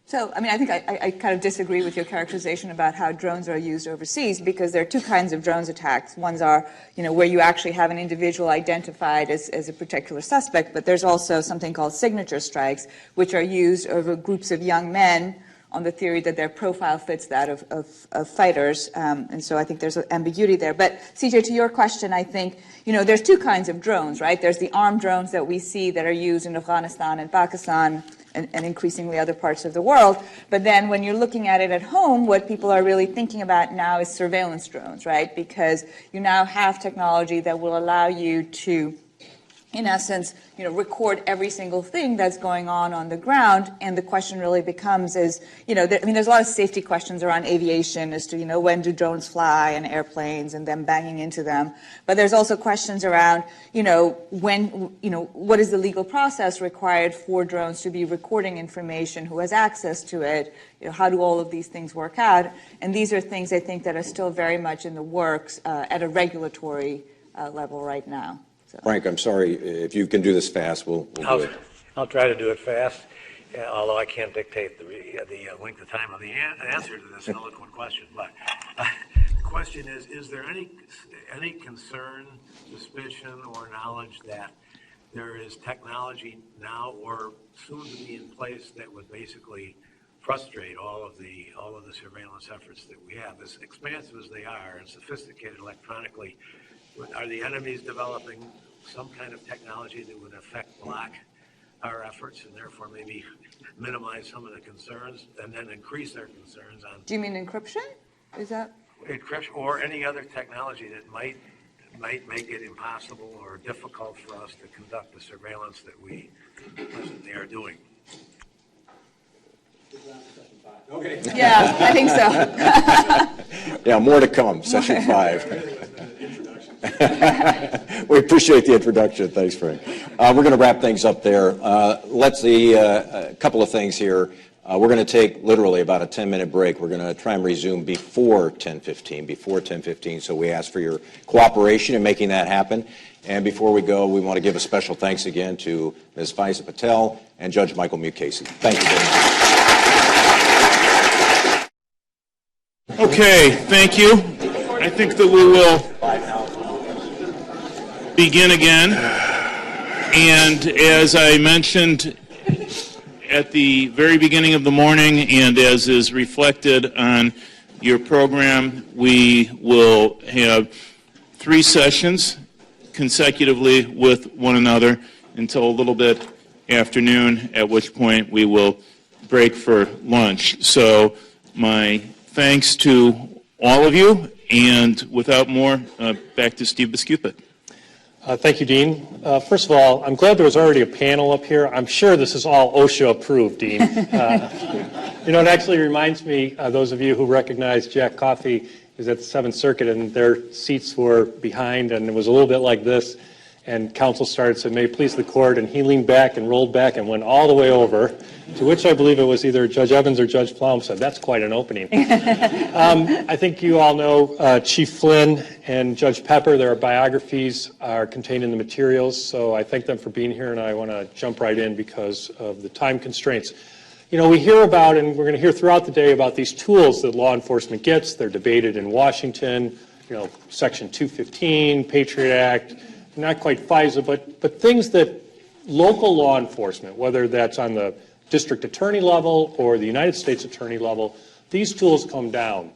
So, I mean, I think I kind of disagree with your characterization about how drones are used overseas, because there are two kinds of drones attacks. Ones are, where you actually have an individual identified as a particular suspect, but there's also something called signature strikes, which are used over groups of young men on the theory that their profile fits that of fighters. And so I think there's an ambiguity there. But, CJ, to your question, I think, there's two kinds of drones, right? There's the armed drones that we see that are used in Afghanistan and Pakistan and increasingly other parts of the world. But then when you're looking at it at home, what people are really thinking about now is surveillance drones, right? Because you now have technology that will allow you to in essence, record every single thing that's going on the ground. And the question really becomes is, there's a lot of safety questions around aviation as to, when do drones fly and airplanes and them banging into them. But there's also questions around, what is the legal process required for drones to be recording information, who has access to it, how do all of these things work out? And these are things I think that are still very much in the works at a regulatory level right now. So. Frank, I'm sorry, if you can do this fast, we'll do it. I'll try to do it fast, although I can't dictate the length of time of the answer to this eloquent question. But the question is there any concern, suspicion, or knowledge that there is technology now or soon to be in place that would basically frustrate all of the surveillance efforts that we have, as expansive as they are and sophisticated electronically? Are the enemies developing some kind of technology that would block our efforts and therefore maybe minimize some of the concerns and then increase their concerns on? Do you mean encryption? Is that? Encryption or any other technology that might make it impossible or difficult for us to conduct the surveillance that we presently are doing. Okay. Yeah, I think so. Yeah, more to come, session 5. We appreciate the introduction. Thanks, Frank. We're going to wrap things up there. Let's see a couple of things here. We're going to take literally about a 10-minute break. We're going to try and resume before 10:15, so we ask for your cooperation in making that happen. And before we go, we want to give a special thanks again to Ms. Faiza Patel and Judge Michael Mukasey. Thank you very much. Okay, thank you. I think that we will begin again. And as I mentioned at the very beginning of the morning, and as is reflected on your program, we will have 3 sessions consecutively with one another until a little bit afternoon, at which point we will break for lunch. So my thanks to all of you, and without more, back to Steve Biscupit. Thank you, Dean. First of all, I'm glad there was already a panel up here. I'm sure this is all OSHA approved, Dean. It actually reminds me, those of you who recognize Jack Coffey is at the 7th Circuit, and their seats were behind, and it was a little bit like this, and counsel started, said, "May it please the court," and he leaned back and rolled back and went all the way over, to which I believe it was either Judge Evans or Judge Plum said, "That's quite an opening." I think you all know Chief Flynn and Judge Pepper. Their biographies are contained in the materials, so I thank them for being here, and I want to jump right in because of the time constraints. We hear about, and we're going to hear throughout the day about these tools that law enforcement gets. They're debated in Washington, Section 215, Patriot Act, not quite FISA, but things that local law enforcement, whether that's on the district attorney level or the United States attorney level, these tools come down.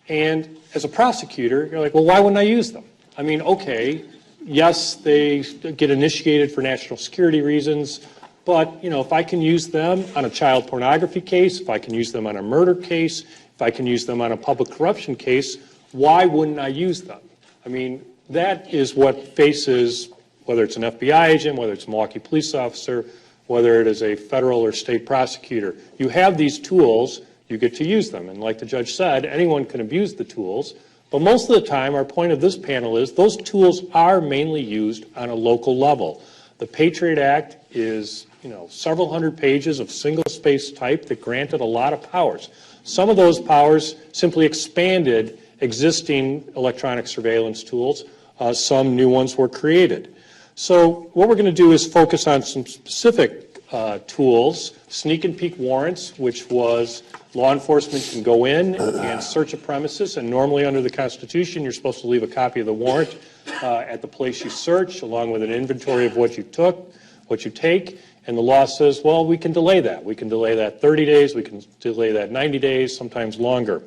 And as a prosecutor, you're like, well, why wouldn't I use them? I mean, okay, yes, they get initiated for national security reasons, but, if I can use them on a child pornography case, if I can use them on a murder case, if I can use them on a public corruption case, why wouldn't I use them? I mean, that is what faces, whether it's an FBI agent, whether it's a Milwaukee police officer, whether it is a federal or state prosecutor. You have these tools, you get to use them. And like the judge said, anyone can abuse the tools. But most of the time, our point of this panel is those tools are mainly used on a local level. The Patriot Act is, several hundred pages of single-space type that granted a lot of powers. Some of those powers simply expanded existing electronic surveillance tools. Some new ones were created. So what we're going to do is focus on some specific tools. Sneak and peek warrants, which was law enforcement can go in and search a premises, and normally under the Constitution you're supposed to leave a copy of the warrant at the place you search, along with an inventory of what you took, what you take, and the law says, well, we can delay that. We can delay that 30 days, we can delay that 90 days, sometimes longer.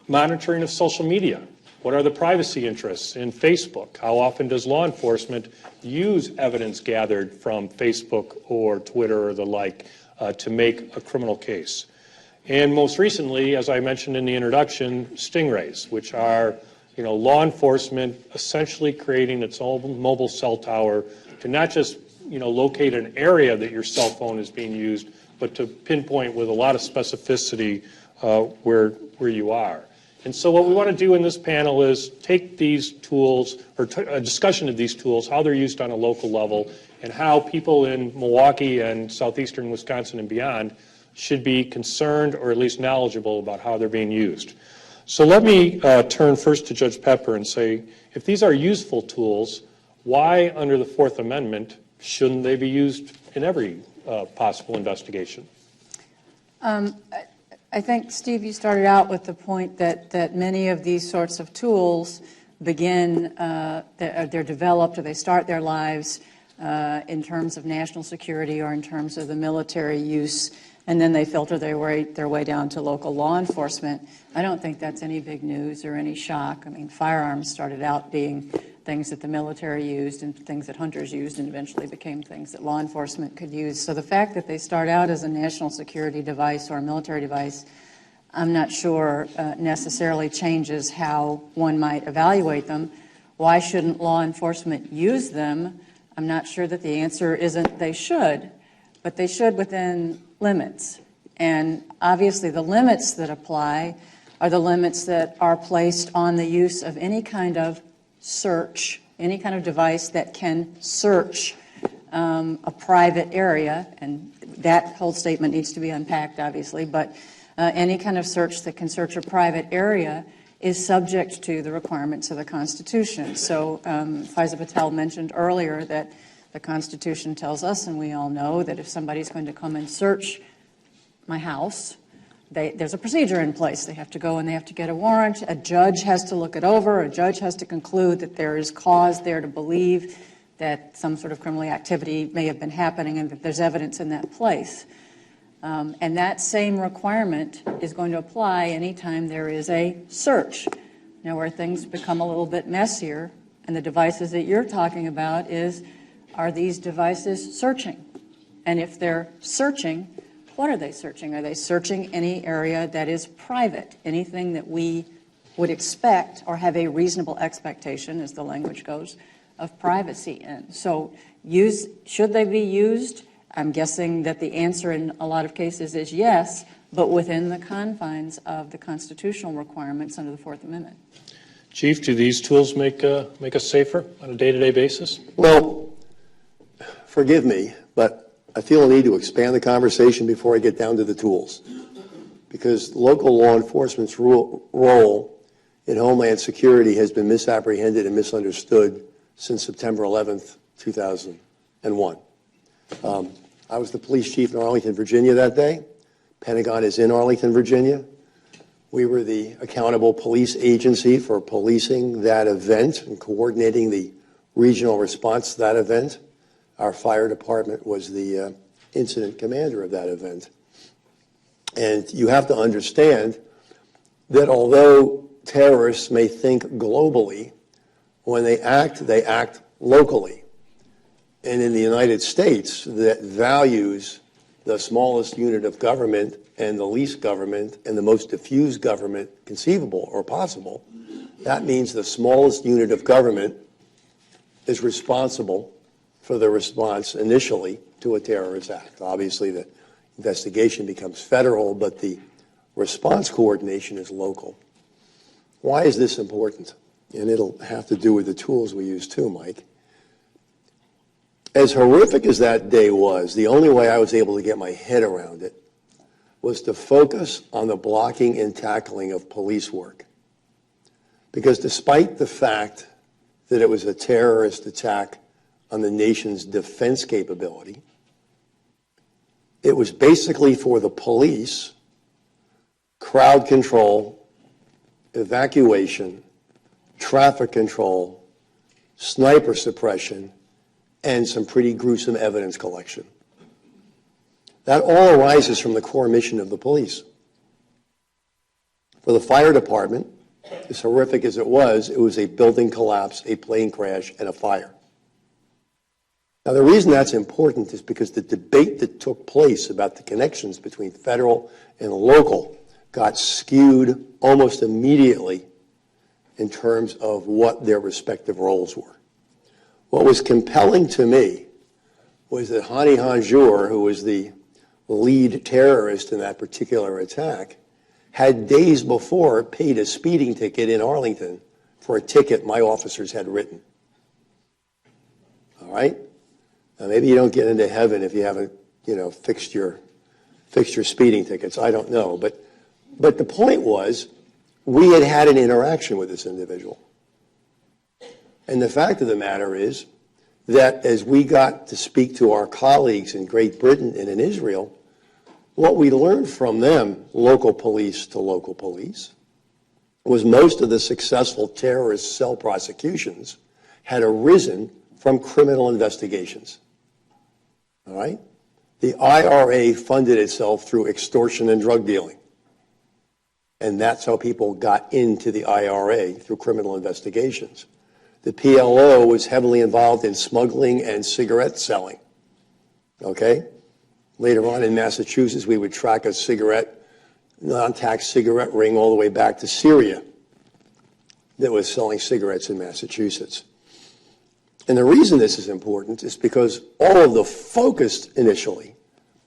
Monitoring of social media. What are the privacy interests in Facebook? How often does law enforcement use evidence gathered from Facebook or Twitter or the like to make a criminal case? And most recently, as I mentioned in the introduction, stingrays, which are law enforcement essentially creating its own mobile cell tower to not just, locate an area that your cell phone is being used, but to pinpoint with a lot of specificity where you are. And so what we want to do in this panel is take these tools, or a discussion of these tools, how they're used on a local level, and how people in Milwaukee and southeastern Wisconsin and beyond should be concerned or at least knowledgeable about how they're being used. So let me turn first to Judge Pepper and say, if these are useful tools, why under the Fourth Amendment shouldn't they be used in every possible investigation? I think, Steve, you started out with the point that many of these sorts of tools begin, they're developed or they start their lives in terms of national security or in terms of the military use, and then they filter their way down to local law enforcement. I don't think that's any big news or any shock. I mean, firearms started out being things that the military used and things that hunters used and eventually became things that law enforcement could use. So the fact that they start out as a national security device or a military device, I'm not sure necessarily changes how one might evaluate them. Why shouldn't law enforcement use them? I'm not sure that the answer isn't they should, but they should within limits. And obviously the limits that apply are the limits that are placed on the use of any kind of search, any kind of device that can search a private area, and that whole statement needs to be unpacked, obviously, but any kind of search that can search a private area is subject to the requirements of the Constitution. So Faiza Patel mentioned earlier that the Constitution tells us, and we all know, that if somebody's going to come and search my house, there's a procedure in place. They have to go and they have to get a warrant. A judge has to look it over. A judge has to conclude that there is cause there to believe that some sort of criminal activity may have been happening and that there's evidence in that place. And that same requirement is going to apply anytime there is a search. Now, where things become a little bit messier, and the devices that you're talking about are these devices searching? And if they're searching, what are they searching? Are they searching any area that is private, anything that we would expect or have a reasonable expectation, as the language goes, of privacy in? So should they be used? I'm guessing that the answer in a lot of cases is yes, but within the confines of the constitutional requirements under the Fourth Amendment. Chief, do these tools make us safer on a day-to-day basis? Well, forgive me, but I feel a need to expand the conversation before I get down to the tools, because local law enforcement's role in homeland security has been misapprehended and misunderstood since September 11th, 2001. I was the police chief in Arlington, Virginia that day. Pentagon is in Arlington, Virginia. We were the accountable police agency for policing that event and coordinating the regional response to that event. Our fire department was the incident commander of that event. And you have to understand that although terrorists may think globally, when they act locally. And in the United States, that values the smallest unit of government and the least government and the most diffused government conceivable or possible, that means the smallest unit of government is responsible for the response initially to a terrorist act. Obviously, the investigation becomes federal, but the response coordination is local. Why is this important? And it'll have to do with the tools we use too, Mike. As horrific as that day was, the only way I was able to get my head around it was to focus on the blocking and tackling of police work. Because despite the fact that it was a terrorist attack on the nation's defense capability, it was basically for the police, crowd control, evacuation, traffic control, sniper suppression, and some pretty gruesome evidence collection. That all arises from the core mission of the police. For the fire department, as horrific as it was a building collapse, a plane crash, and a fire. Now, the reason that's important is because the debate that took place about the connections between federal and local got skewed almost immediately in terms of what their respective roles were. What was compelling to me was that Hani Hanjour, who was the lead terrorist in that particular attack, had days before paid a speeding ticket in Arlington for a ticket my officers had written. All right? Now, maybe you don't get into heaven if you haven't, fixed your speeding tickets. I don't know. But the point was, we had had an interaction with this individual. And the fact of the matter is that as we got to speak to our colleagues in Great Britain and in Israel, what we learned from them, local police to local police, was most of the successful terrorist cell prosecutions had arisen from criminal investigations. All right? The IRA funded itself through extortion and drug dealing. And that's how people got into the IRA, through criminal investigations. The PLO was heavily involved in smuggling and cigarette selling. Okay? Later on in Massachusetts, we would track a non-tax cigarette ring all the way back to Syria that was selling cigarettes in Massachusetts. And the reason this is important is because all of the focus initially,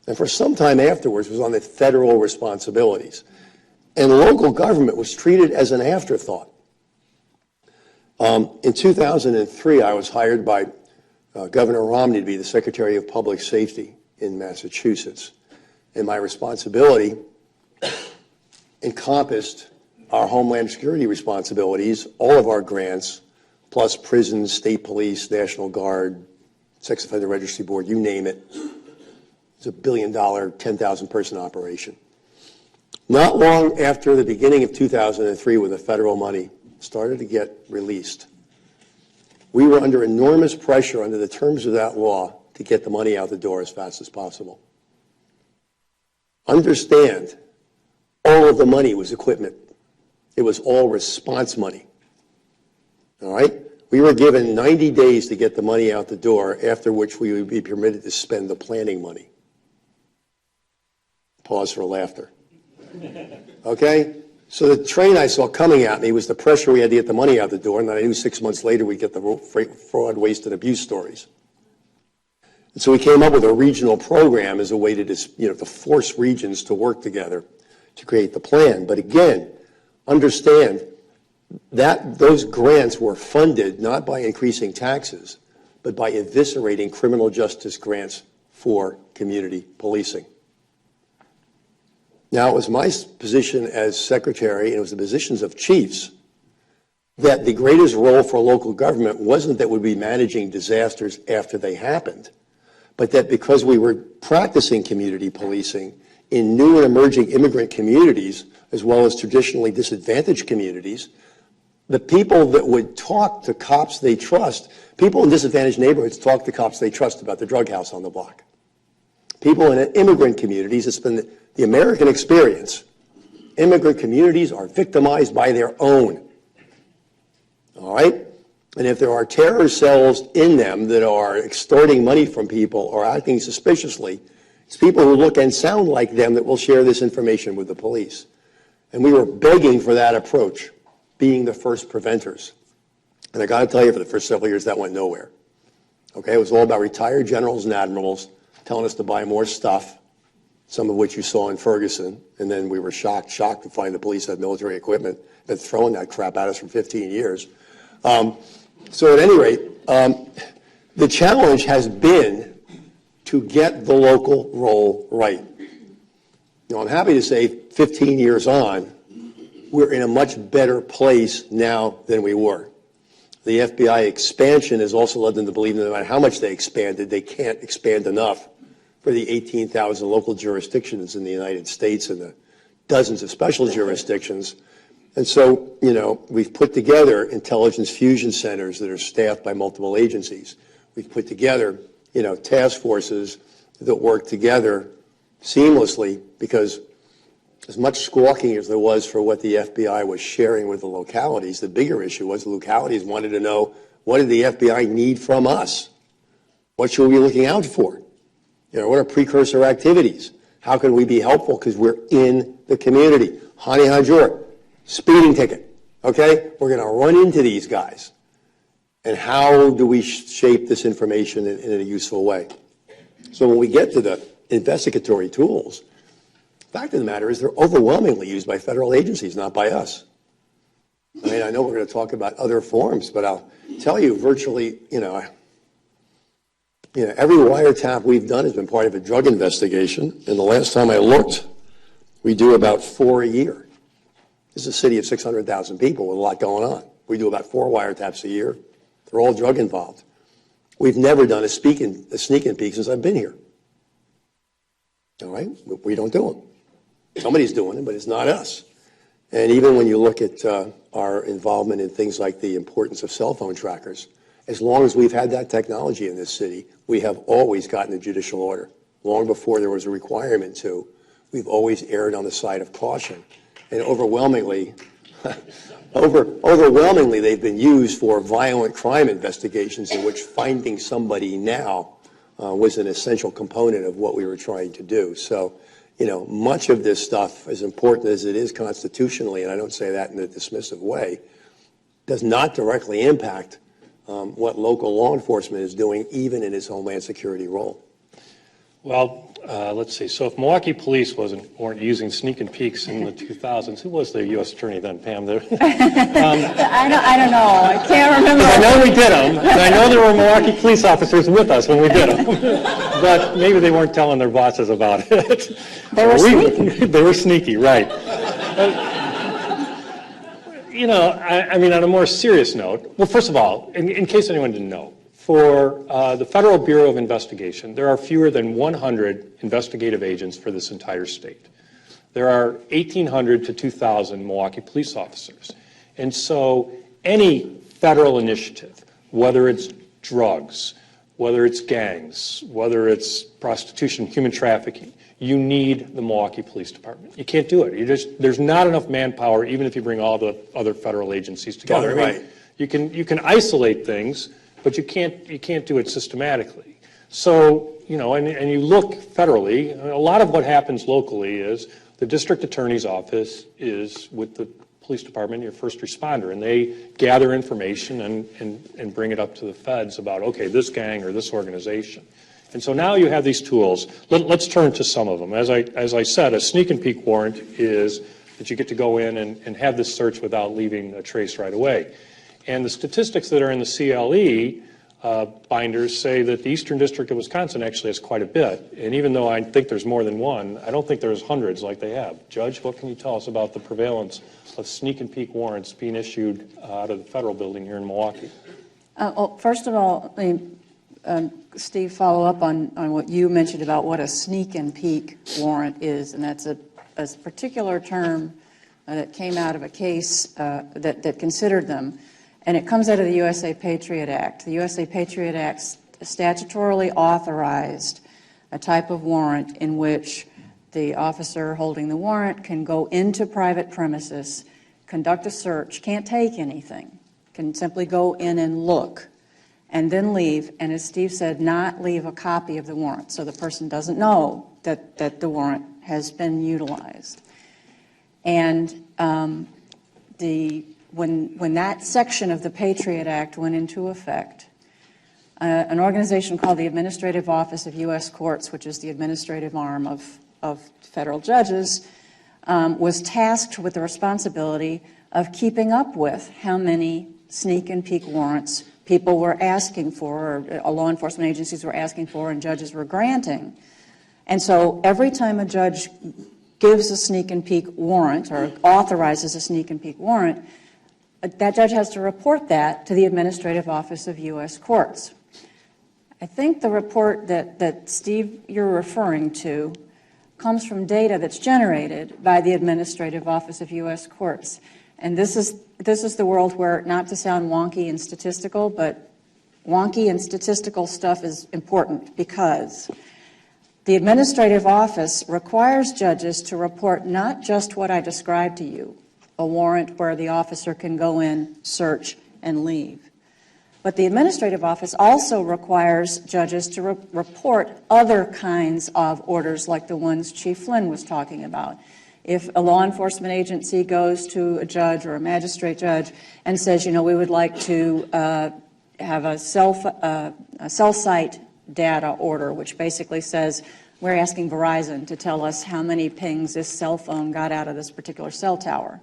and for some time afterwards, was on the federal responsibilities. And local government was treated as an afterthought. In 2003, I was hired by Governor Romney to be the Secretary of Public Safety in Massachusetts. And my responsibility encompassed our homeland security responsibilities, all of our grants, plus prisons, state police, National Guard, Sex Offender Registry Board, you name it. It's a $1 billion, 10,000-person operation. Not long after the beginning of 2003, when the federal money started to get released, we were under enormous pressure under the terms of that law to get the money out the door as fast as possible. Understand, all of the money was equipment. It was all response money. All right? We were given 90 days to get the money out the door, after which we would be permitted to spend the planning money. Pause for laughter. Okay? So the train I saw coming at me was the pressure we had to get the money out the door, and then I knew 6 months later we'd get the fraud, waste, and abuse stories. And so we came up with a regional program as a way to to force regions to work together to create the plan. But again, understand that those grants were funded not by increasing taxes, but by eviscerating criminal justice grants for community policing. Now, it was my position as secretary, and it was the positions of chiefs, that the greatest role for local government wasn't that we'd be managing disasters after they happened, but that because we were practicing community policing in new and emerging immigrant communities, as well as traditionally disadvantaged communities, the people that would talk to cops they trust, people in disadvantaged neighborhoods talk to cops they trust about the drug house on the block. People in immigrant communities, it's been the American experience, immigrant communities are victimized by their own. All right? And if there are terror cells in them that are extorting money from people or acting suspiciously, it's people who look and sound like them that will share this information with the police. And we were begging for that approach, being the first preventers. And I got to tell you, for the first several years, that went nowhere. Okay? It was all about retired generals and admirals telling us to buy more stuff, some of which you saw in Ferguson, and then we were shocked to find the police had military equipment, been throwing that crap at us for 15 years. So at any rate, the challenge has been to get the local role right. I'm happy to say 15 years on, we're in a much better place now than we were. The FBI expansion has also led them to believe that no matter how much they expanded, they can't expand enough for the 18,000 local jurisdictions in the United States and the dozens of special jurisdictions. And so, we've put together intelligence fusion centers that are staffed by multiple agencies. We've put together, task forces that work together seamlessly, because as much squawking as there was for what the FBI was sharing with the localities, the bigger issue was the localities wanted to know, what did the FBI need from us? What should we be looking out for? What are precursor activities? How can we be helpful? Because we're in the community. Hani Hanjour, speeding ticket. Okay? We're going to run into these guys. And how do we shape this information in a useful way? So when we get to the investigatory tools, the fact of the matter is they're overwhelmingly used by federal agencies, not by us. I mean, I know we're going to talk about other forms, but I'll tell you virtually, every wiretap we've done has been part of a drug investigation. And the last time I looked, we do about 4 a year. This is a city of 600,000 people with a lot going on. We do about 4 wiretaps a year. They're all drug involved. We've never done a sneak and peek since I've been here. All right? We don't do them. Somebody's doing it, but it's not us. And even when you look at our involvement in things like the importance of cell phone trackers, as long as we've had that technology in this city, we have always gotten a judicial order. Long before there was a requirement to, we've always erred on the side of caution. And overwhelmingly, they've been used for violent crime investigations in which finding somebody now was an essential component of what we were trying to do. So, much of this stuff, as important as it is constitutionally, and I don't say that in a dismissive way, does not directly impact what local law enforcement is doing, even in its homeland security role. Well, let's see. So if Milwaukee police weren't using sneak and peeks in the 2000s, who was the U.S. attorney then, Pam? I don't know. I can't remember. I know we did them. I know there were Milwaukee police officers with us when we did them. But maybe they weren't telling their bosses about it. They were sneaky. They were sneaky, right. I mean, on a more serious note, well, first of all, in case anyone didn't know, for the Federal Bureau of Investigation, there are fewer than 100 investigative agents for this entire state. There are 1,800 to 2,000 Milwaukee police officers. And so any federal initiative, whether it's drugs, whether it's gangs, whether it's prostitution, human trafficking, you need the Milwaukee Police Department. You can't do it. There's not enough manpower, even if you bring all the other federal agencies together. Right. You can isolate things, but you can't do it systematically. So, and you look federally, a lot of what happens locally is the district attorney's office is with the police department, your first responder, and they gather information and bring it up to the feds about, okay, this gang or this organization. And so now you have these tools. Let's turn to some of them. As I said, a sneak and peek warrant is that you get to go in and have this search without leaving a trace right away. And the statistics that are in the CLE binders say that the Eastern District of Wisconsin actually has quite a bit. And even though I think there's more than one, I don't think there's hundreds like they have. Judge, what can you tell us about the prevalence of sneak and peek warrants being issued out of the federal building here in Milwaukee? Well, first of all, Steve, follow up on what you mentioned about what a sneak and peek warrant is, and that's a particular term that came out of a case that considered them. And it comes out of the USA Patriot Act. The USA Patriot Act statutorily authorized a type of warrant in which the officer holding the warrant can go into private premises, conduct a search, can't take anything, can simply go in and look, and then leave, and as Steve said, not leave a copy of the warrant, so the person doesn't know that the warrant has been utilized. And when that section of the Patriot Act went into effect, an organization called the Administrative Office of U.S. Courts, which is the administrative arm of federal judges, was tasked with the responsibility of keeping up with how many sneak and peek warrants people were asking for, or law enforcement agencies were asking for, and judges were granting. And so every time a judge gives a sneak and peek warrant or authorizes a sneak and peek warrant, that judge has to report that to the Administrative Office of U.S. Courts. I think the report that Steve, you're referring to comes from data that's generated by the Administrative Office of U.S. Courts. And this is the world where, not to sound wonky and statistical, but wonky and statistical stuff is important because the Administrative Office requires judges to report not just what I described to you, a warrant where the officer can go in, search, and leave. But the Administrative Office also requires judges to report other kinds of orders like the ones Chief Flynn was talking about. If a law enforcement agency goes to a judge or a magistrate judge and says, you know, we would like to have a cell site data order, which basically says we're asking Verizon to tell us how many pings this cell phone got out of this particular cell tower.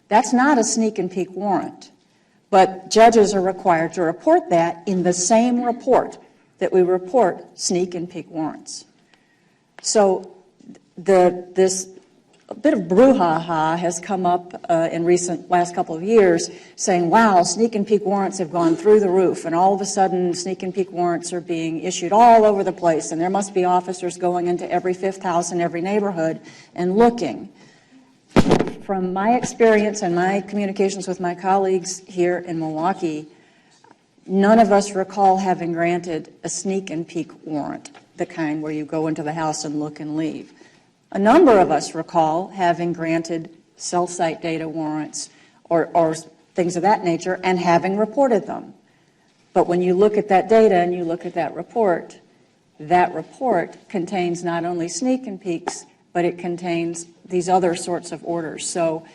That's not a sneak and peek warrant, but judges are required to report that in the same report that we report sneak and peek warrants. So this bit of brouhaha has come up in last couple of years saying, wow, sneak and peek warrants have gone through the roof, and all of a sudden sneak and peek warrants are being issued all over the place, and there must be officers going into every fifth house in every neighborhood and looking. From my experience and my communications with my colleagues here in Milwaukee, none of us recall having granted a sneak and peek warrant, the kind where you go into the house and look and leave. A number of us recall having granted cell site data warrants or things of that nature and having reported them. But when you look at that data and you look at that report contains not only sneak and peeks, but it contains these other sorts of orders. So,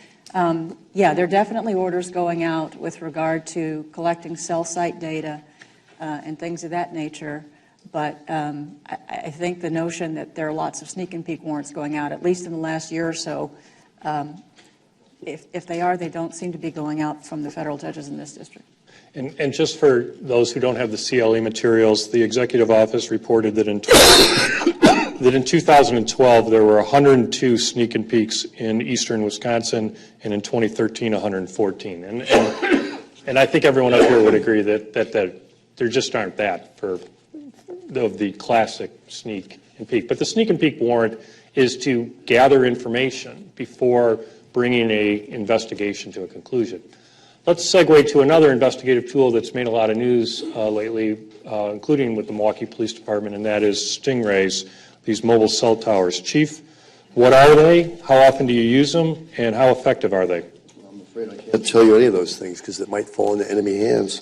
yeah, there are definitely orders going out with regard to collecting cell site data and things of that nature. But I think the notion that there are lots of sneak and peek warrants going out, at least in the last year or so, if they are, they don't seem to be going out from the federal judges in this district. And just for those who don't have the CLE materials, the executive office reported that in 2012 there were 102 sneak and peeks in eastern Wisconsin, and in 2013 114. And I think everyone up here would agree that there just aren't that of the classic sneak and peek. But the sneak and peek warrant is to gather information before bringing an investigation to a conclusion. Let's segue to another investigative tool that's made a lot of news lately, including with the Milwaukee Police Department, and that is stingrays, these mobile cell towers. Chief, what are they? How often do you use them? And how effective are they? I'm afraid I can't tell you any of those things because it might fall into enemy hands.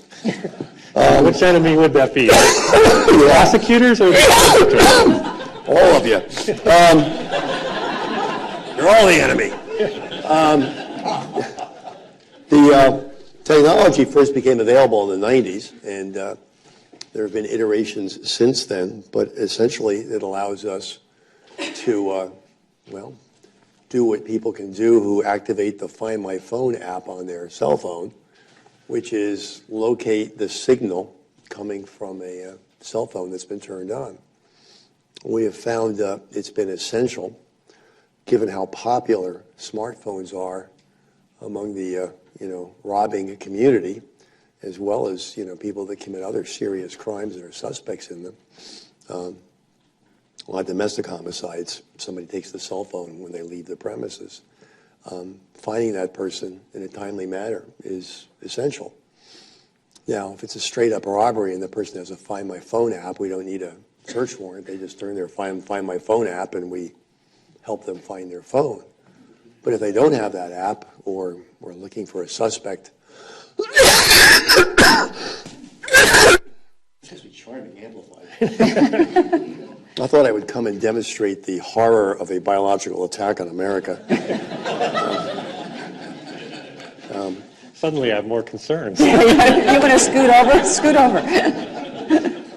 Which enemy would that be? Prosecutors or all of you? You're all the enemy. The technology first became available in the 90s, and there have been iterations since then, but essentially it allows us to, do what people can do who activate the Find My Phone app on their cell phone, which is locate the signal coming from a cell phone that's been turned on. We have found it's been essential, given how popular smartphones are among the robbing community, as well as people that commit other serious crimes that are suspects in them. A lot of domestic homicides, somebody takes the cell phone when they leave the premises. Finding that person in a timely manner is essential. Now, if it's a straight-up robbery and the person has a Find My Phone app, we don't need a search warrant. They just turn their Find My Phone app and we help them find their phone. But if they don't have that app, or we're looking for a suspect, I thought I would come and demonstrate the horror of a biological attack on America. Suddenly I have more concerns. You want to scoot over? Scoot over.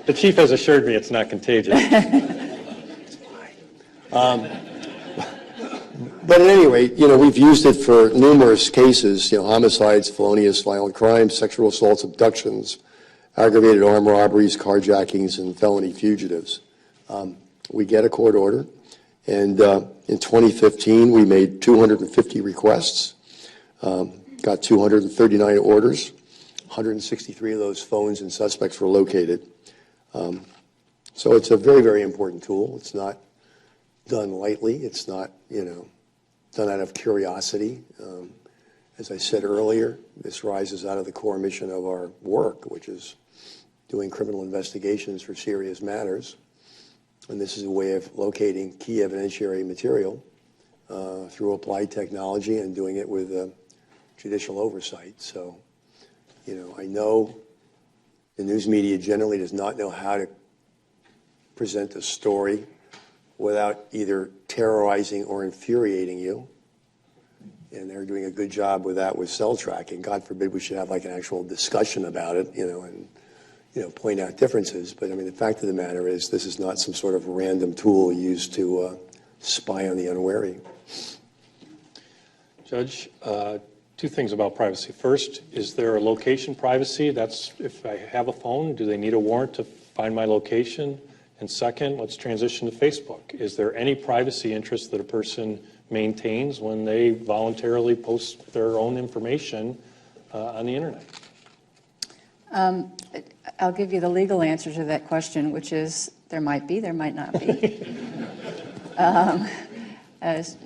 The chief has assured me it's not contagious. But at any rate, we've used it for numerous cases, homicides, felonious violent crimes, sexual assaults, abductions, aggravated armed robberies, carjackings, and felony fugitives. We get a court order, and in 2015 we made 250 requests, got 239 orders, 163 of those phones and suspects were located. So it's a very, very important tool. It's not done lightly. It's not, done out of curiosity. As I said earlier, this rises out of the core mission of our work, which is doing criminal investigations for serious matters. And this is a way of locating key evidentiary material through applied technology and doing it with judicial oversight. So, I know the news media generally does not know how to present a story without either terrorizing or infuriating you. and they're doing a good job with that with cell tracking. God forbid we should have like an actual discussion about it, and point out differences. But I mean, the fact of the matter is, this is not some sort of random tool used to spy on the unwary. Judge, two things about privacy. First, is there a location privacy? That's if I have a phone, do they need a warrant to find my location? And second, let's transition to Facebook. Is there any privacy interest that a person maintains when they voluntarily post their own information on the internet? I'll give you the legal answer to that question, which is there might be, there might not be. As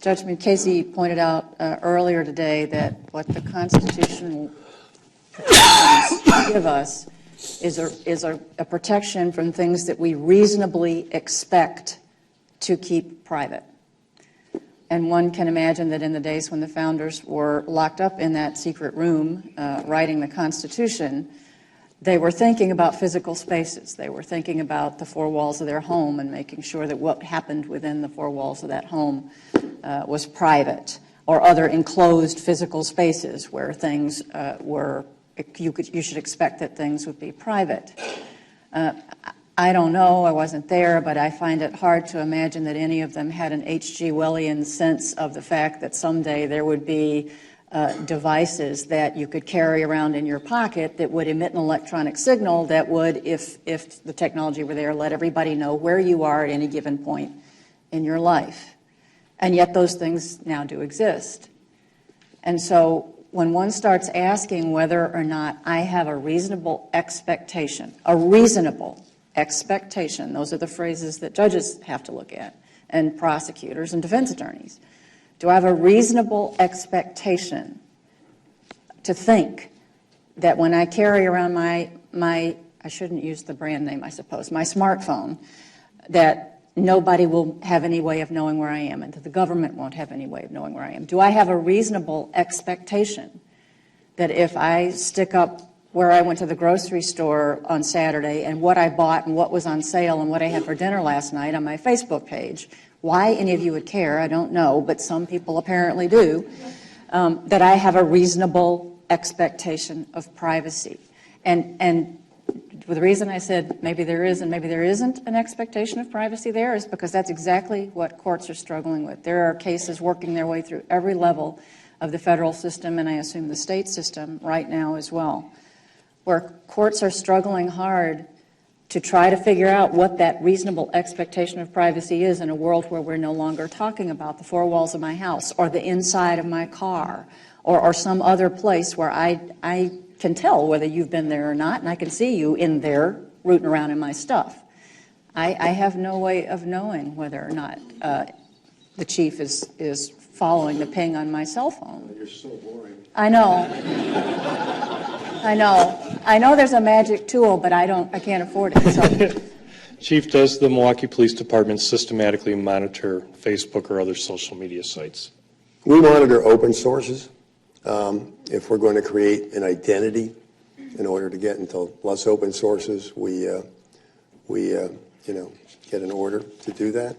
Judge Mukasey pointed out earlier today, that what the constitutional protections give us is a protection from things that we reasonably expect to keep private. And one can imagine that in the days when the founders were locked up in that secret room writing the Constitution, they were thinking about physical spaces. They were thinking about the four walls of their home and making sure that what happened within the four walls of that home was private, or other enclosed physical spaces where things you should expect that things would be private. I don't know, I wasn't there, but I find it hard to imagine that any of them had an H.G. Wellian sense of the fact that someday there would be devices that you could carry around in your pocket that would emit an electronic signal that would, if the technology were there, let everybody know where you are at any given point in your life. And yet those things now do exist. And so when one starts asking whether or not I have a reasonable expectation, those are the phrases that judges have to look at, and prosecutors and defense attorneys. Do I have a reasonable expectation to think that when I carry around my I shouldn't use the brand name, I suppose, my smartphone, that nobody will have any way of knowing where I am, and that the government won't have any way of knowing where I am? Do I have a reasonable expectation that if I stick up where I went to the grocery store on Saturday and what I bought and what was on sale and what I had for dinner last night on my Facebook page, why any of you would care, I don't know, but some people apparently do, that I have a reasonable expectation of privacy? And the reason I said maybe there is and maybe there isn't an expectation of privacy there is because that's exactly what courts are struggling with. There are cases working their way through every level of the federal system, and I assume the state system right now as well, where courts are struggling hard to try to figure out what that reasonable expectation of privacy is in a world where we're no longer talking about the four walls of my house or the inside of my car or some other place where I can tell whether you've been there or not, and I can see you in there rooting around in my stuff. I have no way of knowing whether or not the chief is following the ping on my cell phone. You're so boring. I know. I know there's a magic tool, but I can't afford it. So. Chief, does the Milwaukee Police Department systematically monitor Facebook or other social media sites? We monitor open sources. If we're going to create an identity in order to get into less open sources, we get an order to do that.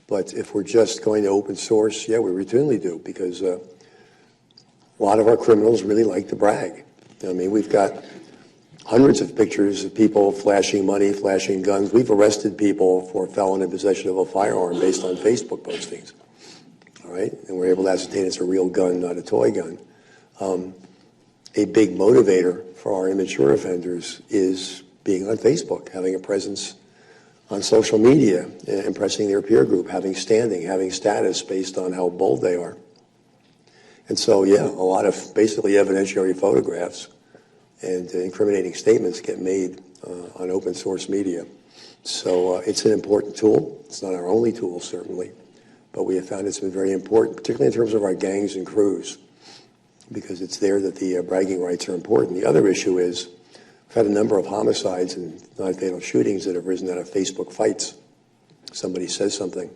But if we're just going to open source, yeah, we routinely do, because a lot of our criminals really like to brag. I mean, we've got hundreds of pictures of people flashing money, flashing guns. We've arrested people for felon in possession of a firearm based on Facebook postings. All right? And we're able to ascertain it's a real gun, not a toy gun. A big motivator for our immature offenders is being on Facebook, having a presence on social media, impressing their peer group, having standing, having status based on how bold they are. And so, yeah, a lot of basically evidentiary photographs and incriminating statements get made on open source media. So it's an important tool. It's not our only tool, certainly, but we have found it's been very important, particularly in terms of our gangs and crews, because it's there that the bragging rights are important. The other issue is we've had a number of homicides and non-fatal shootings that have risen out of Facebook fights. Somebody says something,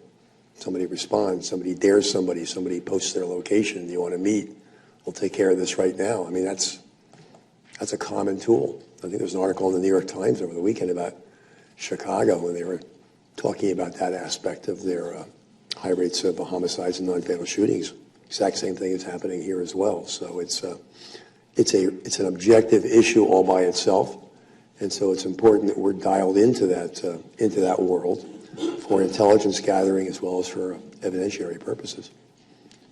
somebody responds, somebody dares somebody, somebody posts their location, you want to meet, we'll take care of this right now. I mean, that's a common tool. I think there was an article in the New York Times over the weekend about Chicago when they were talking about that aspect of their high rates of homicides and non-fatal shootings. exact same thing is happening here as well. So it's an objective issue all by itself, and so it's important that we're dialed into that world for intelligence gathering as well as for evidentiary purposes.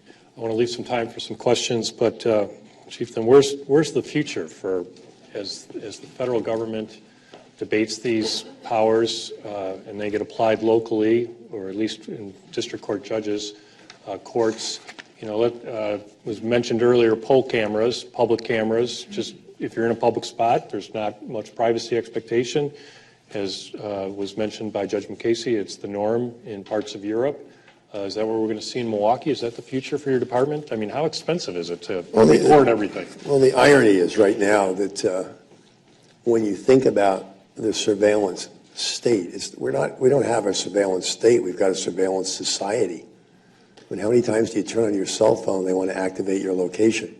I want to leave some time for some questions, but Chief, then where's the future for as the federal government debates these powers and they get applied locally, or at least in district court judges, courts? You know, was mentioned earlier, poll cameras, public cameras. Just if you're in a public spot, there's not much privacy expectation. As was mentioned by Judge McCasey, it's the norm in parts of Europe. Is that what we're going to see in Milwaukee? Is that the future for your department? I mean, how expensive is it to record everything? Well, the irony is right now that when you think about the surveillance state, we don't have a surveillance state. We've got a surveillance society. I mean, how many times do you turn on your cell phone, they want to activate your location?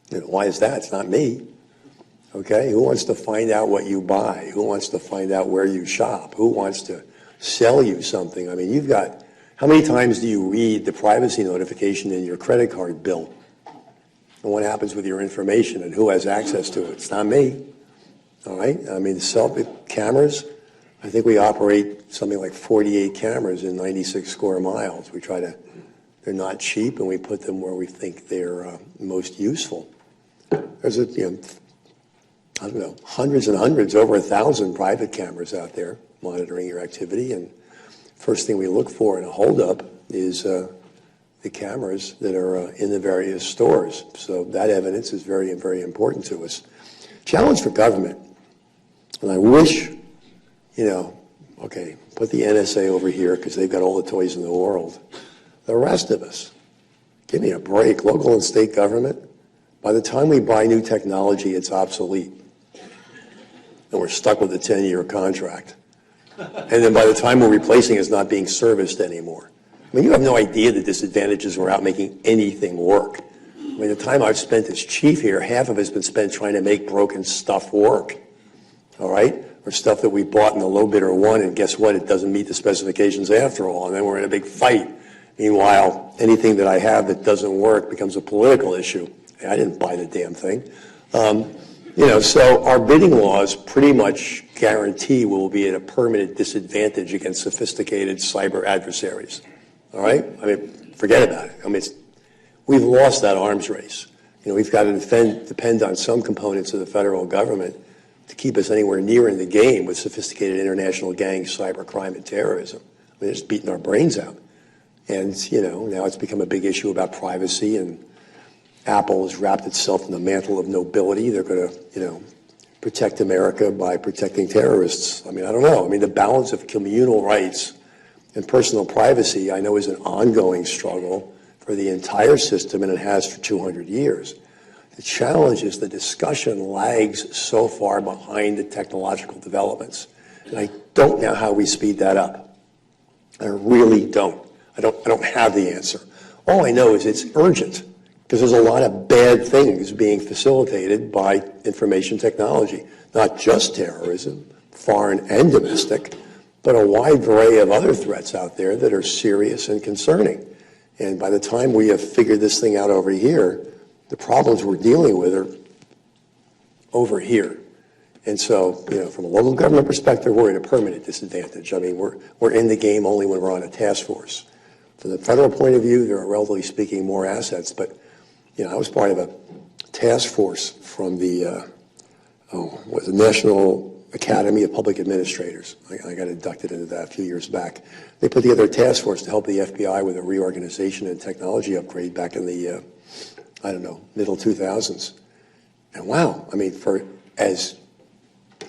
You know, why is that? It's not me. Okay? Who wants to find out what you buy? Who wants to find out where you shop? Who wants to sell you something? I mean, how many times do you read the privacy notification in your credit card bill? And what happens with your information and who has access to it? It's not me. All right? I mean, cameras, I think we operate something like 48 cameras in 96 square miles. They're not cheap, and we put them where we think they're most useful. There's hundreds and hundreds, over 1,000 private cameras out there monitoring your activity, and first thing we look for in a holdup is the cameras that are in the various stores. So that evidence is very, very important to us. Challenge for government, and I wish, put the NSA over here because they've got all the toys in the world. The rest of us, give me a break. Local and state government, by the time we buy new technology, it's obsolete. And we're stuck with a 10-year contract. And then by the time we're replacing it, it's not being serviced anymore. I mean, you have no idea the disadvantages we're out making anything work. I mean, the time I've spent as chief here, half of it's been spent trying to make broken stuff work. All right? Or stuff that we bought in the low bidder one, and guess what? It doesn't meet the specifications after all, and then we're in a big fight. Meanwhile, anything that I have that doesn't work becomes a political issue. I didn't buy the damn thing. So our bidding laws pretty much guarantee we'll be at a permanent disadvantage against sophisticated cyber adversaries. All right? I mean, forget about it. I mean, we've lost that arms race. We've got to depend on some components of the federal government to keep us anywhere near in the game with sophisticated international gangs, cyber crime, and terrorism. I mean, they're just beating our brains out. And, now it's become a big issue about privacy, and Apple has wrapped itself in the mantle of nobility. They're going to, protect America by protecting terrorists. I mean, I don't know. I mean, the balance of communal rights and personal privacy, I know, is an ongoing struggle for the entire system, and it has for 200 years. The challenge is the discussion lags so far behind the technological developments. And I don't know how we speed that up. I really don't. I don't have the answer. All I know is it's urgent, because there's a lot of bad things being facilitated by information technology, not just terrorism, foreign and domestic, but a wide array of other threats out there that are serious and concerning. And by the time we have figured this thing out over here, the problems we're dealing with are over here. And so, from a local government perspective, we're at a permanent disadvantage. I mean, we're in the game only when we're on a task force. From the federal point of view, there are, relatively speaking, more assets, but I was part of a task force from the National Academy of Public Administrators. I got inducted into that a few years back. They put together a task force to help the FBI with a reorganization and technology upgrade back in the, middle 2000s. And wow, I mean, for as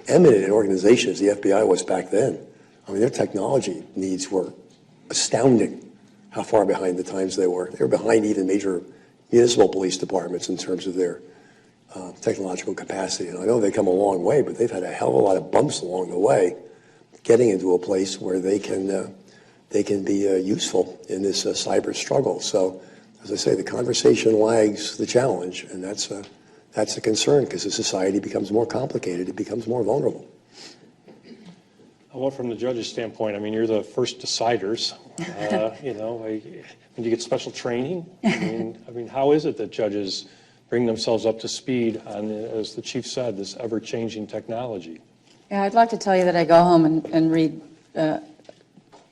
eminent an organization as the FBI was back then, I mean, their technology needs were astounding how far behind the times they were. They were behind even major municipal police departments in terms of their technological capacity. And I know they've come a long way, but they've had a hell of a lot of bumps along the way getting into a place where they can be useful in this cyber struggle. So, as I say, the conversation lags the challenge, and that's a concern, because as society becomes more complicated, it becomes more vulnerable. Well, from the judge's standpoint, I mean, you're the first deciders. Do you get special training? I mean, how is it that judges bring themselves up to speed on, as the chief said, this ever-changing technology? Yeah, I'd like to tell you that I go home and read,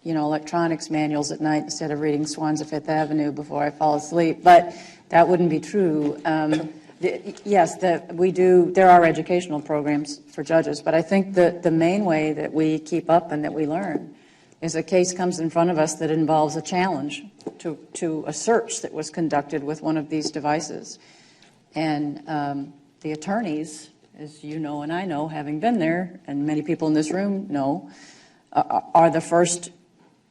electronics manuals at night instead of reading Swans of Fifth Avenue before I fall asleep, but that wouldn't be true. Yes, there are educational programs for judges, but I think that the main way that we keep up and that we learn is a case comes in front of us that involves a challenge to a search that was conducted with one of these devices. And the attorneys, as you know and I know, having been there, and many people in this room know, are the first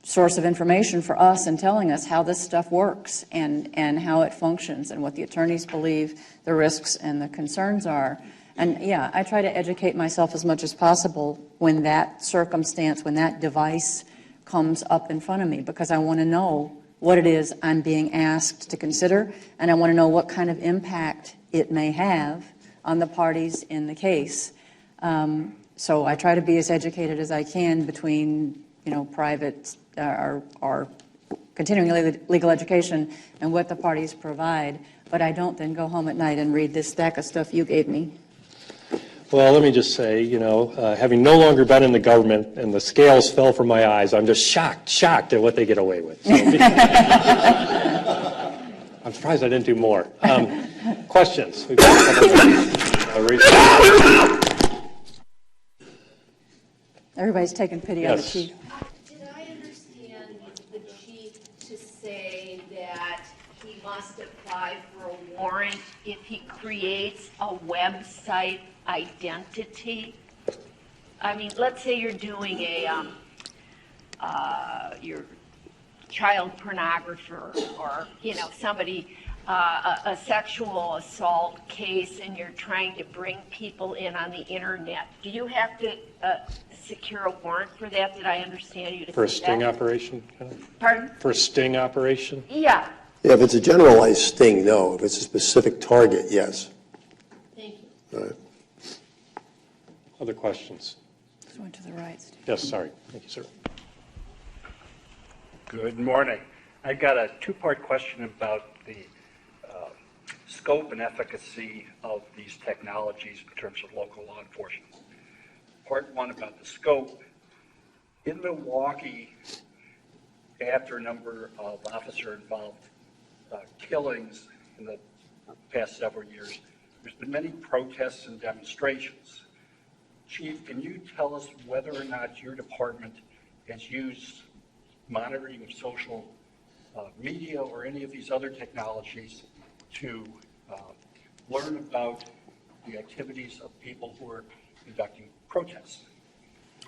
source of information for us in telling us how this stuff works and how it functions and what the attorneys believe the risks and the concerns are. And yeah, I try to educate myself as much as possible when that circumstance, when that device comes up in front of me, because I want to know what it is I'm being asked to consider, and I want to know what kind of impact it may have on the parties in the case. So I try to be as educated as I can between, private or continuing legal education and what the parties provide, but I don't then go home at night and read this stack of stuff you gave me. Well, let me just say, having no longer been in the government and the scales fell from my eyes, I'm just shocked at what they get away with. So, I'm surprised I didn't do more. Questions? We've got a couple Everybody's taking pity on the chief. Did I understand the chief to say that he must apply for a warrant if he creates a website identity? I mean, let's say you're doing your child pornographer or, somebody, a sexual assault case, and you're trying to bring people in on the internet. Do you have to secure a warrant for that? Did I understand you to for a say sting that? operation? Pardon? For a sting operation? Yeah. Yeah, if it's a generalized sting, no. If it's a specific target, yes. Thank you. All right. Other questions? Just went to the right, Steve. Yes, sorry. Thank you, sir. Good morning. I've got a two-part question about the scope and efficacy of these technologies in terms of local law enforcement. Part one about the scope. In Milwaukee, after a number of officer-involved killings in the past several years, there's been many protests and demonstrations. Chief, can you tell us whether or not your department has used monitoring of social media or any of these other technologies to learn about the activities of people who are conducting protests?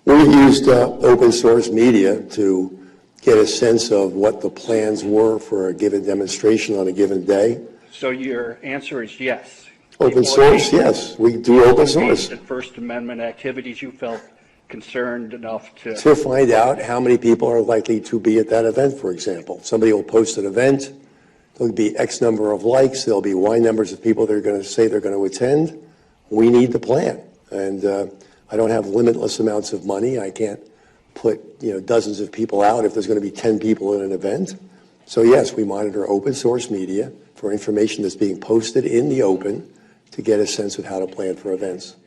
We used open source media to get a sense of what the plans were for a given demonstration on a given day. So your answer is yes. Open source, yes. We do open source. At First Amendment activities, you felt concerned enough to find out how many people are likely to be at that event, for example. Somebody will post an event. There'll be X number of likes. There'll be Y numbers of people that are going to say they're going to attend. We need the plan. And I don't have limitless amounts of money. I can't put dozens of people out if there's going to be 10 people at an event. So yes, we monitor open source media for information that's being posted in the open to get a sense of how to plan for events.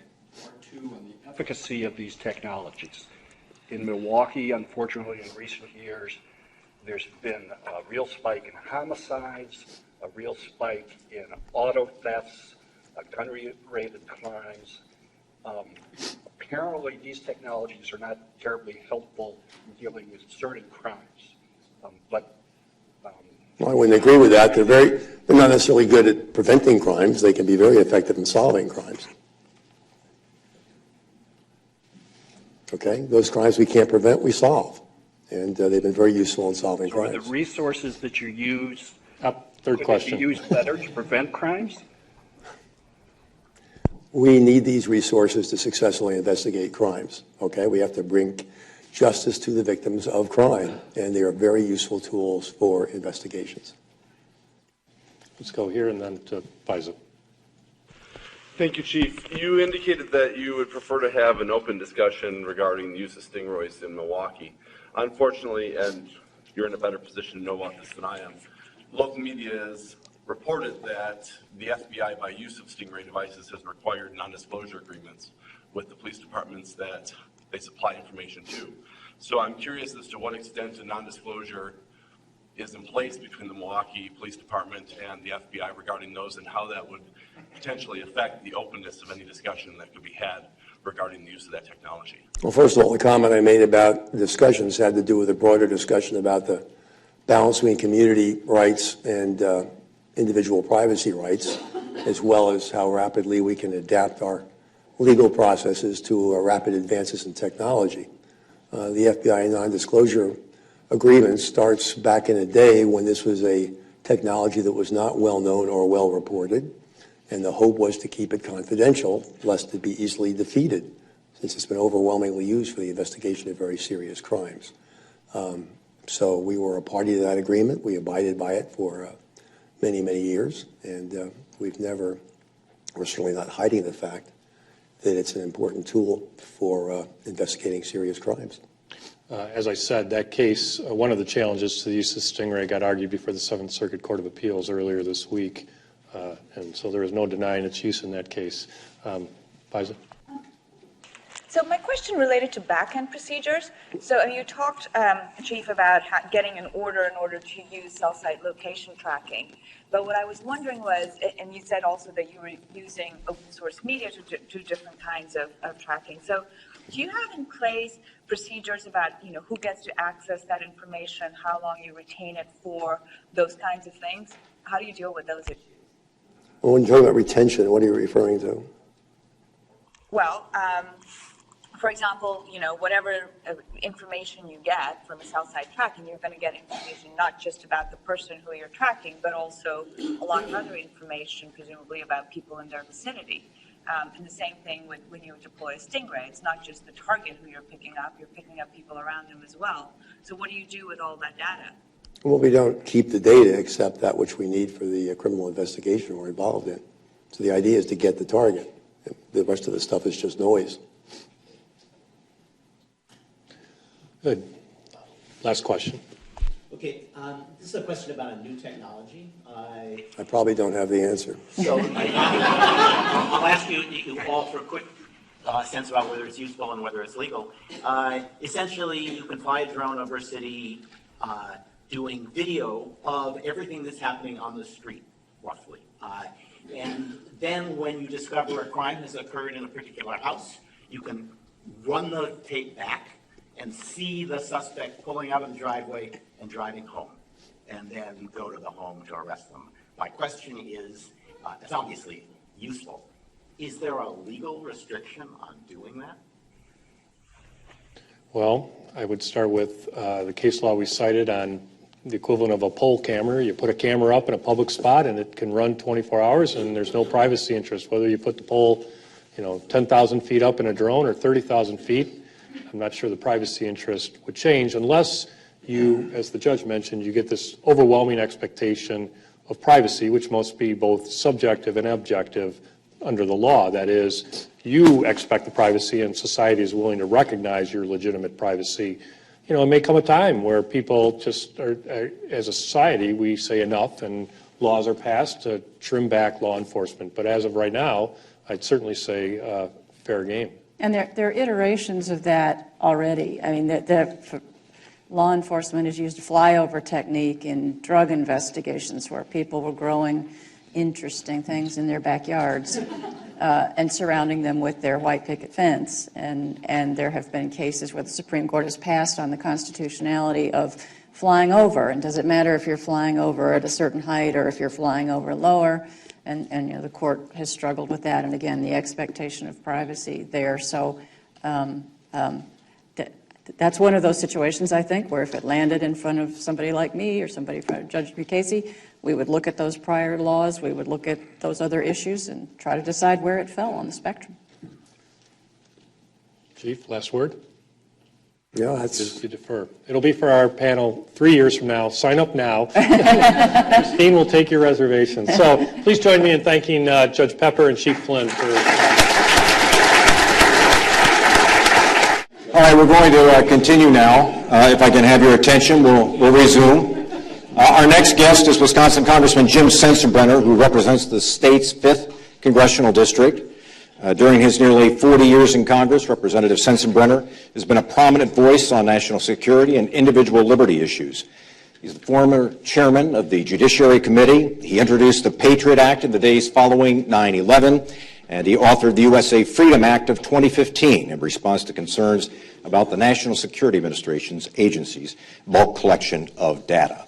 Part two on the efficacy of these technologies. In Milwaukee, unfortunately, in recent years, there's been a real spike in homicides, a real spike in auto thefts, gun-related crimes. Apparently, these technologies are not terribly helpful in dealing with certain crimes. Well, I wouldn't agree with that. They're not necessarily good at preventing crimes. They can be very effective in solving crimes. Okay? Those crimes we can't prevent, we solve. And they've been very useful in solving crimes. Are the resources that you use third question. used better to prevent crimes? We need these resources to successfully investigate crimes. Okay? We have to bring justice to the victims of crime, and they are very useful tools for investigations. Let's go here and then to Faiza. Thank you, Chief. You indicated that you would prefer to have an open discussion regarding the use of stingrays in Milwaukee. Unfortunately, and you're in a better position to know about this than I am, local media has reported that the FBI, by use of stingray devices, has required non-disclosure agreements with the police departments that they supply information to. So I'm curious as to what extent a non-disclosure is in place between the Milwaukee Police Department and the FBI regarding those, and how that would potentially affect the openness of any discussion that could be had regarding the use of that technology. Well, first of all, the comment I made about discussions had to do with a broader discussion about the balance between community rights and individual privacy rights, as well as how rapidly we can adapt our legal processes to rapid advances in technology. The FBI non-disclosure agreement starts back in a day when this was a technology that was not well known or well reported, and the hope was to keep it confidential lest it be easily defeated, since it's been overwhelmingly used for the investigation of very serious crimes. So we were a party to that agreement. We abided by it for many, many years, and we're certainly not hiding the fact that it's an important tool for investigating serious crimes. As I said, that case, one of the challenges to the use of stingray got argued before the Seventh Circuit Court of Appeals earlier this week, and so there is no denying its use in that case. Faiza? So my question related to back-end procedures. So you talked, Chief, about getting an order in order to use cell site location tracking. But what I was wondering was, and you said also that you were using open source media to do different kinds of tracking. So do you have in place procedures about, who gets to access that information, how long you retain it for, those kinds of things? How do you deal with those issues? Well, when you talk about retention, what are you referring to? Well, for example, whatever information you get from a cell site tracking, you're going to get information not just about the person who you're tracking, but also a lot of other information, presumably about people in their vicinity. And the same thing when you deploy a stingray. It's not just the target who you're picking up people around them as well. So what do you do with all that data? Well, we don't keep the data except that which we need for the criminal investigation we're involved in. So the idea is to get the target. The rest of the stuff is just noise. Good. Last question. Okay, this is a question about a new technology. I probably don't have the answer. So I'll ask you all for a quick sense about whether it's useful and whether it's legal. Essentially, you can fly a drone over a city doing video of everything that's happening on the street, roughly. And then when you discover a crime has occurred in a particular house, you can run the tape back and see the suspect pulling out of the driveway and driving home, and then go to the home to arrest them. My question is, it's obviously useful. Is there a legal restriction on doing that? Well, I would start with the case law we cited on the equivalent of a pole camera. You put a camera up in a public spot and it can run 24 hours and there's no privacy interest. Whether you put the pole, 10,000 feet up in a drone or 30,000 feet, I'm not sure the privacy interest would change unless you, as the judge mentioned, you get this overwhelming expectation of privacy, which must be both subjective and objective under the law. That is, you expect the privacy and society is willing to recognize your legitimate privacy. It may come a time where people just are, as a society, we say enough and laws are passed to trim back law enforcement. But as of right now, I'd certainly say fair game. And there are iterations of that already. I mean, law enforcement has used a flyover technique in drug investigations where people were growing interesting things in their backyards and surrounding them with their white picket fence. And there have been cases where the Supreme Court has passed on the constitutionality of flying over. And does it matter if you're flying over at a certain height or if you're flying over lower? And the court has struggled with that. And again, the expectation of privacy there. So that's one of those situations, I think, where if it landed in front of somebody like me or somebody in front of Judge Casey, we would look at those prior laws, we would look at those other issues and try to decide where it fell on the spectrum. Chief, last word. Yeah, that's. To defer. It'll be for our panel 3 years from now. Sign up now. Christine will take your reservations. So please join me in thanking Judge Pepper and Chief Flynn for. All right, we're going to continue now. If I can have your attention, we'll resume. Our next guest is Wisconsin Congressman Jim Sensenbrenner, who represents the state's 5th Congressional District. During his nearly 40 years in Congress, Representative Sensenbrenner has been a prominent voice on national security and individual liberty issues. He's the former chairman of the Judiciary Committee. He introduced the Patriot Act in the days following 9/11, and he authored the USA Freedom Act of 2015 in response to concerns about the National Security Administration's agencies' bulk collection of data.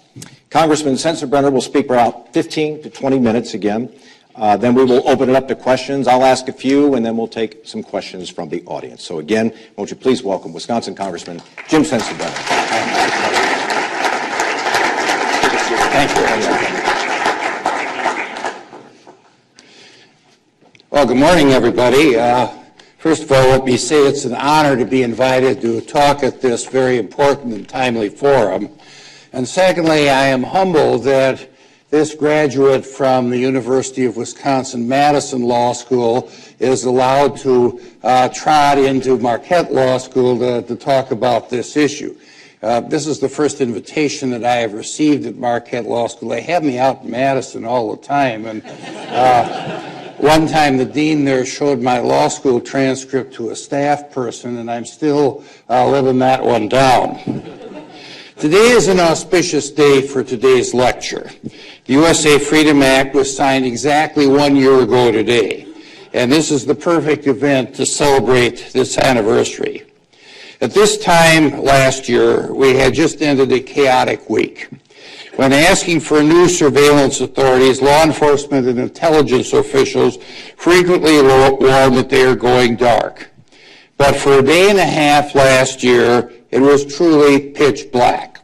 Congressman Sensenbrenner will speak for about 15 to 20 minutes again. Then we will open it up to questions. I'll ask a few, and then we'll take some questions from the audience. So again, won't you please welcome Wisconsin Congressman Jim Sensenbrenner. Thank you. Well, good morning, everybody. First of all, let me say it's an honor to be invited to talk at this very important and timely forum. And secondly, I am humbled that this graduate from the University of Wisconsin-Madison Law School is allowed to trot into Marquette Law School to talk about this issue. This is the first invitation that I have received at Marquette Law School. They have me out in Madison all the time, and one time the dean there showed my law school transcript to a staff person, and I'm still living that one down. Today is an auspicious day for today's lecture. The USA Freedom Act was signed exactly 1 year ago today, and this is the perfect event to celebrate this anniversary. At this time last year, we had just ended a chaotic week. When asking for new surveillance authorities, law enforcement and intelligence officials frequently warned that they are going dark. But for a day and a half last year, it was truly pitch black.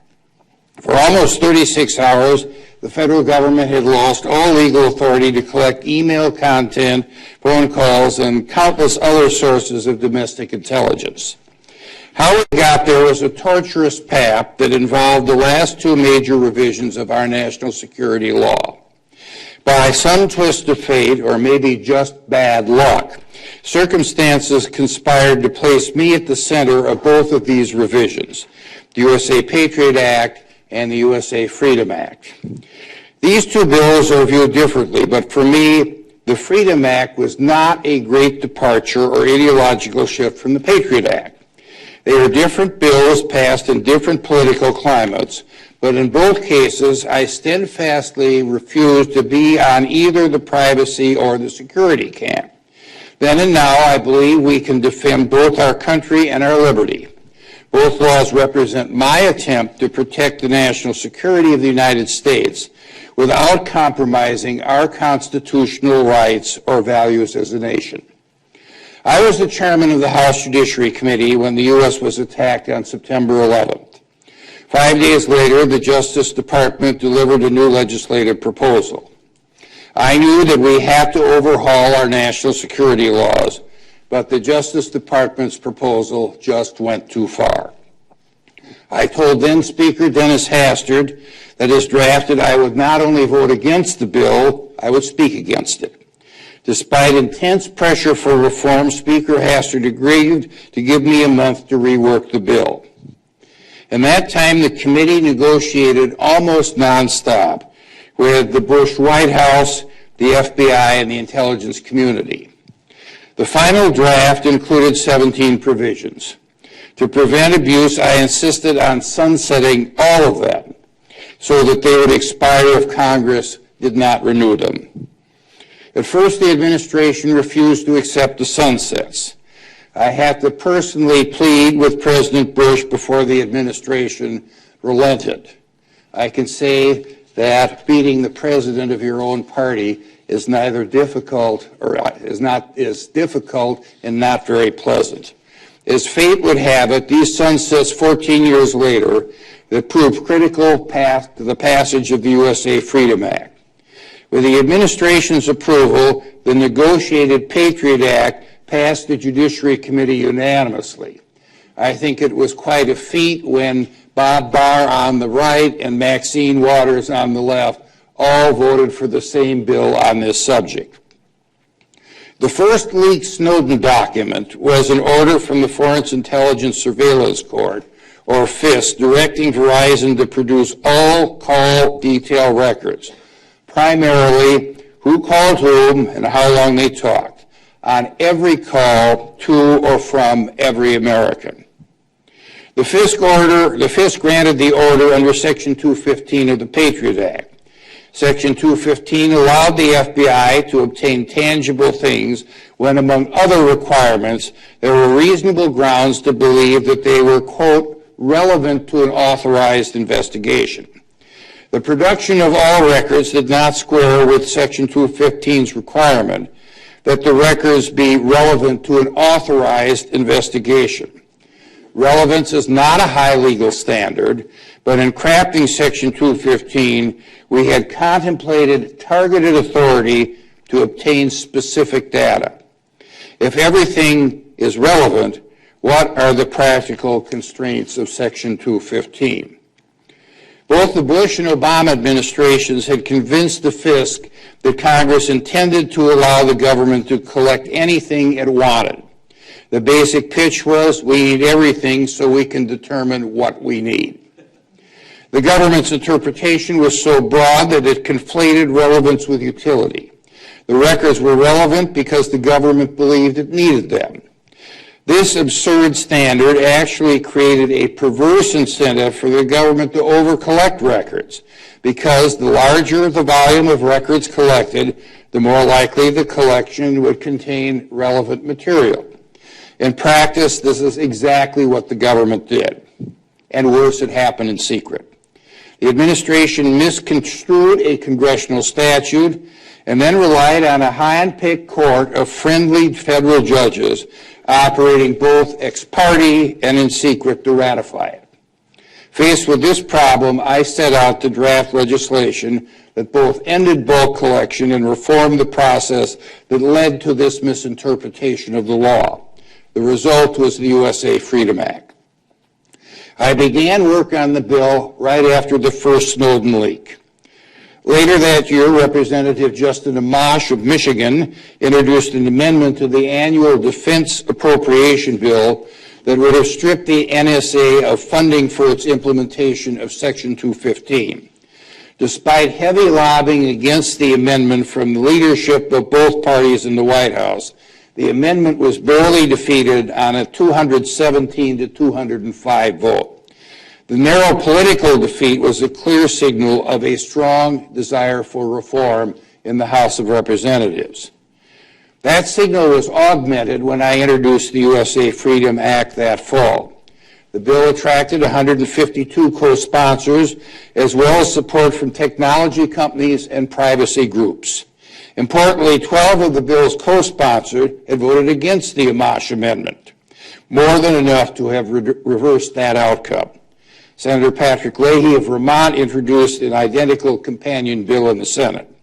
For almost 36 hours, the federal government had lost all legal authority to collect email content, phone calls, and countless other sources of domestic intelligence. How it got there was a torturous path that involved the last 2 major revisions of our national security law. By some twist of fate, or maybe just bad luck, circumstances conspired to place me at the center of both of these revisions, the USA Patriot Act and the USA Freedom Act. These 2 bills are viewed differently, but for me, the Freedom Act was not a great departure or ideological shift from the Patriot Act. They are different bills passed in different political climates, but in both cases, I steadfastly refused to be on either the privacy or the security camp. Then and now, I believe we can defend both our country and our liberty. Both laws represent my attempt to protect the national security of the United States without compromising our constitutional rights or values as a nation. I was the chairman of the House Judiciary Committee when the U.S. was attacked on September 11th. 5 days later, the Justice Department delivered a new legislative proposal. I knew that we had to overhaul our national security laws, but the Justice Department's proposal just went too far. I told then Speaker Dennis Hastert that as drafted, I would not only vote against the bill, I would speak against it. Despite intense pressure for reform, Speaker Hastert agreed to give me a month to rework the bill. In that time, the committee negotiated almost nonstop with the Bush White House, the FBI, and the intelligence community. The final draft included 17 provisions. To prevent abuse, I insisted on sunsetting all of them so that they would expire if Congress did not renew them. At first, the administration refused to accept the sunsets. I had to personally plead with President Bush before the administration relented. I can say that beating the president of your own party is neither difficult or is difficult and not very pleasant. As fate would have it, these sunsets 14 years later that proved critical path to the passage of the USA Freedom Act. With the administration's approval, the negotiated Patriot Act passed the Judiciary Committee unanimously. I think it was quite a feat when Bob Barr on the right and Maxine Waters on the left all voted for the same bill on this subject. The first leaked Snowden document was an order from the Foreign Intelligence Surveillance Court, or FIS, directing Verizon to produce all call detail records, primarily who called whom and how long they talked, on every call to or from every American. The FIS granted the order under Section 215 of the Patriot Act. Section 215 allowed the FBI to obtain tangible things when, among other requirements, there were reasonable grounds to believe that they were, quote, relevant to an authorized investigation. The production of all records did not square with Section 215's requirement that the records be relevant to an authorized investigation. Relevance is not a high legal standard, but in crafting Section 215, we had contemplated targeted authority to obtain specific data. If everything is relevant, what are the practical constraints of Section 215? Both the Bush and Obama administrations had convinced the FISC that Congress intended to allow the government to collect anything it wanted. The basic pitch was, we need everything so we can determine what we need. The government's interpretation was so broad that it conflated relevance with utility. The records were relevant because the government believed it needed them. This absurd standard actually created a perverse incentive for the government to over-collect records, because the larger the volume of records collected, the more likely the collection would contain relevant material. In practice, this is exactly what the government did. And worse, it happened in secret. The administration misconstrued a congressional statute and then relied on a hand-picked court of friendly federal judges operating both ex parte and in secret to ratify it. Faced with this problem, I set out to draft legislation that both ended bulk collection and reformed the process that led to this misinterpretation of the law. The result was the USA Freedom Act. I began work on the bill right after the first Snowden leak. Later that year, Representative Justin Amash of Michigan introduced an amendment to the annual defense appropriation bill that would have stripped the NSA of funding for its implementation of Section 215. Despite heavy lobbying against the amendment from the leadership of both parties in the White House, the amendment was barely defeated on a 217 to 205 vote. The narrow political defeat was a clear signal of a strong desire for reform in the House of Representatives. That signal was augmented when I introduced the USA Freedom Act that fall. The bill attracted 152 co-sponsors, as well as support from technology companies and privacy groups. Importantly, 12 of the bill's co-sponsors had voted against the Amash Amendment, more than enough to have reversed that outcome. Senator Patrick Leahy of Vermont introduced an identical companion bill in the Senate.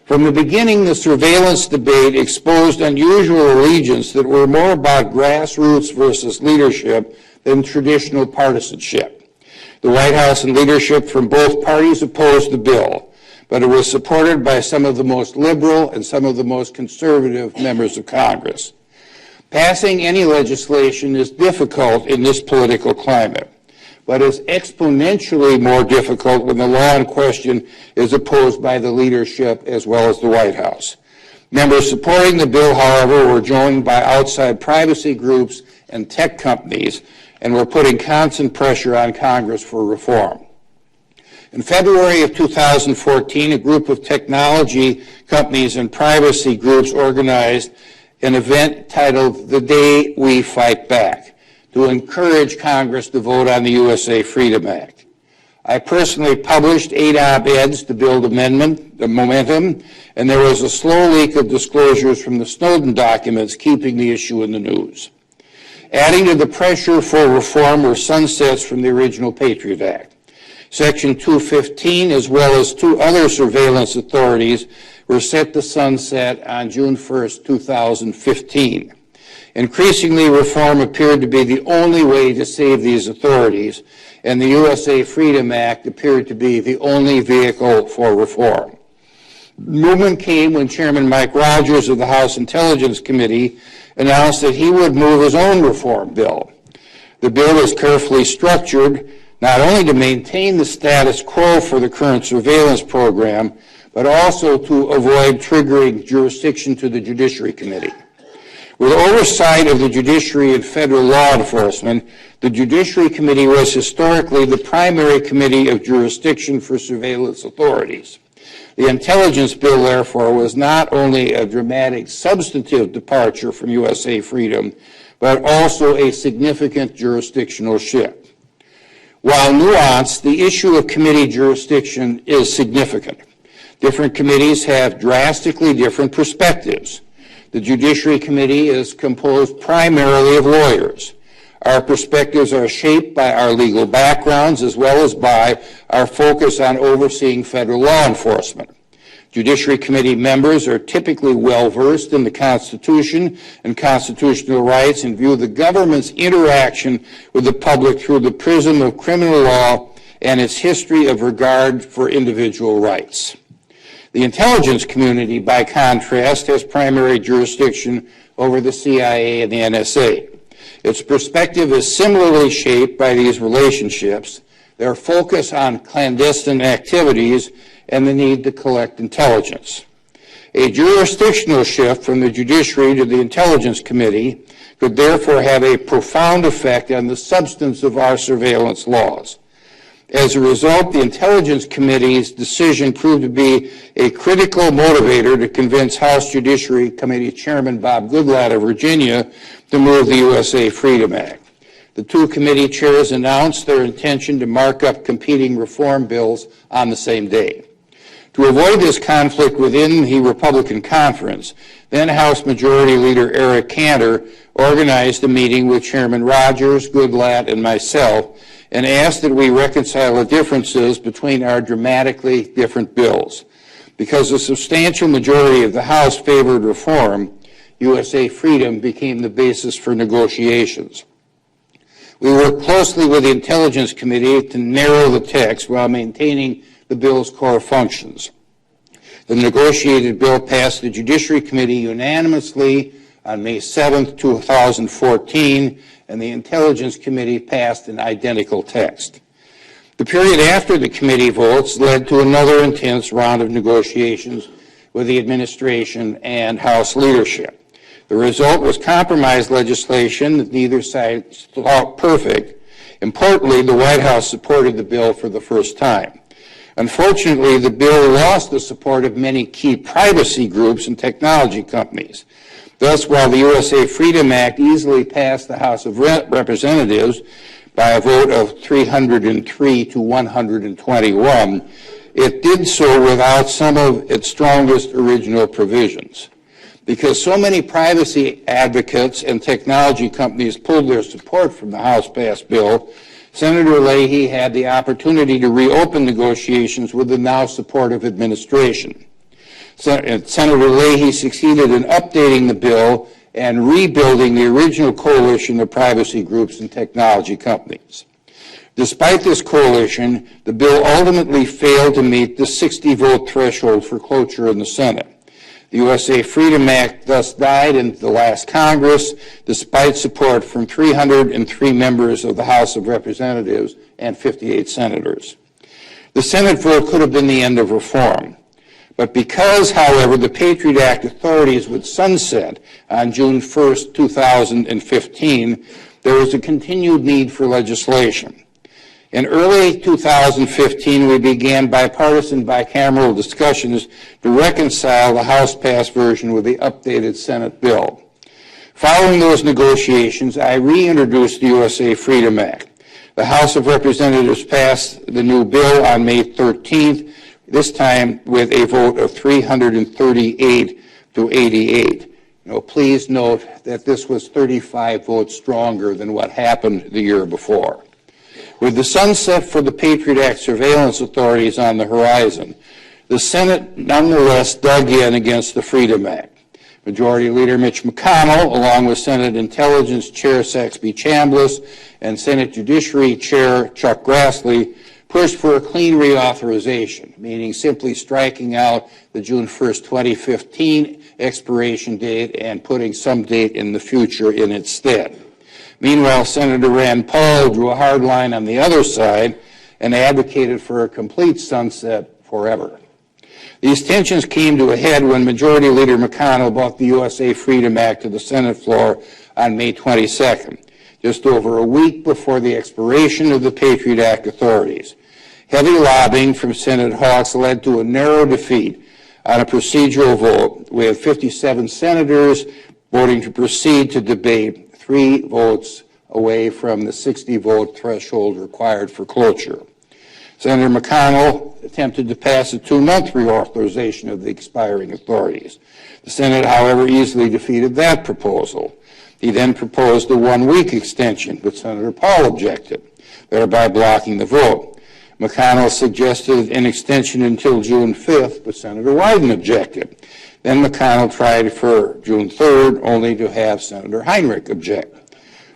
From the beginning, the surveillance debate exposed unusual allegiance that were more about grassroots versus leadership than traditional partisanship. The White House and leadership from both parties opposed the bill, but it was supported by some of the most liberal and some of the most conservative members of Congress. Passing any legislation is difficult in this political climate, but is exponentially more difficult when the law in question is opposed by the leadership as well as the White House. Members supporting the bill, however, were joined by outside privacy groups and tech companies, and were putting constant pressure on Congress for reform. In February of 2014, a group of technology companies and privacy groups organized an event titled The Day We Fight Back, to encourage Congress to vote on the USA Freedom Act. I personally published 8 op-eds to build momentum, and there was a slow leak of disclosures from the Snowden documents keeping the issue in the news. Adding to the pressure for reform were sunsets from the original Patriot Act. Section 215, as well as 2 other surveillance authorities, were set to sunset on June 1st, 2015. Increasingly, reform appeared to be the only way to save these authorities, and the USA Freedom Act appeared to be the only vehicle for reform. The movement came when Chairman Mike Rogers of the House Intelligence Committee announced that he would move his own reform bill. The bill is carefully structured not only to maintain the status quo for the current surveillance program, but also to avoid triggering jurisdiction to the Judiciary Committee. With oversight of the judiciary and federal law enforcement, the Judiciary Committee was historically the primary committee of jurisdiction for surveillance authorities. The intelligence bill, therefore, was not only a dramatic substantive departure from USA Freedom, but also a significant jurisdictional shift. While nuanced, the issue of committee jurisdiction is significant. Different committees have drastically different perspectives. The Judiciary Committee is composed primarily of lawyers. Our perspectives are shaped by our legal backgrounds as well as by our focus on overseeing federal law enforcement. Judiciary Committee members are typically well-versed in the Constitution and constitutional rights and view the government's interaction with the public through the prism of criminal law and its history of regard for individual rights. The intelligence community, by contrast, has primary jurisdiction over the CIA and the NSA. Its perspective is similarly shaped by these relationships, their focus on clandestine activities, and the need to collect intelligence. A jurisdictional shift from the judiciary to the Intelligence Committee could therefore have a profound effect on the substance of our surveillance laws. As a result, the Intelligence Committee's decision proved to be a critical motivator to convince House Judiciary Committee Chairman Bob Goodlatte of Virginia to move the USA Freedom Act. The two committee chairs announced their intention to mark up competing reform bills on the same day. To avoid this conflict within the Republican conference, then House Majority Leader Eric Cantor organized a meeting with Chairman Rogers, Goodlatte, and myself and asked that we reconcile the differences between our dramatically different bills. Because a substantial majority of the House favored reform, USA Freedom became the basis for negotiations. We worked closely with the Intelligence Committee to narrow the text while maintaining the bill's core functions. The negotiated bill passed the Judiciary Committee unanimously on May 7, 2014, and the Intelligence Committee passed an identical text. The period after the committee votes led to another intense round of negotiations with the administration and House leadership. The result was compromise legislation that neither side thought perfect. Importantly, the White House supported the bill for the first time. Unfortunately, the bill lost the support of many key privacy groups and technology companies. Thus, while the USA Freedom Act easily passed the House of Representatives by a vote of 303 to 121, it did so without some of its strongest original provisions. Because so many privacy advocates and technology companies pulled their support from the House-passed bill, Senator Leahy had the opportunity to reopen negotiations with the now supportive administration. Senator Leahy succeeded in updating the bill and rebuilding the original coalition of privacy groups and technology companies. Despite this coalition, the bill ultimately failed to meet the 60-vote threshold for cloture in the Senate. The USA Freedom Act thus died in the last Congress, despite support from 303 members of the House of Representatives and 58 senators. The Senate vote could have been the end of reform. But because, however, the Patriot Act authorities would sunset on June 1, 2015, there was a continued need for legislation. In early 2015, we began bipartisan bicameral discussions to reconcile the House-passed version with the updated Senate bill. Following those negotiations, I reintroduced the USA Freedom Act. The House of Representatives passed the new bill on May 13th, this time with a vote of 338 to 88. Please note that this was 35 votes stronger than what happened the year before. With the sunset for the Patriot Act surveillance authorities on the horizon, the Senate nonetheless dug in against the Freedom Act. Majority Leader Mitch McConnell, along with Senate Intelligence Chair Saxby Chambliss and Senate Judiciary Chair Chuck Grassley, pushed for a clean reauthorization, meaning simply striking out the June 1st, 2015 expiration date and putting some date in the future in its stead. Meanwhile, Senator Rand Paul drew a hard line on the other side and advocated for a complete sunset forever. These tensions came to a head when Majority Leader McConnell brought the USA Freedom Act to the Senate floor on May 22nd, just over a week before the expiration of the Patriot Act authorities. Heavy lobbying from Senate hawks led to a narrow defeat on a procedural vote, with 57 senators voting to proceed to debate, 3 votes away from the 60-vote threshold required for cloture. Senator McConnell attempted to pass a 2-month reauthorization of the expiring authorities. The Senate, however, easily defeated that proposal. He then proposed a 1-week extension, but Senator Paul objected, thereby blocking the vote. McConnell suggested an extension until June 5th, but Senator Wyden objected. Then McConnell tried for June 3rd, only to have Senator Heinrich object.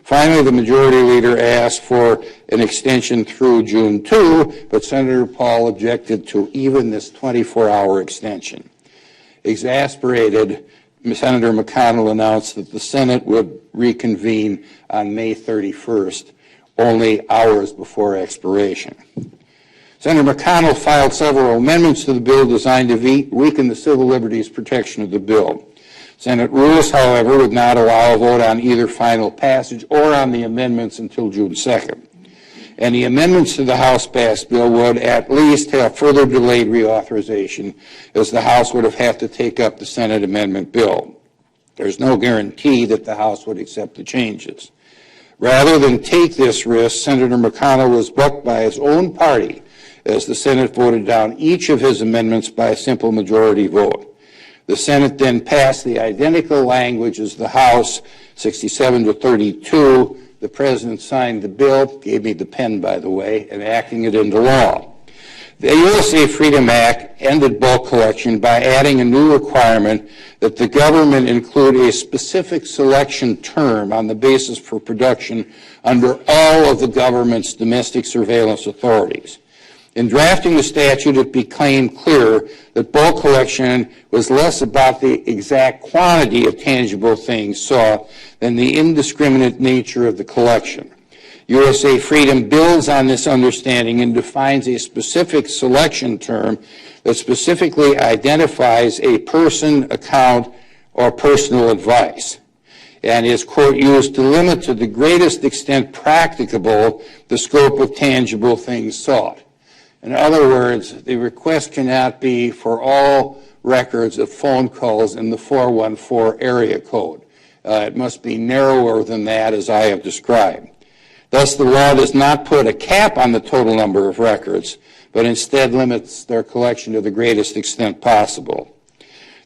Finally, the Majority Leader asked for an extension through June 2, but Senator Paul objected to even this 24-hour extension. Exasperated, Senator McConnell announced that the Senate would reconvene on May 31st, only hours before expiration. Senator McConnell filed several amendments to the bill designed to weaken the civil liberties protection of the bill. Senate rules, however, would not allow a vote on either final passage or on the amendments until June 2nd. And the amendments to the House-passed bill would at least have further delayed reauthorization, as the House would have had to take up the Senate amendment bill. There's no guarantee that the House would accept the changes. Rather than take this risk, Senator McConnell was bucked by his own party as the Senate voted down each of his amendments by a simple majority vote. The Senate then passed the identical language as the House, 67-32. The President signed the bill, gave me the pen, by the way, enacting it into law. The USA Freedom Act ended bulk collection by adding a new requirement that the government include a specific selection term on the basis for production under all of the government's domestic surveillance authorities. In drafting the statute, it became clear that bulk collection was less about the exact quantity of tangible things sought than the indiscriminate nature of the collection. USA Freedom builds on this understanding and defines a specific selection term that specifically identifies a person, account, or personal advice, and is, quote, used to limit to the greatest extent practicable the scope of tangible things sought. In other words, the request cannot be for all records of phone calls in the 414 area code. It must be narrower than that, as I have described. Thus, the law does not put a cap on the total number of records, but instead limits their collection to the greatest extent possible.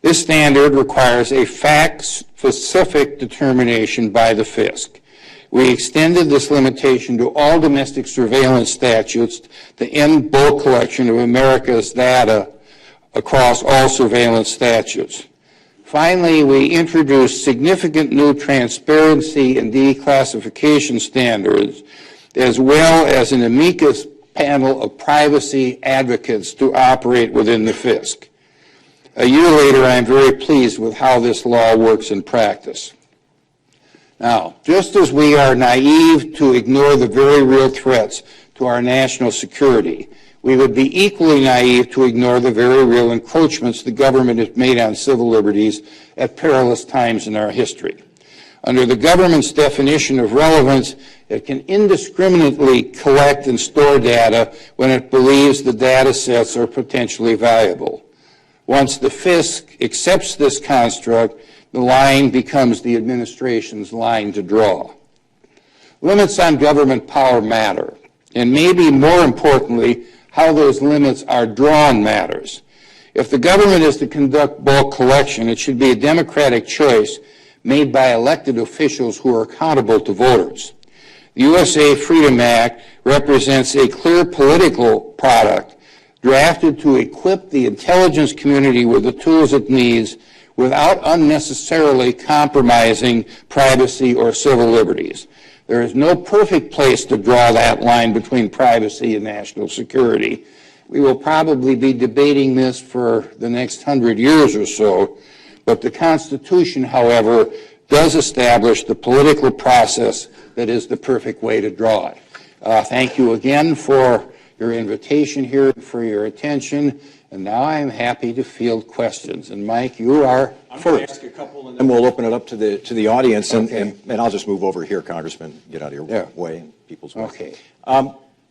This standard requires a fact-specific determination by the FISC. We extended this limitation to all domestic surveillance statutes to end bulk collection of America's data across all surveillance statutes. Finally, we introduced significant new transparency and declassification standards, as well as an amicus panel of privacy advocates to operate within the FISC. A year later, I am very pleased with how this law works in practice. Now, just as we are naive to ignore the very real threats to our national security, we would be equally naive to ignore the very real encroachments the government has made on civil liberties at perilous times in our history. Under the government's definition of relevance, it can indiscriminately collect and store data when it believes the data sets are potentially valuable. Once the FISC accepts this construct, the line becomes the administration's line to draw. Limits on government power matter, and maybe more importantly, how those limits are drawn matters. If the government is to conduct bulk collection, it should be a democratic choice made by elected officials who are accountable to voters. The USA Freedom Act represents a clear political product drafted to equip the intelligence community with the tools it needs without unnecessarily compromising privacy or civil liberties. There is no perfect place to draw that line between privacy and national security. We will probably be debating this for the next 100 years or so, but the Constitution, however, does establish the political process that is the perfect way to draw it. Thank you again for your invitation here, for your attention, and now I am happy to field questions. And Mike, you are first. I'm going to ask a couple, and then we'll open it up to the audience, okay. and I'll just move over here, Congressman, get out of your way and people's way. Okay.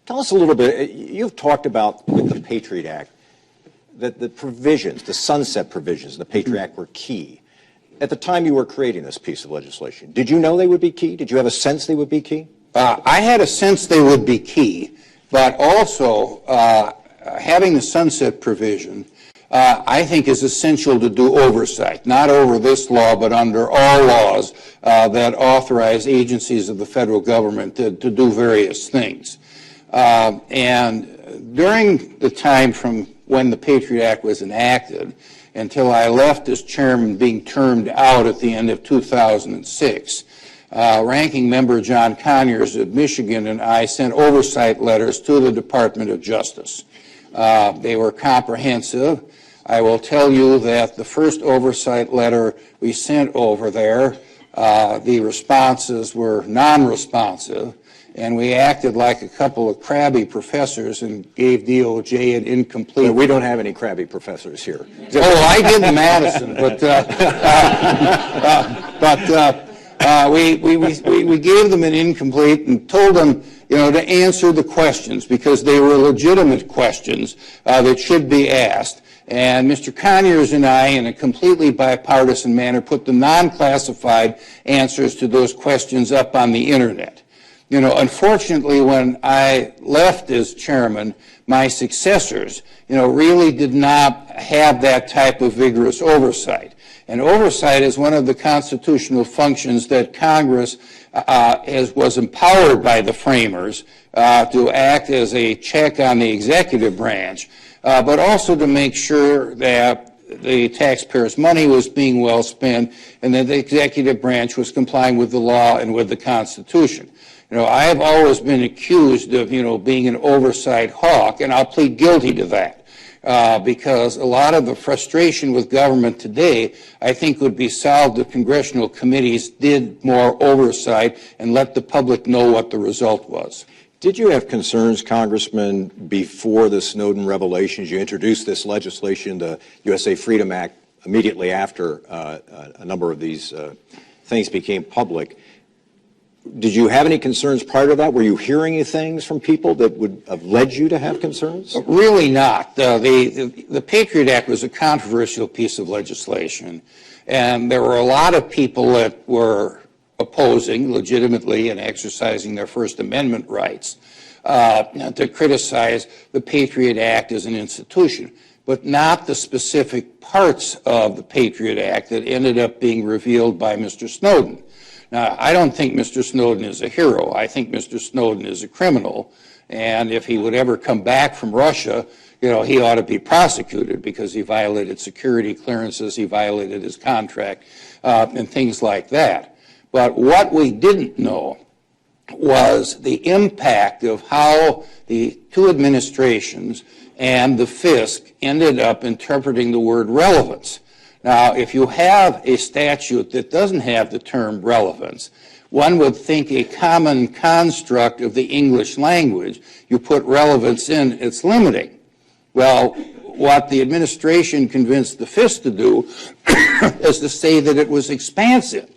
Tell us a little bit. You've talked about with the Patriot Act that the provisions, the sunset provisions, the Patriot Act were key. At the time you were creating this piece of legislation, did you know they would be key? Did you have a sense they would be key? I had a sense they would be key, but also having the sunset provision, I think is essential to do oversight, not over this law, but under all laws that authorize agencies of the federal government to do various things. And during the time from when the Patriot Act was enacted until I left as chairman, being termed out at the end of 2006, Ranking Member John Conyers of Michigan and I sent oversight letters to the Department of Justice. They were comprehensive. I will tell you that the first oversight letter we sent over there, the responses were non-responsive, and we acted like a couple of crabby professors and gave DOJ an incomplete... No, we don't have any crabby professors here. Oh, I did in Madison, we gave them an incomplete and told them, you know, to answer the questions because they were legitimate questions that should be asked. And Mr. Conyers and I, in a completely bipartisan manner, put the non-classified answers to those questions up on the Internet. You know, unfortunately, when I left as chairman, my successors, you know, really did not have that type of vigorous oversight. And oversight is one of the constitutional functions that Congress was empowered by the framers to act as a check on the executive branch, but also to make sure that the taxpayers' money was being well spent and that the executive branch was complying with the law and with the Constitution. You know, I have always been accused of, you know, being an oversight hawk, and I'll plead guilty to that because a lot of the frustration with government today, I think, would be solved if congressional committees did more oversight and let the public know what the result was. Did you have concerns, Congressman, before the Snowden revelations? You introduced this legislation, the USA Freedom Act, immediately after a number of these things became public. Did you have any concerns prior to that? Were you hearing any things from people that would have led you to have concerns? Really not. The Patriot Act was a controversial piece of legislation, and there were a lot of people that were opposing legitimately and exercising their First Amendment rights to criticize the Patriot Act as an institution, but not the specific parts of the Patriot Act that ended up being revealed by Mr. Snowden. Now, I don't think Mr. Snowden is a hero. I think Mr. Snowden is a criminal, and if he would ever come back from Russia, you know, he ought to be prosecuted because he violated security clearances, he violated his contract, and things like that. But what we didn't know was the impact of how the two administrations and the FISC ended up interpreting the word relevance. Now, if you have a statute that doesn't have the term relevance, one would think a common construct of the English language, you put relevance in, it's limiting. Well, what the administration convinced the FISC to do is to say that it was expansive.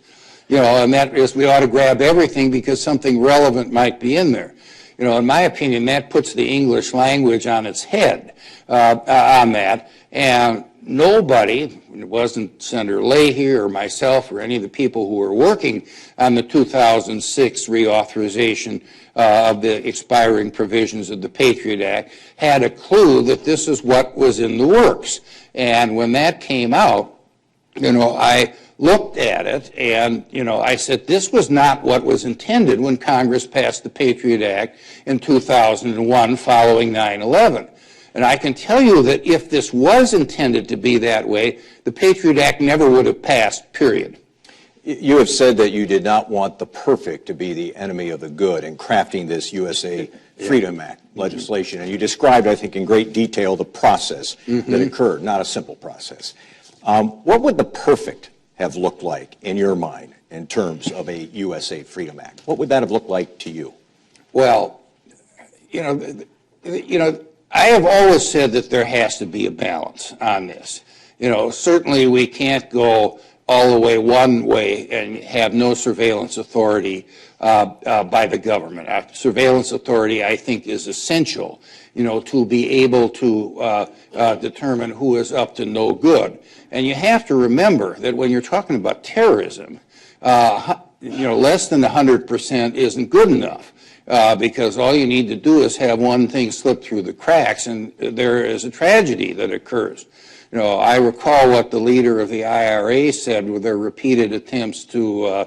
You know, and that is we ought to grab everything because something relevant might be in there. You know, in my opinion, that puts the English language on its head on that. And nobody, it wasn't Senator Leahy or myself or any of the people who were working on the 2006 reauthorization of the expiring provisions of the Patriot Act, had a clue that this is what was in the works. And when that came out, you know, I looked at it and, you know, I said this was not what was intended when Congress passed the Patriot Act in 2001 following 9/11. And I can tell you that if this was intended to be that way, the Patriot Act never would have passed, period. You have said that you did not want the perfect to be the enemy of the good in crafting this USA Freedom Act legislation. And you described, I think, in great detail the process that occurred, not a simple process. What would the perfect have looked like in your mind in terms of a USA Freedom Act? What would that have looked like to you? Well, you know, I have always said that there has to be a balance on this. You know, certainly we can't go all the way one way and have no surveillance authority by the government. Surveillance authority, I think, is essential, you know, to be able to determine who is up to no good. And you have to remember that when you're talking about terrorism, you know, less than 100% isn't good enough. Because all you need to do is have one thing slip through the cracks, and there is a tragedy that occurs. You know, I recall what the leader of the IRA said with their repeated attempts to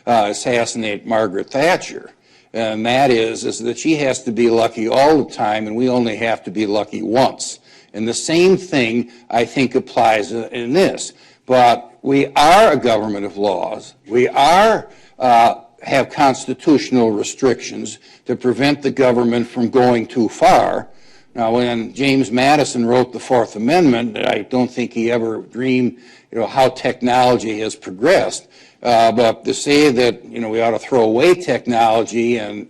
assassinate Margaret Thatcher, and that is that she has to be lucky all the time, and we only have to be lucky once. And the same thing, I think, applies in this. But we are a government of laws. We are have constitutional restrictions to prevent the government from going too far. Now, when James Madison wrote the Fourth Amendment, I don't think he ever dreamed, you know, how technology has progressed. But to say that, you know, we ought to throw away technology and,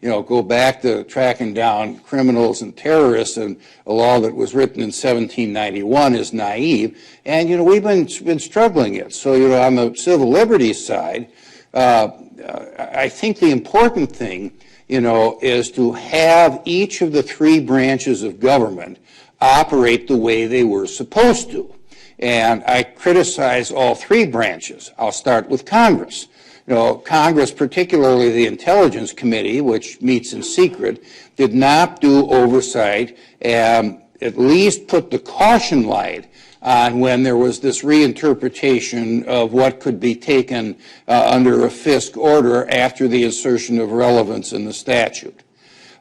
you know, go back to tracking down criminals and terrorists and a law that was written in 1791 is naive. And, you know, we've been struggling it. So, you know, on the civil liberties side, I think the important thing, you know, is to have each of the three branches of government operate the way they were supposed to. And I criticize all three branches. I'll start with Congress. You know, Congress, particularly the Intelligence Committee, which meets in secret, did not do oversight and at least put the caution light on when there was this reinterpretation of what could be taken under a FISC order after the insertion of relevance in the statute.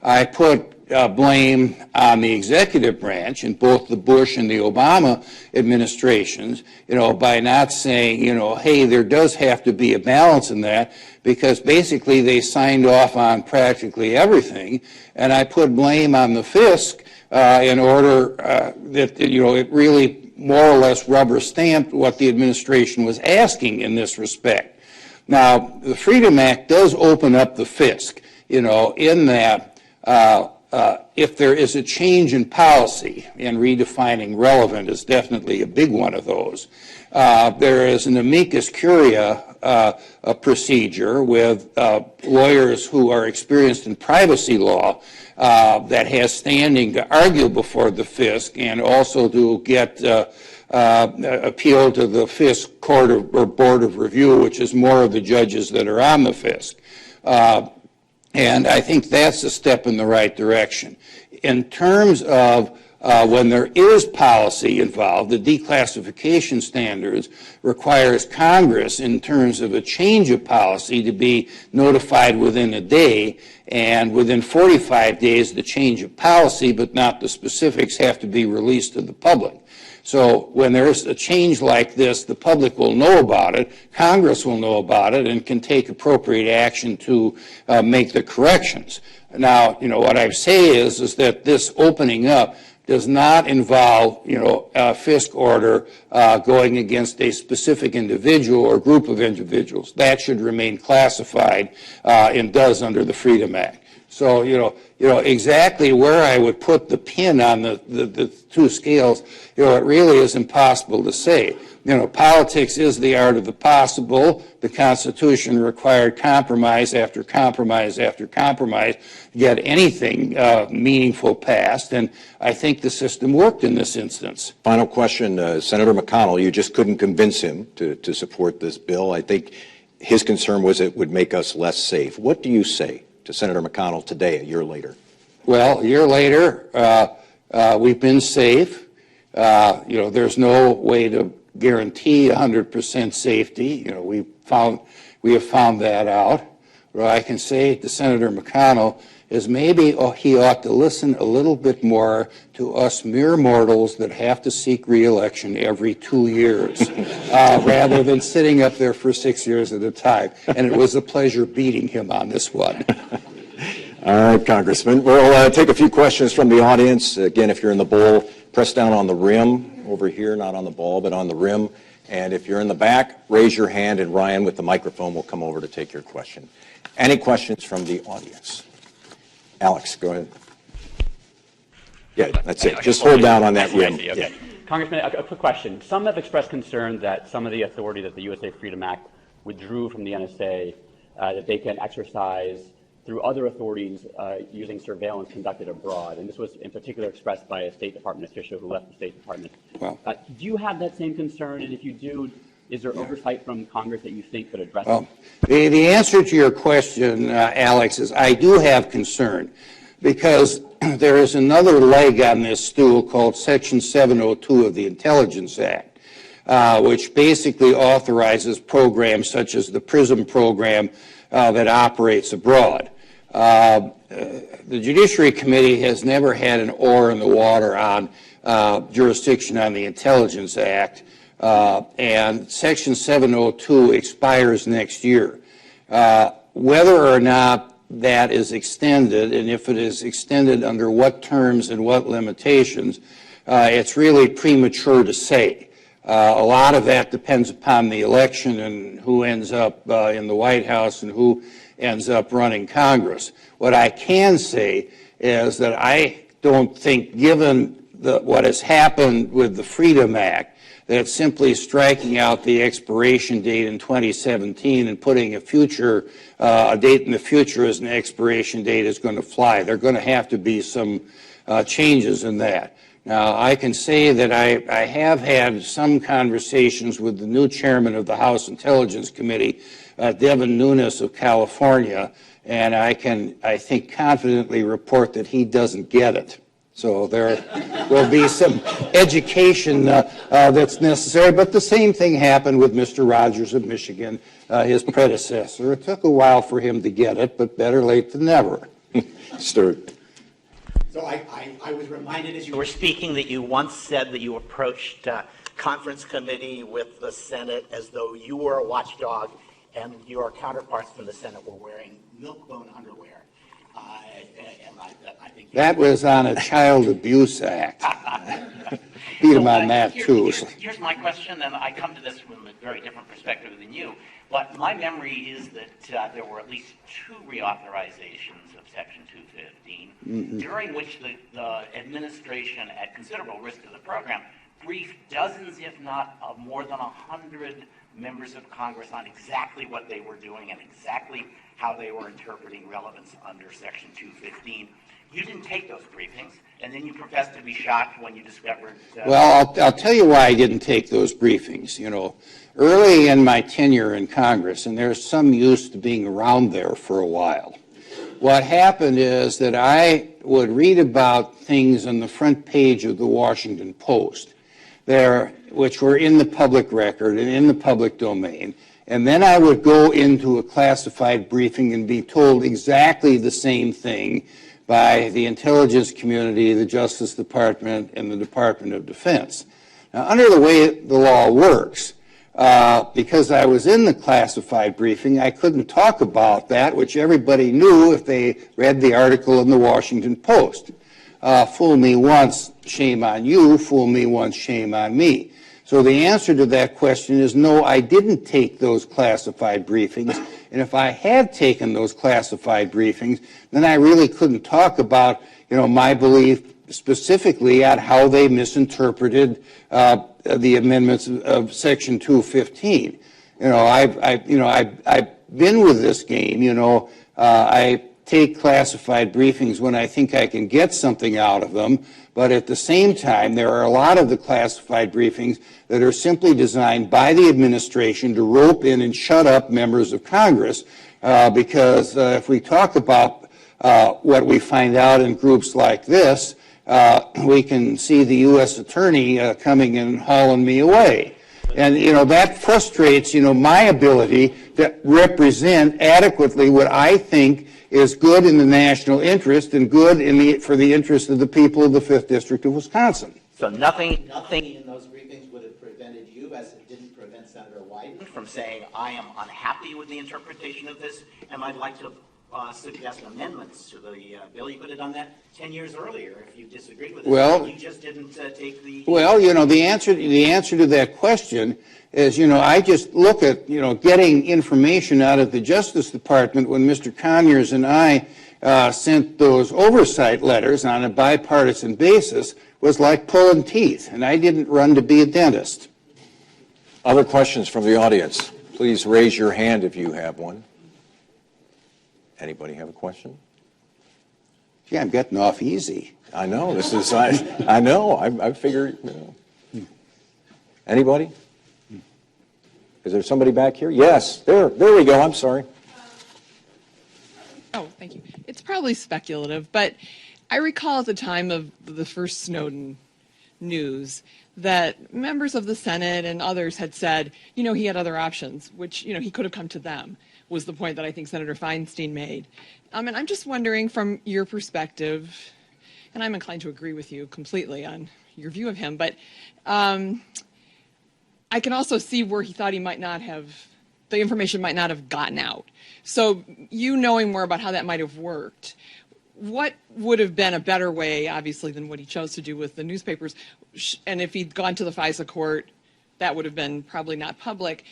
I put blame on the executive branch in both the Bush and the Obama administrations, you know, by not saying, you know, hey, there does have to be a balance in that, because basically they signed off on practically everything. And I put blame on the FISC in order that, you know, it really more or less rubber stamped what the administration was asking in this respect. Now, the Freedom Act does open up the FISC, you know, in that if there is a change in policy, and redefining relevant is definitely a big one of those, there is an amicus curia procedure with lawyers who are experienced in privacy law that has standing to argue before the FISC and also to get appeal to the FISC Court or Board of Review, which is more of the judges that are on the FISC. And I think that's a step in the right direction. In terms of when there is policy involved, the declassification standards requires Congress, in terms of a change of policy, to be notified within a day, and within 45 days the change of policy, but not the specifics, have to be released to the public. So when there's a change like this, the public will know about it, Congress will know about it, and can take appropriate action to make the corrections. Now, you know, what I say is that this opening up does not involve, you know, a FISC order going against a specific individual or group of individuals. That should remain classified and does under the Freedom Act. So, you know exactly where I would put the pin on the two scales, you know, it really is impossible to say. You know, politics is the art of the possible. The Constitution required compromise after compromise after compromise to get anything meaningful passed, and I think the system worked in this instance. Final question, Senator McConnell, you just couldn't convince him to support this bill. I think his concern was it would make us less safe. What do you say to Senator McConnell today, a year later? Well, a year later, we've been safe. You know, there's no way to guarantee 100% safety. You know, we have found that out. What I can say to Senator McConnell is maybe he ought to listen a little bit more to us mere mortals that have to seek re-election every 2 years, rather than sitting up there for 6 years at a time. And it was a pleasure beating him on this one. All right, Congressman. We'll take a few questions from the audience. Again, if you're in the bowl, press down on the rim over here, not on the ball, but on the rim. And if you're in the back, raise your hand, and Ryan with the microphone will come over to take your question. Any questions from the audience? Alex, go ahead. Yeah, that's it. Just hold down on that rim. Okay. Yeah. Congressman, a quick question. Some have expressed concern that some of the authority that the USA Freedom Act withdrew from the NSA, that they can exercise through other authorities using surveillance conducted abroad. And this was in particular expressed by a State Department official who left the State Department. Well, do you have that same concern? And if you do, is there oversight from Congress that you think could address well, the answer to your question, Alex, is I do have concern, because there is another leg on this stool called Section 702 of the Intelligence Act, which basically authorizes programs such as the PRISM program that operates abroad. The Judiciary Committee has never had an oar in the water on jurisdiction on the Intelligence Act, and Section 702 expires next year. Whether or not that is extended, and if it is extended under what terms and what limitations, it's really premature to say. A lot of that depends upon the election and who ends up in the White House and who ends up running Congress. What I can say is that I don't think, given what has happened with the Freedom Act, that simply striking out the expiration date in 2017 and putting a date in the future as an expiration date is going to fly. There are going to have to be some changes in that. Now, I can say that I have had some conversations with the new chairman of the House Intelligence Committee, Devin Nunes of California, and I think, confidently report that he doesn't get it. So there will be some education that's necessary. But the same thing happened with Mr. Rogers of Michigan, his predecessor. It took a while for him to get it, but better late than never. Stuart. So I was reminded as you were speaking that you once said that you approached conference committee with the Senate as though you were a watchdog and your counterparts from the Senate were wearing milk-bone underwear. I think that was on a Child Abuse Act. Beat him on that, too. Here's my question, and I come to this from a very different perspective than you. But my memory is that there were at least 2 reauthorizations of Section 215, during which the administration, at considerable risk to the program, briefed dozens, if not more than 100 members of Congress on exactly what they were doing and exactly how they were interpreting relevance under Section 215. You didn't take those briefings, and then you professed to be shocked when you discovered... Well, I'll tell you why I didn't take those briefings. You know, early in my tenure in Congress, and there's some use to being around there for a while, what happened is that I would read about things on the front page of the Washington Post, which were in the public record and in the public domain, and then I would go into a classified briefing and be told exactly the same thing by the intelligence community, the Justice Department, and the Department of Defense. Now, under the way the law works, because I was in the classified briefing, I couldn't talk about that, which everybody knew if they read the article in the Washington Post. Fool me once, shame on you. Fool me once, shame on me. So the answer to that question is no, I didn't take those classified briefings. And if I had taken those classified briefings, then I really couldn't talk about, my belief specifically on how they misinterpreted the amendments of Section 215. I've been with this game. I take classified briefings when I think I can get something out of them, but at the same time, there are a lot of the classified briefings that are simply designed by the administration to rope in and shut up members of Congress, because if we talk about what we find out in groups like this, we can see the U.S. attorney coming and hauling me away. And, that frustrates, my ability that represent adequately what I think is good in the national interest and good for the interest of the people of the 5th District of Wisconsin. So nothing in those briefings would have prevented you, as it didn't prevent Senator Wyden, from saying, I am unhappy with the interpretation of this, and I'd like to suggest amendments to the bill. You could have done that 10 years earlier if you disagreed with it. Well, you just didn't take the... Well, the answer to that question is, I just look at, getting information out of the Justice Department when Mr. Conyers and I sent those oversight letters on a bipartisan basis was like pulling teeth, and I didn't run to be a dentist. Other questions from the audience? Please raise your hand if you have one. Anybody have a question? Gee, I'm getting off easy. I know. I know. I figured, Anybody? Is there somebody back here? Yes. There we go. I'm sorry. Oh, thank you. It's probably speculative, but I recall at the time of the first Snowden news that members of the Senate and others had said, he had other options, which, he could have come to them, was the point that I think Senator Feinstein made. And I'm just wondering from your perspective, and I'm inclined to agree with you completely on your view of him, but I can also see where he thought the information might not have gotten out. So knowing more about how that might have worked, what would have been a better way, obviously, than what he chose to do with the newspapers? And if he'd gone to the FISA court, that would have been probably not public.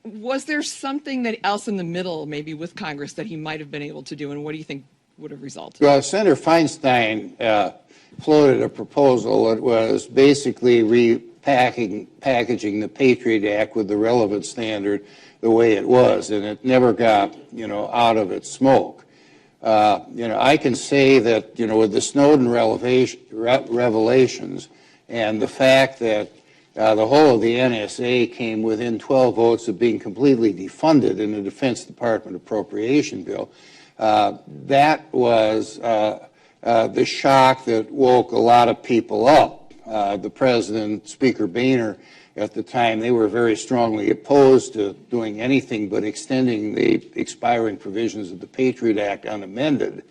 Was there something else in the middle, maybe with Congress, that he might have been able to do, and what do you think would have resulted? Well, Senator Feinstein floated a proposal that was basically repackaging the Patriot Act with the relevant standard the way it was, and it never got, out of its smoke. I can say that, with the Snowden revelations and the fact that the whole of the NSA came within 12 votes of being completely defunded in the Defense Department appropriation bill, that was the shock that woke a lot of people up. The President, Speaker Boehner, at the time, they were very strongly opposed to doing anything but extending the expiring provisions of the Patriot Act unamended.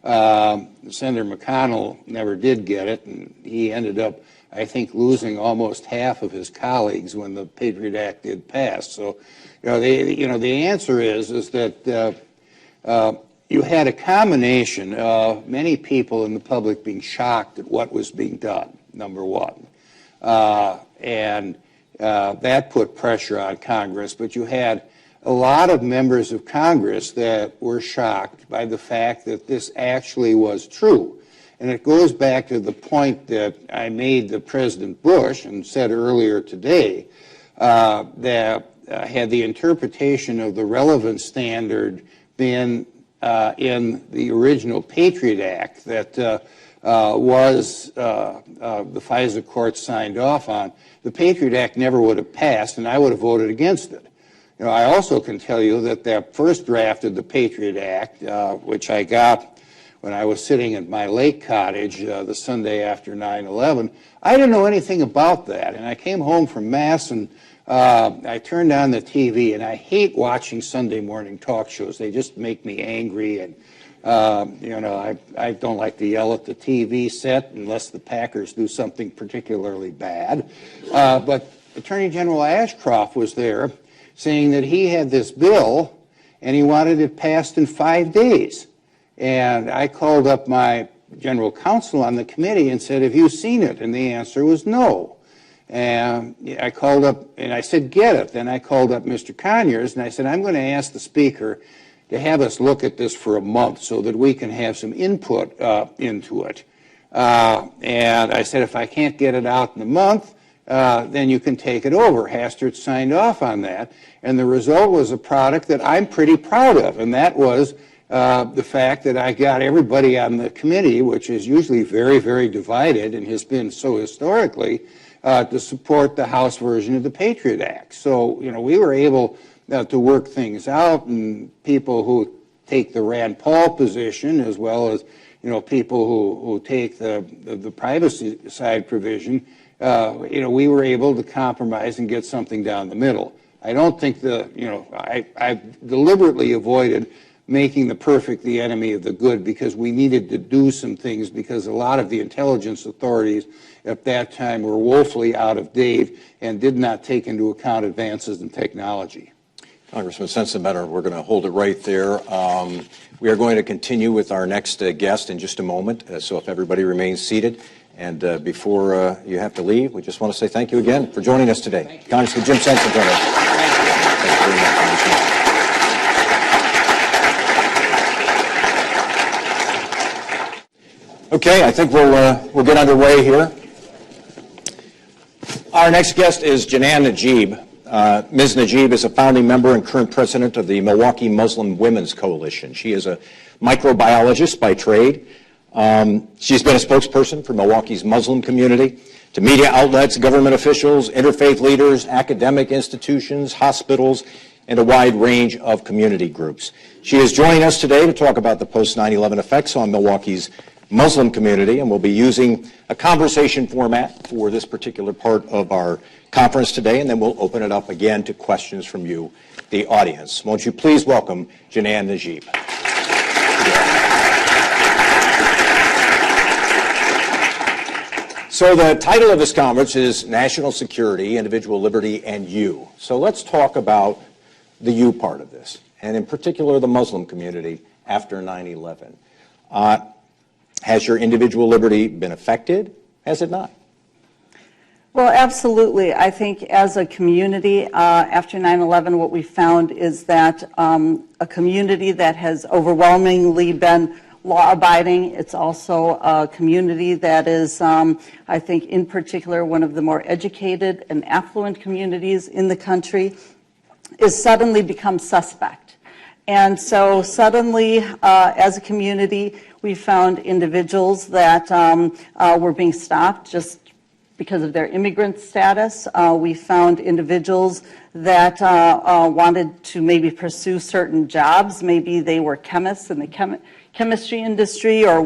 Senator McConnell never did get it, and he ended up, I think, losing almost half of his colleagues when the Patriot Act did pass. So, the answer is that you had a combination of many people in the public being shocked at what was being done, number one. And that put pressure on Congress, but you had a lot of members of Congress that were shocked by the fact that this actually was true. And it goes back to the point that I made to President Bush and said earlier today, that had the interpretation of the relevant standard been in the original Patriot Act that was the FISA court signed off on, the Patriot Act never would have passed, and I would have voted against it. I also can tell you that that first draft of the Patriot Act, which I got when I was sitting at my lake cottage the Sunday after 9/11, I didn't know anything about that. And I came home from Mass and I turned on the TV, and I hate watching Sunday morning talk shows. They just make me angry, and I don't like to yell at the TV set unless the Packers do something particularly bad. But Attorney General Ashcroft was there saying that he had this bill and he wanted it passed in 5 days. And I called up my general counsel on the committee and said, have you seen it? And the answer was no. And I called up and I said, get it. Then I called up Mr. Conyers and I said, I'm going to ask the Speaker to have us look at this for a month so that we can have some input into it. And I said, if I can't get it out in a month, then you can take it over. Hastert signed off on that. And the result was a product that I'm pretty proud of, and that was the fact that I got everybody on the committee, which is usually very, very divided and has been so historically, to support the House version of the Patriot Act. So, we were able to work things out, and people who take the Rand Paul position, as well as, people who take the privacy side provision, we were able to compromise and get something down the middle. I don't think I've deliberately avoided making the perfect the enemy of the good, because we needed to do some things, because a lot of the intelligence authorities at that time were woefully out of date and did not take into account advances in technology. Congressman Sensenbrenner, we're going to hold it right there. We are going to continue with our next guest in just a moment, so if everybody remains seated. And before you have to leave, we just want to say thank you again for joining us today. Congressman Jim Sensenbrenner. Thank you very much, Congressman. Okay, I think we'll get underway here. Our next guest is Janan Najib. Ms. Najib is a founding member and current president of the Milwaukee Muslim Women's Coalition. She is a microbiologist by trade. She's been a spokesperson for Milwaukee's Muslim community, to media outlets, government officials, interfaith leaders, academic institutions, hospitals, and a wide range of community groups. She is joining us today to talk about the post-9/11 effects on Milwaukee's Muslim community, and we'll be using a conversation format for this particular part of our conference today, and then we'll open it up again to questions from you, the audience. Won't you please welcome Janan Najib. So the title of this conference is National Security, Individual Liberty, and You. So let's talk about the you part of this, and in particular the Muslim community after 9/11. Has your individual liberty been affected? Has it not? Well, absolutely. I think as a community, after 9/11, what we found is that a community that has overwhelmingly been law-abiding, it's also a community that is, I think, in particular, one of the more educated and affluent communities in the country, is suddenly become suspect. And so suddenly, as a community, we found individuals that were being stopped just because of their immigrant status. We found individuals that wanted to maybe pursue certain jobs. Maybe they were chemists in the chemistry industry or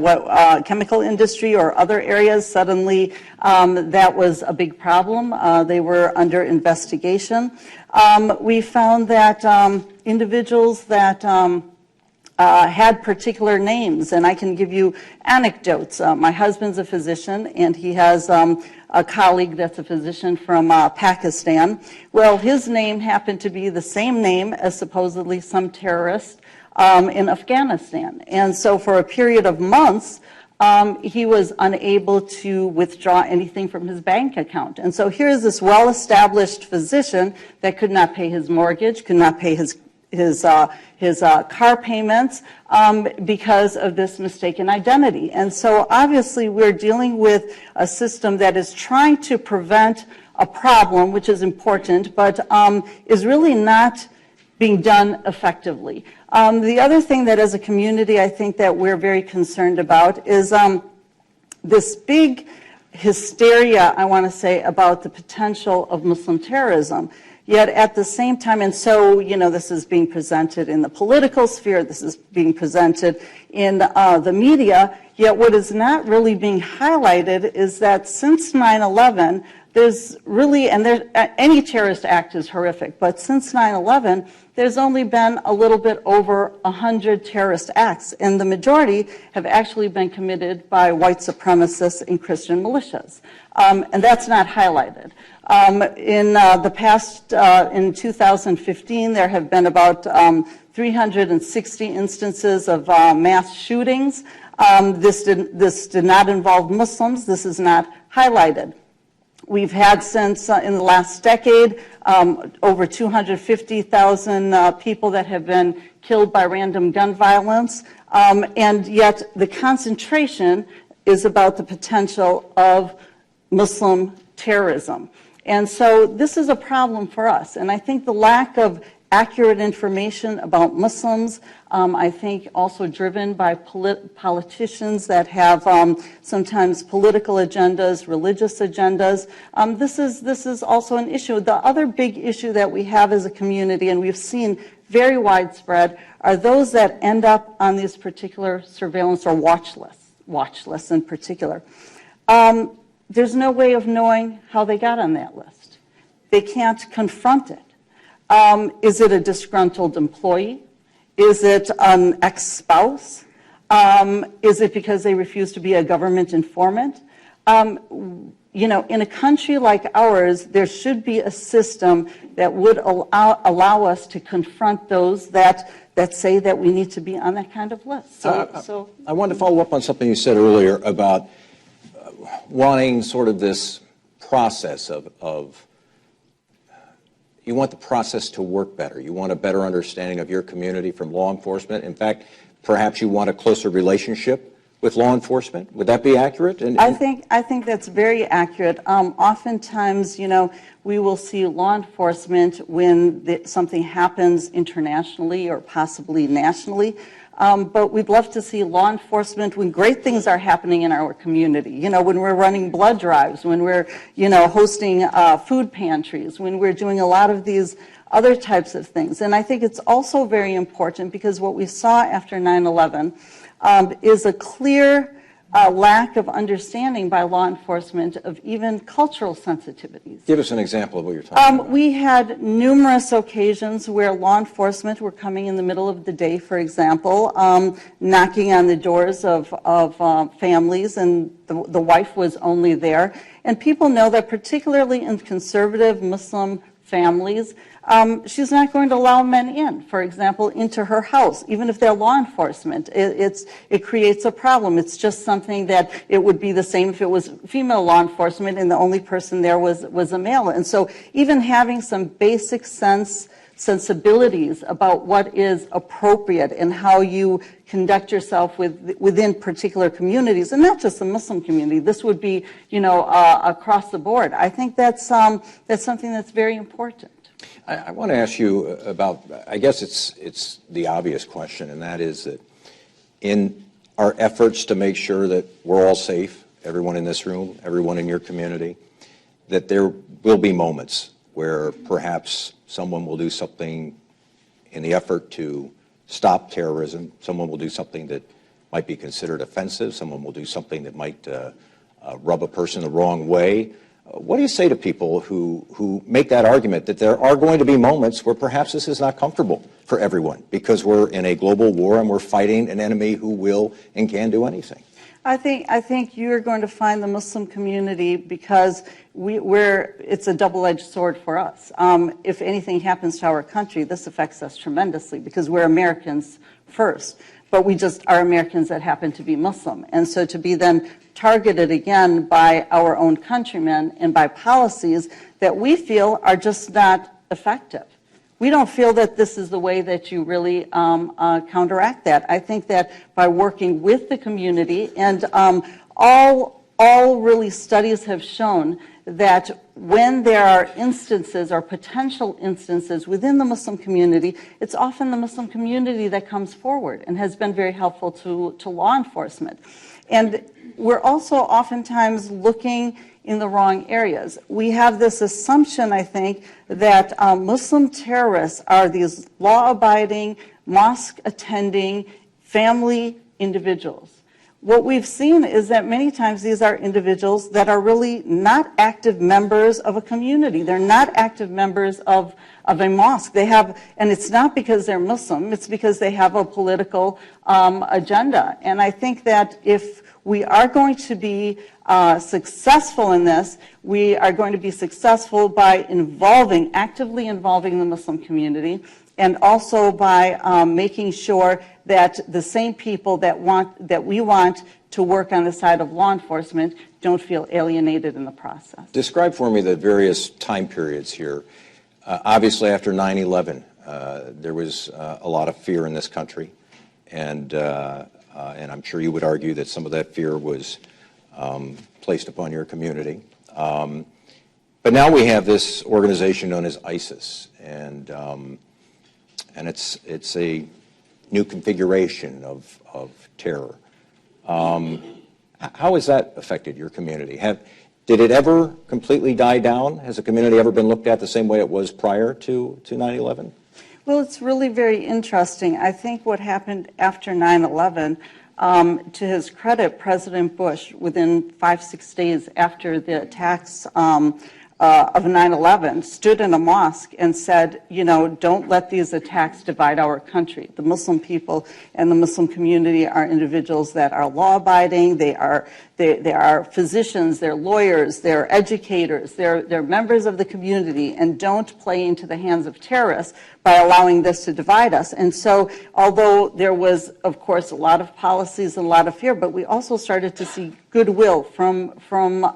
chemical industry or other areas. Suddenly, that was a big problem. They were under investigation. We found that individuals that had particular names, and I can give you anecdotes. My husband's a physician, and he has a colleague that's a physician from Pakistan. Well, his name happened to be the same name as supposedly some terrorist in Afghanistan. And so for a period of months, he was unable to withdraw anything from his bank account. And so here's this well-established physician that could not pay his mortgage, could not pay his car payments because of this mistaken identity. And so obviously we're dealing with a system that is trying to prevent a problem, which is important, but is really not being done effectively. The other thing that as a community I think that we're very concerned about is this big hysteria, I want to say, about the potential of Muslim terrorism. Yet at the same time, and so, this is being presented in the political sphere, this is being presented in the media, yet what is not really being highlighted is that since 9/11, there's really, and any terrorist act is horrific, but since 9/11, there's only been a little bit over 100 terrorist acts, and the majority have actually been committed by white supremacists and Christian militias, and that's not highlighted. In the past, in 2015, there have been about 360 instances of mass shootings. This did not involve Muslims. This is not highlighted. We've had since in the last decade over 250,000 people that have been killed by random gun violence, and yet the concentration is about the potential of Muslim terrorism. And so this is a problem for us. And I think the lack of accurate information about Muslims, I think also driven by politicians that have sometimes political agendas, religious agendas. This is also an issue. The other big issue that we have as a community, and we've seen very widespread, are those that end up on these particular surveillance or watch lists in particular. There's no way of knowing how they got on that list. They can't confront it. Is it a disgruntled employee? Is it an ex-spouse? Is it because they refuse to be a government informant? You know, in a country like ours, there should be a system that would allow us to confront those that say that we need to be on that kind of list. So I wanted to follow up on something you said earlier about wanting sort of this process of you want the process to work better. You want a better understanding of your community from law enforcement. In fact, perhaps you want a closer relationship with law enforcement. Would that be accurate? I think that's very accurate. Oftentimes, you know, we will see law enforcement when something happens internationally or possibly nationally. But we'd love to see law enforcement when great things are happening in our community. You know, when we're running blood drives, when we're, you know, hosting food pantries, when we're doing a lot of these other types of things. And I think it's also very important because what we saw after 9/11 is a clear lack of understanding by law enforcement of even cultural sensitivities. Give us an example of what you're talking about. We had numerous occasions where law enforcement were coming in the middle of the day, for example, knocking on the doors of families, and the wife was only there. And people know that particularly in conservative Muslim families, she's not going to allow men in, for example, into her house, even if they're law enforcement. It creates a problem. It's just something that it would be the same if it was female law enforcement and the only person there was a male. And so even having some basic sensibilities about what is appropriate and how you conduct yourself within particular communities, and not just the Muslim community. This would be, you know, across the board. I think that's something that's very important. I want to ask you about, I guess it's the obvious question, and that is that in our efforts to make sure that we're all safe, everyone in this room, everyone in your community, that there will be moments where perhaps someone will do something in the effort to stop terrorism, someone will do something that might be considered offensive, someone will do something that might rub a person the wrong way. What do you say to people who make that argument that there are going to be moments where perhaps this is not comfortable for everyone because we're in a global war and we're fighting an enemy who will and can do anything? I think you're going to find the Muslim community because it's a double-edged sword for us. If anything happens to our country, this affects us tremendously because we're Americans first, but we just are Americans that happen to be Muslim. And so to be then targeted again by our own countrymen and by policies that we feel are just not effective. We don't feel that this is the way that you really counteract that. I think that by working with the community, and all really studies have shown that when there are instances or potential instances within the Muslim community, it's often the Muslim community that comes forward and has been very helpful to law enforcement. And we're also oftentimes looking in the wrong areas. We have this assumption, I think, that Muslim terrorists are these law-abiding, mosque-attending, family individuals. What we've seen is that many times these are individuals that are really not active members of a community. They're not active members of a mosque. They have, and it's not because they're Muslim, it's because they have a political agenda. And I think that if we are going to be successful in this, we are going to be successful by actively involving the Muslim community, and also by making sure that the same people that we want to work on the side of law enforcement don't feel alienated in the process. Describe for me the various time periods here. Obviously, after 9/11, there was a lot of fear in this country, and I'm sure you would argue that some of that fear was placed upon your community. But now we have this organization known as ISIS, and it's a new configuration of terror. How has that affected your community? Did it ever completely die down? Has the community ever been looked at the same way it was prior to 9/11? Well, it's really very interesting. I think what happened after 9/11, to his credit, President Bush, within 5-6 days after the attacks 9/11 stood in a mosque and said, don't let these attacks divide our country. The Muslim people and the Muslim community are individuals that are law-abiding. They are physicians, they're lawyers, they're educators, they're members of the community, and don't play into the hands of terrorists by allowing this to divide us. And so, although there was, of course, a lot of policies and a lot of fear, but we also started to see goodwill from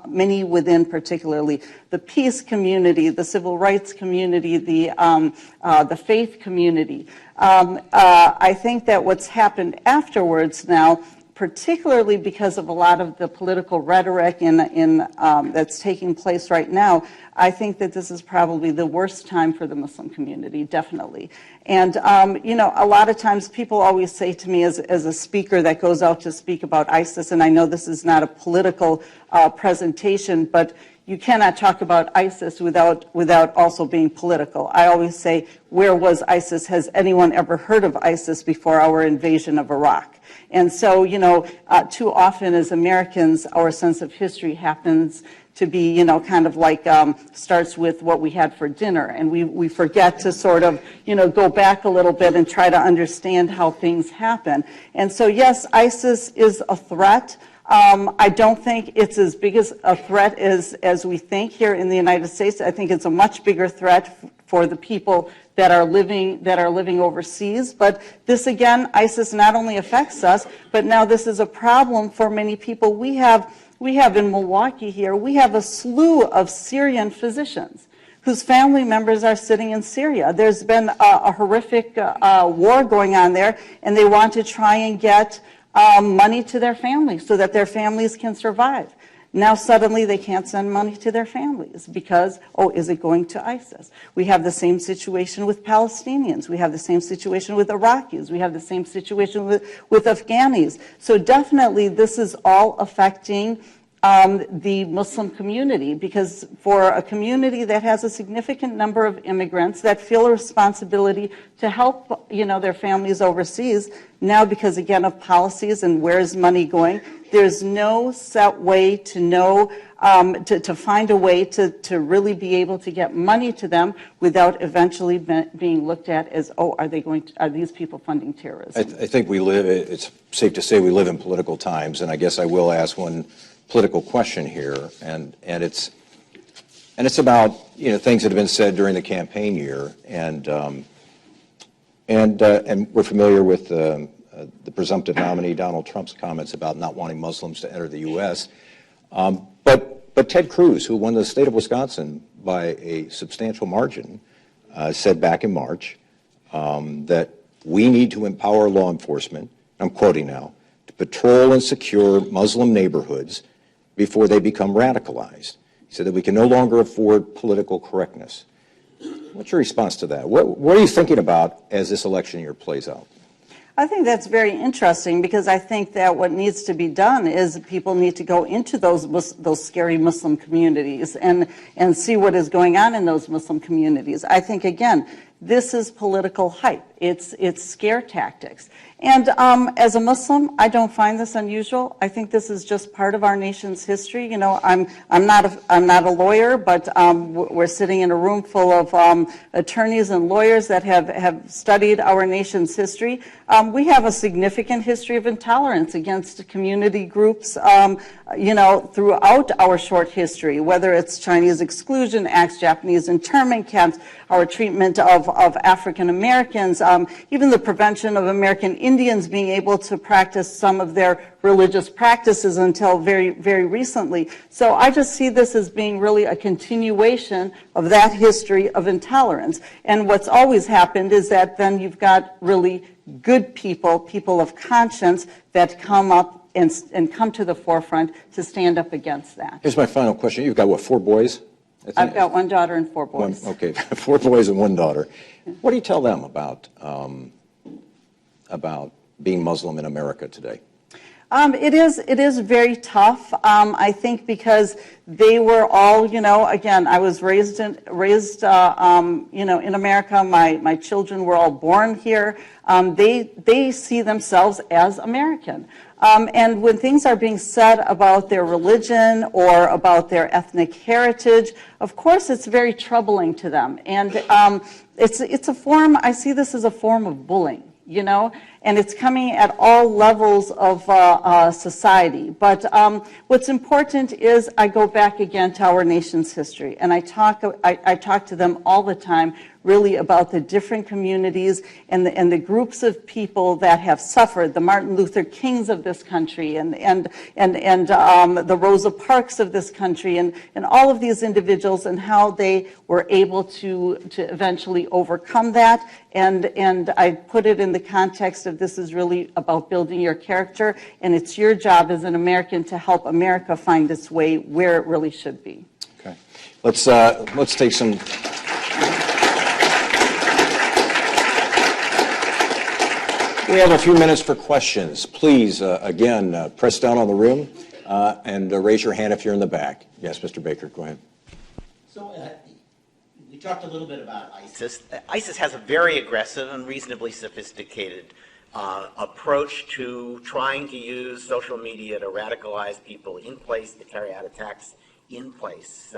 many within, particularly the peace community, the civil rights community, the faith community. I think that what's happened afterwards now, particularly because of a lot of the political rhetoric that's taking place right now, I think that this is probably the worst time for the Muslim community, definitely. And, a lot of times people always say to me as a speaker that goes out to speak about ISIS, and I know this is not a political presentation, but you cannot talk about ISIS without also being political. I always say, where was ISIS? Has anyone ever heard of ISIS before our invasion of Iraq? And so, too often as Americans, our sense of history happens to be, kind of like starts with what we had for dinner. And we forget to sort of, go back a little bit and try to understand how things happen. And so, yes, ISIS is a threat. I don't think it's as big as a threat as we think here in the United States. I think it's a much bigger threat for the people that are living overseas. But this, again, ISIS not only affects us, but now this is a problem for many people. We have in Milwaukee here, we have a slew of Syrian physicians whose family members are sitting in Syria. There's been a horrific war going on there, and they want to try and get money to their families so that their families can survive. Now suddenly they can't send money to their families because, is it going to ISIS? We have the same situation with Palestinians. We have the same situation with Iraqis. We have the same situation with Afghanis. So definitely this is all affecting the Muslim community, because for a community that has a significant number of immigrants that feel a responsibility to help, their families overseas, now because, again, of policies and where is money going, there's no set way to know, to find a way to really be able to get money to them without eventually being looked at as, are these people funding terrorism? I think it's safe to say we live in political times, and I guess I will ask one political question here, and it's about things that have been said during the campaign year, and we're familiar with the presumptive nominee Donald Trump's comments about not wanting Muslims to enter the U.S. But Ted Cruz, who won the state of Wisconsin by a substantial margin, said back in March that we need to empower law enforcement, I'm quoting now, to patrol and secure Muslim neighborhoods before they become radicalized. He said that we can no longer afford political correctness. What's your response to that? What are you thinking about as this election year plays out? I think that's very interesting, because I think that what needs to be done is people need to go into those scary Muslim communities and see what is going on in those Muslim communities. I think, again, this is political hype. It's scare tactics. And as a Muslim, I don't find this unusual. I think this is just part of our nation's history. I'm not a lawyer, but we're sitting in a room full of attorneys and lawyers that have studied our nation's history. We have a significant history of intolerance against community groups, throughout our short history, whether it's Chinese exclusion acts, Japanese internment camps, our treatment of African Americans, even the prevention of American Indians being able to practice some of their religious practices until very, very recently. So I just see this as being really a continuation of that history of intolerance. And what's always happened is that then you've got really good people of conscience, that come up and come to the forefront to stand up against that. Here's my final question. You've got, what, 4 boys? I've got 1 daughter and 4 boys. Okay, 4 boys and 1 daughter. What do you tell them about being Muslim in America today? It is very tough. I think because they were all, again, I was raised in America. My children were all born here. They see themselves as American. And when things are being said about their religion or about their ethnic heritage, of course, it's very troubling to them. And it's a form. I see this as a form of bullying. And it's coming at all levels of society. But what's important is I go back again to our nation's history, and I talk to them all the time, really about the different communities and the groups of people that have suffered, the Martin Luther Kings of this country, and the Rosa Parks of this country, and all of these individuals, and how they were able to eventually overcome that. And I put it in the context of this is really about building your character, and it's your job as an American to help America find its way where it really should be. Okay, let's take some. We have a few minutes for questions. Please, again, press down on the room and raise your hand if you're in the back. Yes, Mr. Baker, go ahead. So we talked a little bit about ISIS. ISIS has a very aggressive and reasonably sophisticated approach to trying to use social media to radicalize people in place, to carry out attacks in place.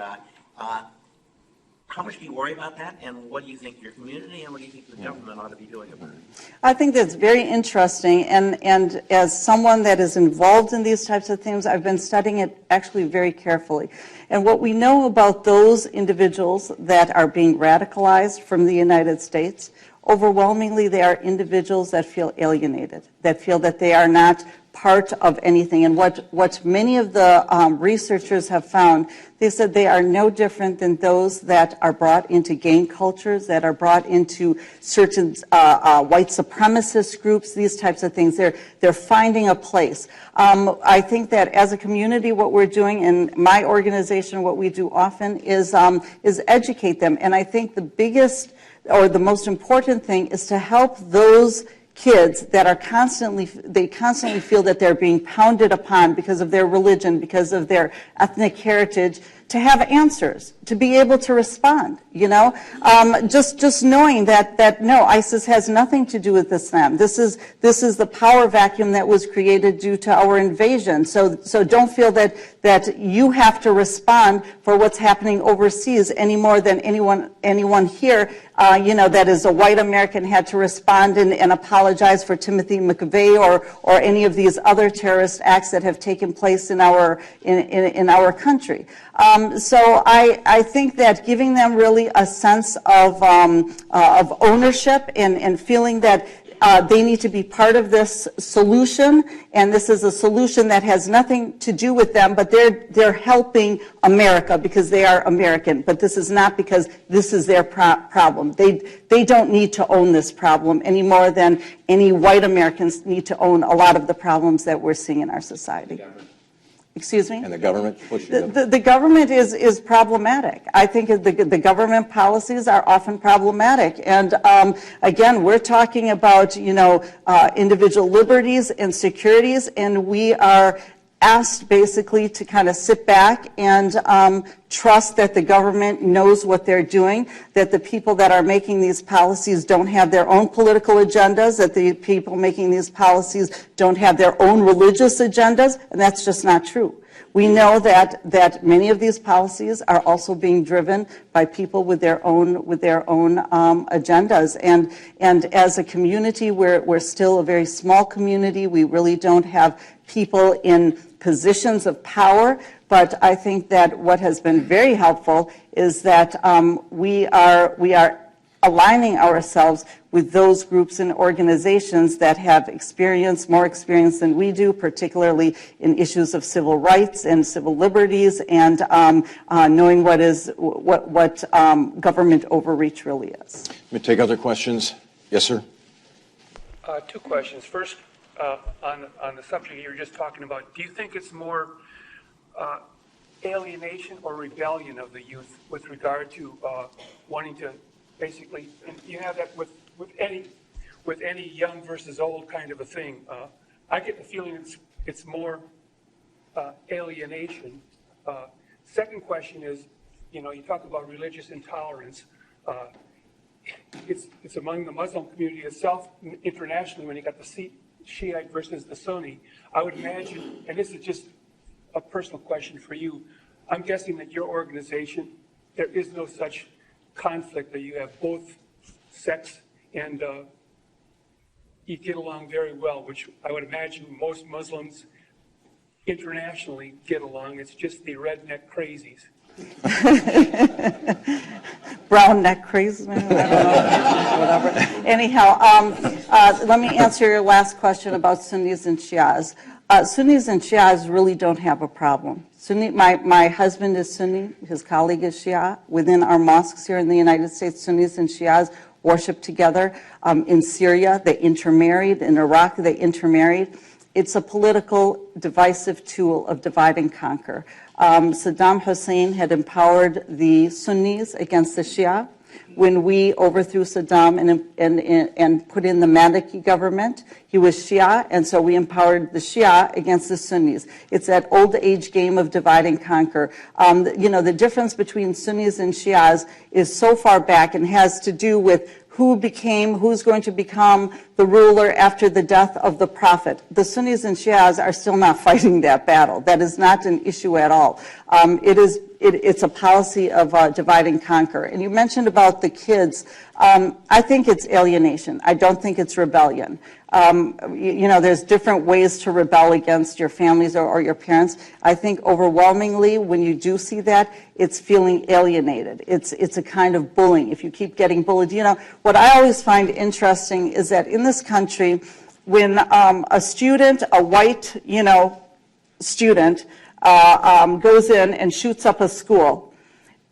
How much do you worry about that, and what do you think your community and what do you think the government ought to be doing about it? I think that's very interesting, and as someone that is involved in these types of things, I've been studying it actually very carefully. And what we know about those individuals that are being radicalized from the United States, overwhelmingly they are individuals that feel alienated, that feel that they are not part of anything. And what many of the researchers have found, they said they are no different than those that are brought into gang cultures, that are brought into certain white supremacist groups, these types of things. They're finding a place. I think that as a community, what we're doing in my organization, what we do often is educate them. And I think the biggest or the most important thing is to help those kids that are constantly feel that they're being pounded upon because of their religion, because of their ethnic heritage, to have answers, to be able to respond, just knowing that no, ISIS has nothing to do with Islam. This is the power vacuum that was created due to our invasion. So don't feel that you have to respond for what's happening overseas any more than anyone here, that is a white American had to respond and apologize for Timothy McVeigh or any of these other terrorist acts that have taken place in our country. So I think that giving them really a sense of ownership and feeling that they need to be part of this solution, and this is a solution that has nothing to do with them, but they're helping America because they are American. But this is not because this is their problem. They don't need to own this problem any more than any white Americans need to own a lot of the problems that we're seeing in our society. Excuse me? And the government? The government is problematic. I think the government policies are often problematic. And again, we're talking about, individual liberties and securities, and we are asked basically to kind of sit back and trust that the government knows what they're doing, that the people that are making these policies don't have their own political agendas, that the people making these policies don't have their own religious agendas, and that's just not true. We know that many of these policies are also being driven by people with their own agendas, and as a community, we're still a very small community. We really don't have people in positions of power, but I think that what has been very helpful is that we are aligning ourselves with those groups and organizations that have more experience than we do, particularly in issues of civil rights and civil liberties, and knowing what government overreach really is. Let me take other questions. Yes, sir. Two questions. First, on the subject you were just talking about, do you think it's more alienation or rebellion of the youth with regard to wanting to basically, and you have that with any young versus old kind of a thing. I get the feeling it's more alienation. Second question is, you talk about religious intolerance. It's among the Muslim community itself, internationally, when you got the Shiite versus the Sunni. I would imagine, and this is just a personal question for you, I'm guessing that your organization, there is no such conflict, that you have both sects and you get along very well, which I would imagine most Muslims internationally get along. It's just the redneck crazies. Brown neck crazy, I don't know, whatever. Anyhow, let me answer your last question about Sunnis and Shias. Sunnis and Shias really don't have a problem. My husband is Sunni, his colleague is Shia. Within our mosques here in the United States, Sunnis and Shias worship together. In Syria, they intermarried. In Iraq, they intermarried. It's a political divisive tool of divide and conquer. Saddam Hussein had empowered the Sunnis against the Shia. When we overthrew Saddam and put in the Maliki government, he was Shia, and so we empowered the Shia against the Sunnis. It's that old age game of divide and conquer. The difference between Sunnis and Shias is so far back and has to do with who's going to become the ruler after the death of the prophet. The Sunnis and Shias are still not fighting that battle. That is not an issue at all. It's a policy of divide and conquer. And you mentioned about the kids. I think it's alienation. I don't think it's rebellion. There's different ways to rebel against your families or your parents. I think overwhelmingly, when you do see that, it's feeling alienated. It's a kind of bullying. If you keep getting bullied, what I always find interesting is that in this country, when a student, a white, student, goes in and shoots up a school,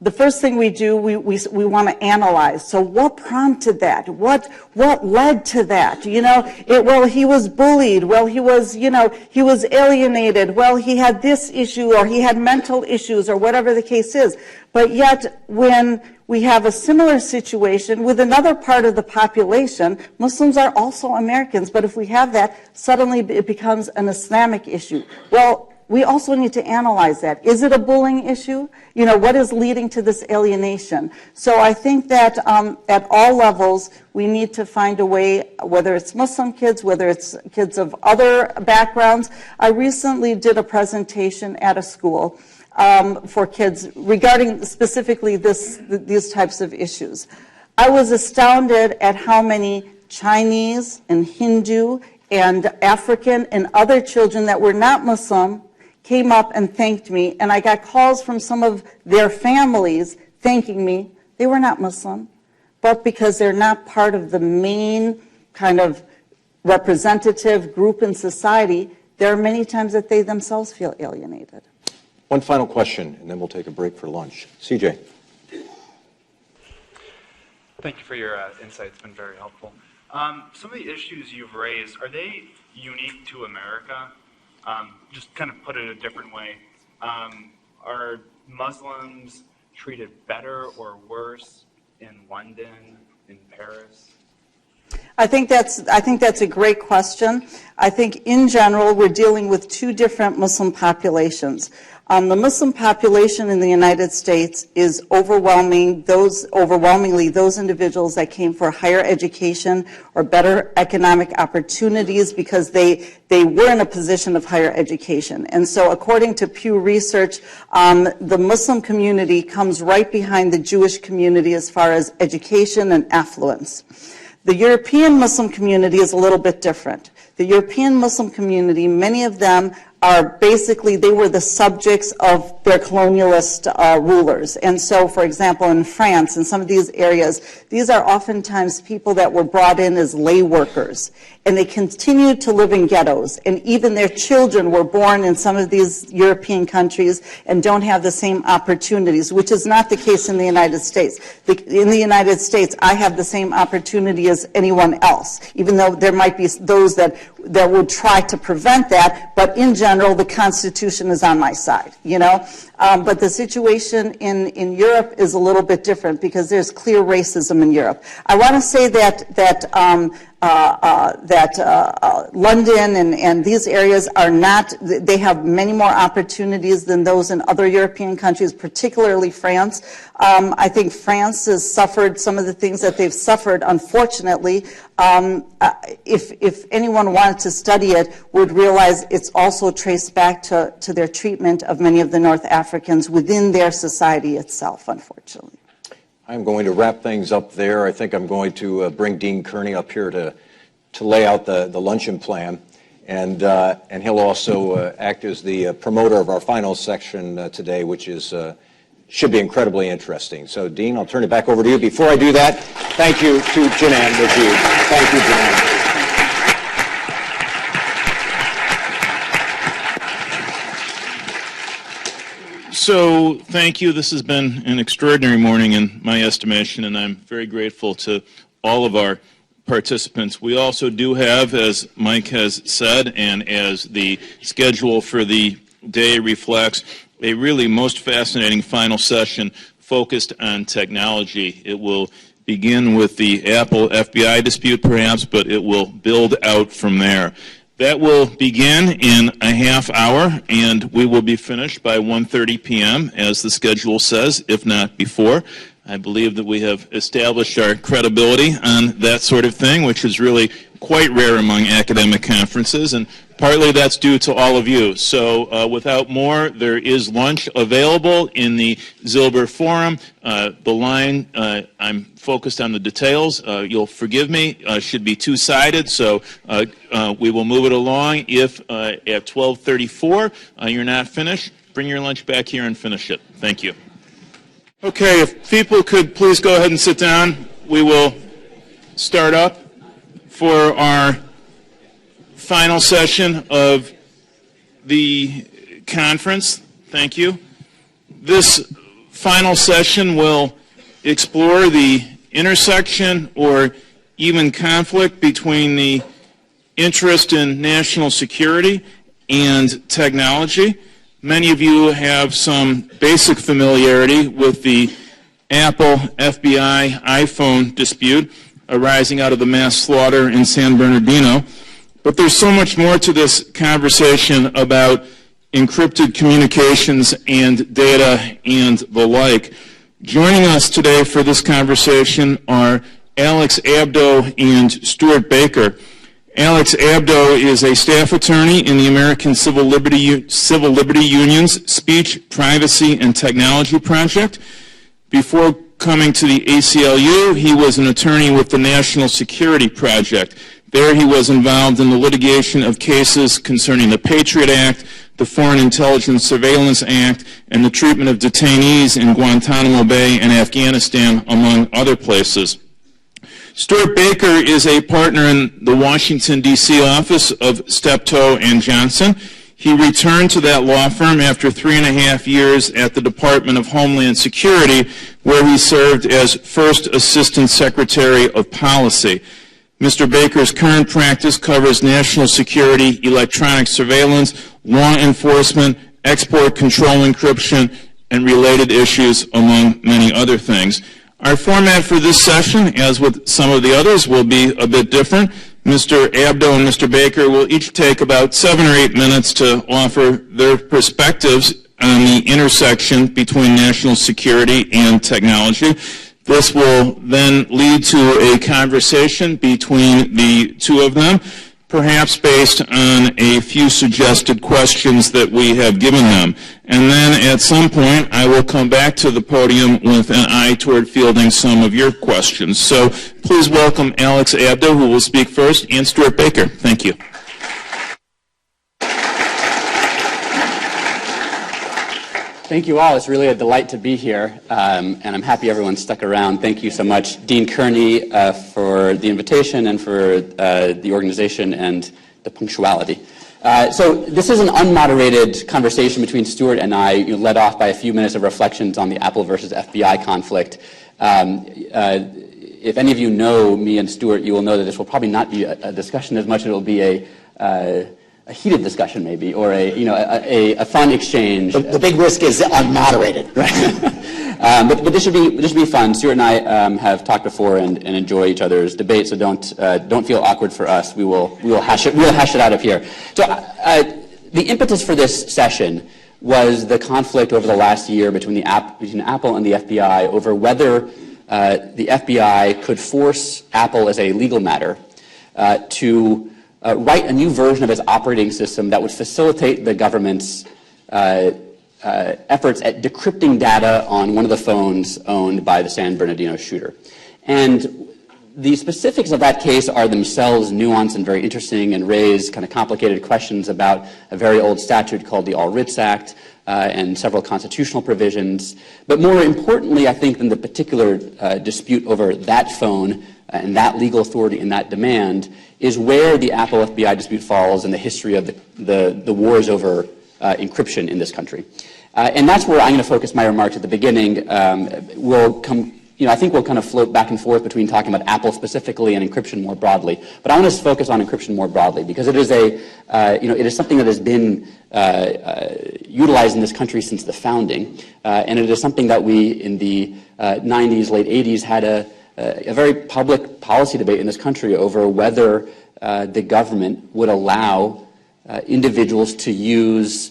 the first thing we do, we want to analyze. So what prompted that? What led to that? Well, he was bullied. Well, he was alienated. Well, he had this issue, or he had mental issues, or whatever the case is. But yet, when we have a similar situation with another part of the population, Muslims are also Americans, but if we have that, suddenly it becomes an Islamic issue. Well, we also need to analyze that. Is it a bullying issue? What is leading to this alienation? So I think that at all levels, we need to find a way, whether it's Muslim kids, whether it's kids of other backgrounds. I recently did a presentation at a school for kids regarding specifically these types of issues. I was astounded at how many Chinese and Hindu and African and other children that were not Muslim came up and thanked me, and I got calls from some of their families thanking me. They were not Muslim, but because they're not part of the main kind of representative group in society, there are many times that they themselves feel alienated. One final question, and then we'll take a break for lunch. CJ. Thank you for your insight. It's been very helpful. Some of the issues you've raised, are they unique to America? Just kind of put it a different way. Are Muslims treated better or worse in London, in Paris? I think that's a great question. I think in general we're dealing with two different Muslim populations. The Muslim population in the United States is overwhelmingly those individuals that came for higher education or better economic opportunities because they were in a position of higher education. And so according to Pew Research, the Muslim community comes right behind the Jewish community as far as education and affluence. The European Muslim community is a little bit different. The European Muslim community, many of them are basically, they were the subjects of their colonialist rulers. And so, for example, in France, in some of these areas, these are oftentimes people that were brought in as lay workers. And they continued to live in ghettos. And even their children were born in some of these European countries and don't have the same opportunities, which is not the case in the United States. In the United States, I have the same opportunity as anyone else, even though there might be those that would try to prevent that. But in general, the Constitution is on my side, But the situation in Europe is a little bit different because there's clear racism in Europe. I want to say that London and these areas are not, they have many more opportunities than those in other European countries, particularly France. I think France has suffered some of the things that they've suffered, unfortunately. If anyone wanted to study it, would realize it's also traced back to their treatment of many of the North Africans within their society itself, unfortunately. I'm going to wrap things up there. I think I'm going to bring Dean Kearney up here to lay out the luncheon plan, and he'll also act as the promoter of our final section today, which is should be incredibly interesting. So, Dean, I'll turn it back over to you. Before I do that, thank you to Janan Najib. Thank you, Janan. So, thank you. This has been an extraordinary morning in my estimation, and I'm very grateful to all of our participants. We also do have, as Mike has said, and as the schedule for the day reflects, a really most fascinating final session focused on technology. It will begin with the Apple FBI dispute, perhaps, but it will build out from there. That will begin in a half hour, and we will be finished by 1:30 p.m., as the schedule says, if not before. I believe that we have established our credibility on that sort of thing, which is really quite rare among academic conferences, and partly that's due to all of you. So without more, there is lunch available in the Zilber Forum. The line, I'm focused on the details. You'll forgive me, should be two-sided, so we will move it along. If at 12:34 you're not finished, bring your lunch back here and finish it. Thank you. Okay, if people could please go ahead and sit down, we will start up for our final session of the conference. Thank you. This final session will explore the intersection or even conflict between the interest in national security and technology. Many of you have some basic familiarity with the Apple FBI iPhone dispute arising out of the mass slaughter in San Bernardino. But there's so much more to this conversation about encrypted communications and data and the like. Joining us today for this conversation are Alex Abdo and Stuart Baker. Alex Abdo is a staff attorney in the American Civil Liberty Union's Speech, Privacy, and Technology Project. Before coming to the ACLU, he was an attorney with the National Security Project. There he was involved in the litigation of cases concerning the Patriot Act, the Foreign Intelligence Surveillance Act, and the treatment of detainees in Guantanamo Bay and Afghanistan, among other places. Stuart Baker is a partner in the Washington, D.C. office of Steptoe and Johnson. He returned to that law firm after 3.5 years at the Department of Homeland Security, where he served as First Assistant Secretary of Policy. Mr. Baker's current practice covers national security, electronic surveillance, law enforcement, export control encryption, and related issues, among many other things. Our format for this session, as with some of the others, will be a bit different. Mr. Abdo and Mr. Baker will each take about 7 or 8 minutes to offer their perspectives on the intersection between national security and technology. This will then lead to a conversation between the two of them, perhaps based on a few suggested questions that we have given them. And then at some point, I will come back to the podium with an eye toward fielding some of your questions. So please welcome Alex Abdo, who will speak first, and Stuart Baker. Thank you. Thank you all. It's really a delight to be here, and I'm happy everyone stuck around. Thank you so much, Dean Kearney, for the invitation and for the organization and the punctuality. So this is an unmoderated conversation between Stuart and I, led off by a few minutes of reflections on the Apple versus FBI conflict. If any of you know me and Stuart, you will know that this will probably not be a discussion as much as it will be a heated discussion, maybe, or a fun exchange. The big risk is unmoderated. Right. But this should be fun. Stuart and I have talked before and enjoy each other's debates, so don't feel awkward for us. We will hash it out up here. So the impetus for this session was the conflict over the last year between Apple and the FBI over whether the FBI could force Apple as a legal matter to write a new version of its operating system that would facilitate the government's efforts at decrypting data on one of the phones owned by the San Bernardino shooter. And the specifics of that case are themselves nuanced and very interesting and raise kind of complicated questions about a very old statute called the All Writs Act and several constitutional provisions. But more importantly, I think, than the particular dispute over that phone and that legal authority and that demand is where the Apple FBI dispute falls in the history of the wars over encryption in this country. And that's where I'm going to focus my remarks at the beginning. I think we'll kind of float back and forth between talking about Apple specifically and encryption more broadly. But I want to focus on encryption more broadly because it is it is something that has been utilized in this country since the founding, and it is something that we in the 90s, late 80s had a very public policy debate in this country over whether the government would allow individuals to use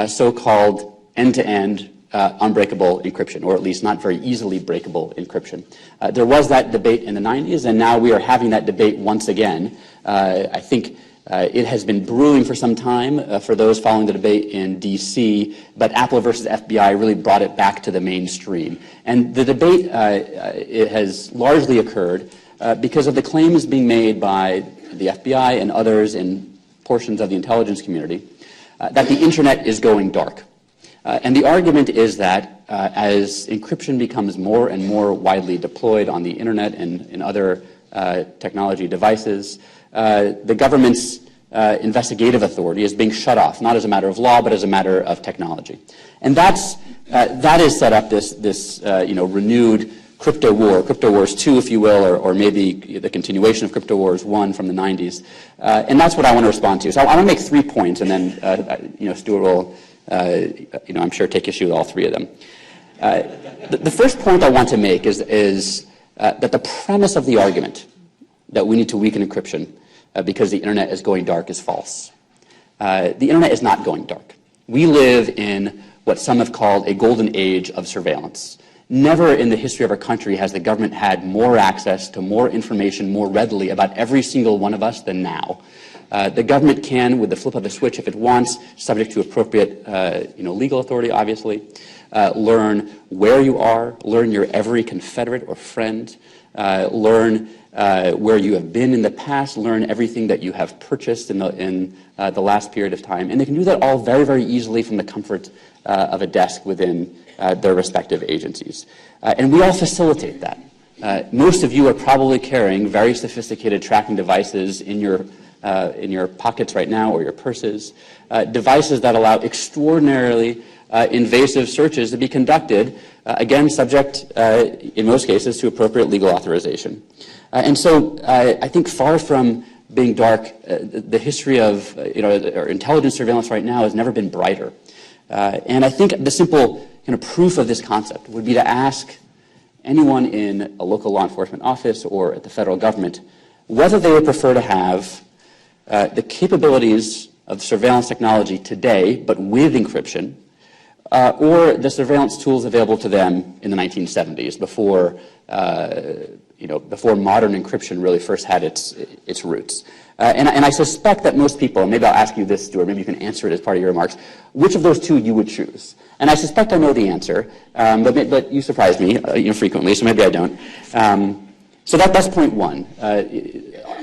so-called end-to-end unbreakable encryption, or at least not very easily breakable encryption. There was that debate in the 90s, and now we are having that debate once again. I think it has been brewing for some time for those following the debate in D.C., but Apple versus FBI really brought it back to the mainstream. And the debate it has largely occurred because of the claims being made by the FBI and others in portions of the intelligence community that the Internet is going dark. And the argument is that as encryption becomes more and more widely deployed on the Internet and in other technology devices, the government's investigative authority is being shut off, not as a matter of law, but as a matter of technology. And that has set up this renewed crypto war, Crypto Wars 2, if you will, or maybe the continuation of Crypto Wars 1 from the 90s. And that's what I want to respond to. So I want to make 3 points, and then Stuart will I'm sure take issue with all 3 of them. The first point I want to make is that the premise of the argument that we need to weaken encryption because the Internet is going dark is false. The Internet is not going dark. We live in what some have called a golden age of surveillance. Never in the history of our country has the government had more access to more information more readily about every single one of us than now. The government can, with the flip of a switch if it wants, subject to appropriate legal authority, obviously, learn where you are, learn your every Confederate or friend, learn where you have been in the past, learn everything that you have purchased in the last period of time. And they can do that all very, very easily from the comfort of a desk within their respective agencies. And we all facilitate that. Most of you are probably carrying very sophisticated tracking devices in your pockets right now or your purses, devices that allow extraordinarily invasive searches to be conducted, again, subject, in most cases, to appropriate legal authorization. And so I think far from being dark, the history of intelligence surveillance right now has never been brighter. And I think the simple proof of this concept would be to ask anyone in a local law enforcement office or at the federal government whether they would prefer to have the capabilities of surveillance technology today, but with encryption, or the surveillance tools available to them in the 1970s, before modern encryption really first had its roots. And I suspect that most people, and maybe I'll ask you this, Stuart, maybe you can answer it as part of your remarks, which of those 2 you would choose? And I suspect I know the answer, but you surprise me frequently, so maybe I don't. So that's point 1.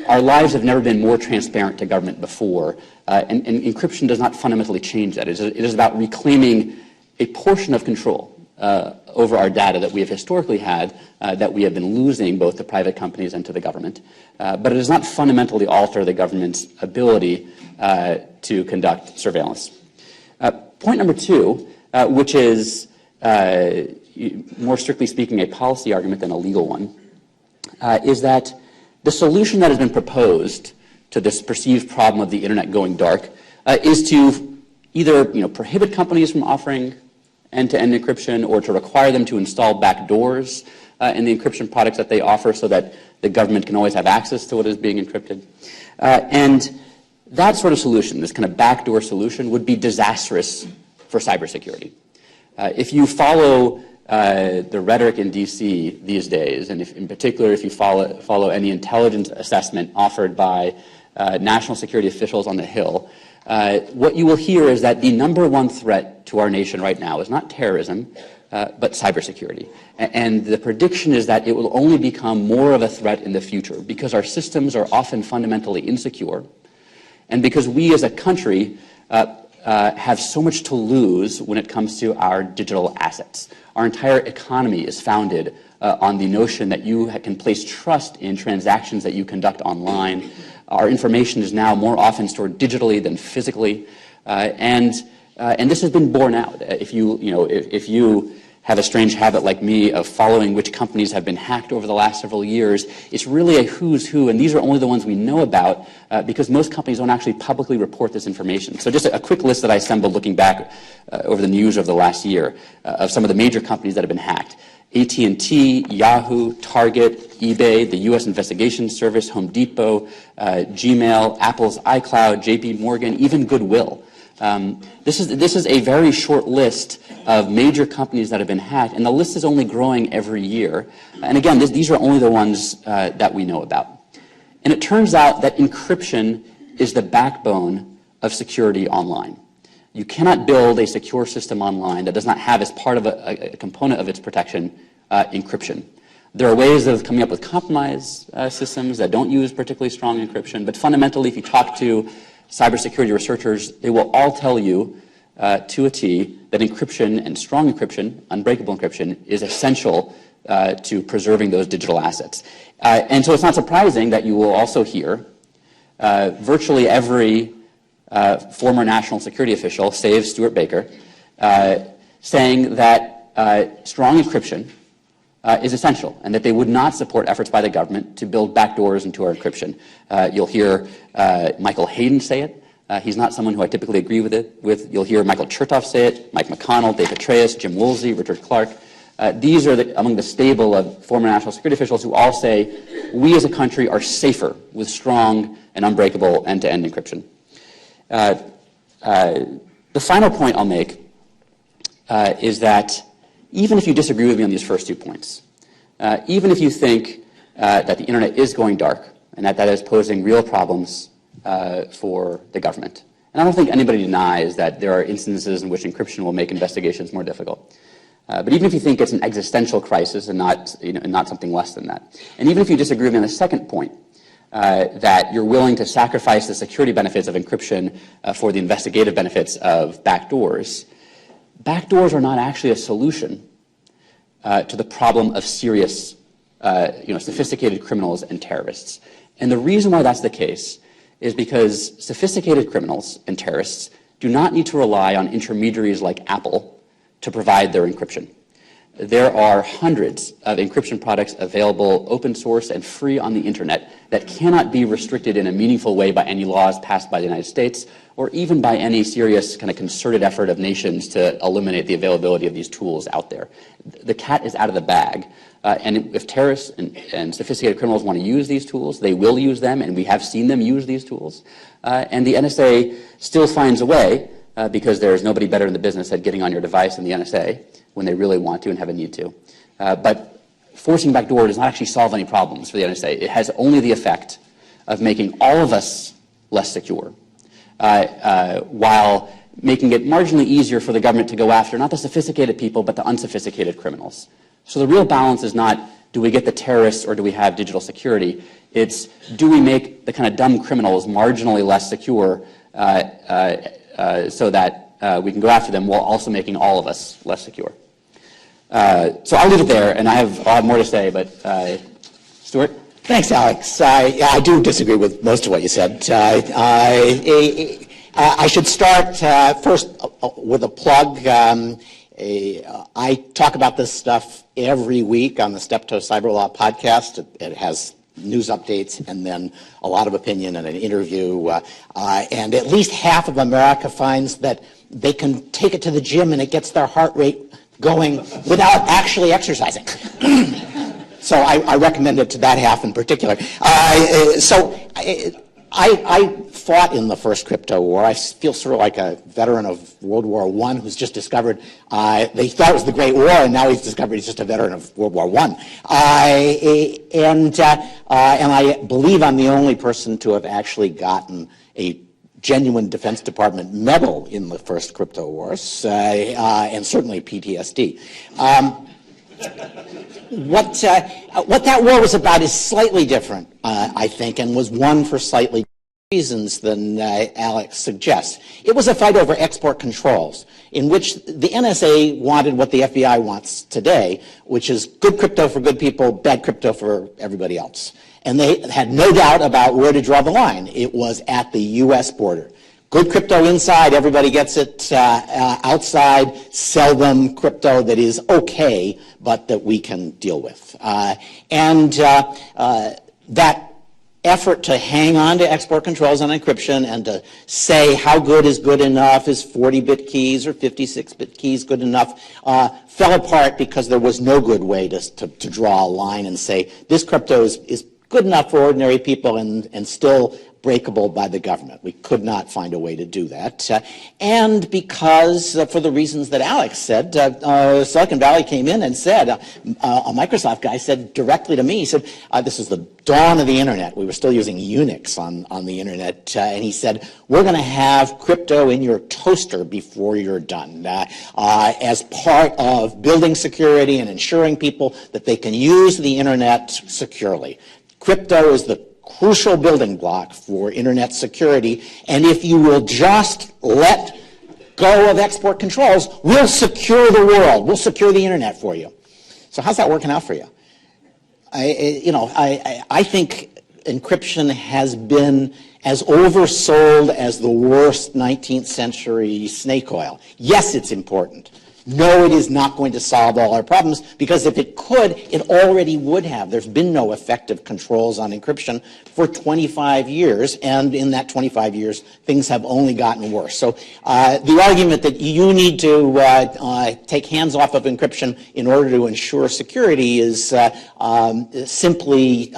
Our lives have never been more transparent to government before, and encryption does not fundamentally change that. It is about reclaiming a portion of control over our data that we have historically had, that we have been losing both to private companies and to the government. But it does not fundamentally alter the government's ability to conduct surveillance. Point number 2, which is more strictly speaking a policy argument than a legal one, is that the solution that has been proposed to this perceived problem of the Internet going dark is to either prohibit companies from offering end-to-end encryption or to require them to install backdoors in the encryption products that they offer so that the government can always have access to what is being encrypted. And that sort of solution, this kind of backdoor solution, would be disastrous for cybersecurity. If you follow the rhetoric in D.C. these days, and in particular if you follow any intelligence assessment offered by national security officials on the Hill, what you will hear is that the number one threat to our nation right now is not terrorism, but cybersecurity. And the prediction is that it will only become more of a threat in the future because our systems are often fundamentally insecure, and because we as a country have so much to lose when it comes to our digital assets. Our entire economy is founded on the notion that you can place trust in transactions that you conduct online. Our information is now more often stored digitally than physically, and this has been borne out. If you have a strange habit like me of following which companies have been hacked over the last several years, it's really a who's who, and these are only the ones we know about because most companies don't actually publicly report this information. So just a quick list that I assembled looking back over the news of the last year of some of the major companies that have been hacked. AT&T, Yahoo, Target, eBay, the U.S. Investigation Service, Home Depot, Gmail, Apple's iCloud, JP Morgan, even Goodwill. This is a very short list of major companies that have been hacked, and the list is only growing every year. And again, these are only the ones that we know about. And it turns out that encryption is the backbone of security online. You cannot build a secure system online that does not have as part of a component of its protection encryption. There are ways of coming up with compromise systems that don't use particularly strong encryption, but fundamentally, if you talk to cybersecurity researchers, they will all tell you to a T that encryption and strong encryption, unbreakable encryption, is essential to preserving those digital assets. And so it's not surprising that you will also hear virtually every former national security official, save Stuart Baker, saying that strong encryption is essential and that they would not support efforts by the government to build backdoors into our encryption. You'll hear Michael Hayden say it. He's not someone who I typically agree with. You'll hear Michael Chertoff say it, Mike McConnell, Dave Petraeus, Jim Woolsey, Richard Clark. These are among the stable of former national security officials who all say we as a country are safer with strong and unbreakable end-to-end encryption. The final point I'll make is that even if you disagree with me on these first 2 points, even if you think that the internet is going dark and that is posing real problems for the government, and I don't think anybody denies that there are instances in which encryption will make investigations more difficult. But even if you think it's an existential crisis and not something less than that, and even if you disagree with me on the second point, that you're willing to sacrifice the security benefits of encryption for the investigative benefits of backdoors, backdoors are not actually a solution to the problem of serious, sophisticated criminals and terrorists. And the reason why that's the case is because sophisticated criminals and terrorists do not need to rely on intermediaries like Apple to provide their encryption. There are hundreds of encryption products available open source and free on the internet that cannot be restricted in a meaningful way by any laws passed by the United States or even by any serious kind of concerted effort of nations to eliminate the availability of these tools out there. The cat is out of the bag. And if terrorists and sophisticated criminals want to use these tools, they will use them, and we have seen them use these tools. And the NSA still finds a way, because there's nobody better in the business at getting on your device than the NSA when they really want to and have a need to. But forcing backdoor does not actually solve any problems for the NSA. It has only the effect of making all of us less secure, while making it marginally easier for the government to go after not the sophisticated people, but the unsophisticated criminals. So the real balance is not, do we get the terrorists or do we have digital security? It's, do we make the kind of dumb criminals marginally less secure so that we can go after them while also making all of us less secure? So I'll leave it there, and I'll have more to say, but Stuart? Thanks, Alex. I do disagree with most of what you said. I should start first with a plug. I talk about this stuff every week on the Steptoe Cyber Law podcast. It has news updates and then a lot of opinion and an interview. And at least half of America finds that they can take it to the gym and it gets their heart rate going without actually exercising. So I recommend it to that half in particular. I fought in the first crypto war. I feel sort of like a veteran of World War I who's just discovered, they thought it was the Great War, and now he's discovered he's just a veteran of World War I. And I believe I'm the only person to have actually gotten a genuine Defense Department medal in the first crypto wars, and certainly PTSD. What that war was about is slightly different, I think, and was won for slightly different reasons than Alex suggests. It was a fight over export controls, in which the NSA wanted what the FBI wants today, which is good crypto for good people, bad crypto for everybody else. And they had no doubt about where to draw the line. It was at the U.S. border. Good crypto inside, everybody gets it. Outside, sell them crypto that is okay, but that we can deal with. That effort to hang on to export controls on encryption and to say how good is good enough, is 40-bit keys or 56-bit keys good enough, fell apart because there was no good way to draw a line and say this crypto is good enough for ordinary people and still breakable by the government. We could not find a way to do that. And because, for the reasons that Alex said, Silicon Valley came in and said, a Microsoft guy said directly to me, he said, this is the dawn of the Internet. We were still using Unix on the Internet. And he said, we're going to have crypto in your toaster before you're done, as part of building security and ensuring people that they can use the Internet securely. Crypto is the crucial building block for Internet security, and if you will just let go of export controls, we'll secure the world. We'll secure the Internet for you. So how's that working out for you? I think encryption has been as oversold as the worst 19th century snake oil. Yes, it's important. No, it is not going to solve all our problems, because if it could, it already would have. There's been no effective controls on encryption for 25 years, and in that 25 years, things have only gotten worse. So the argument that you need to take hands off of encryption in order to ensure security is simply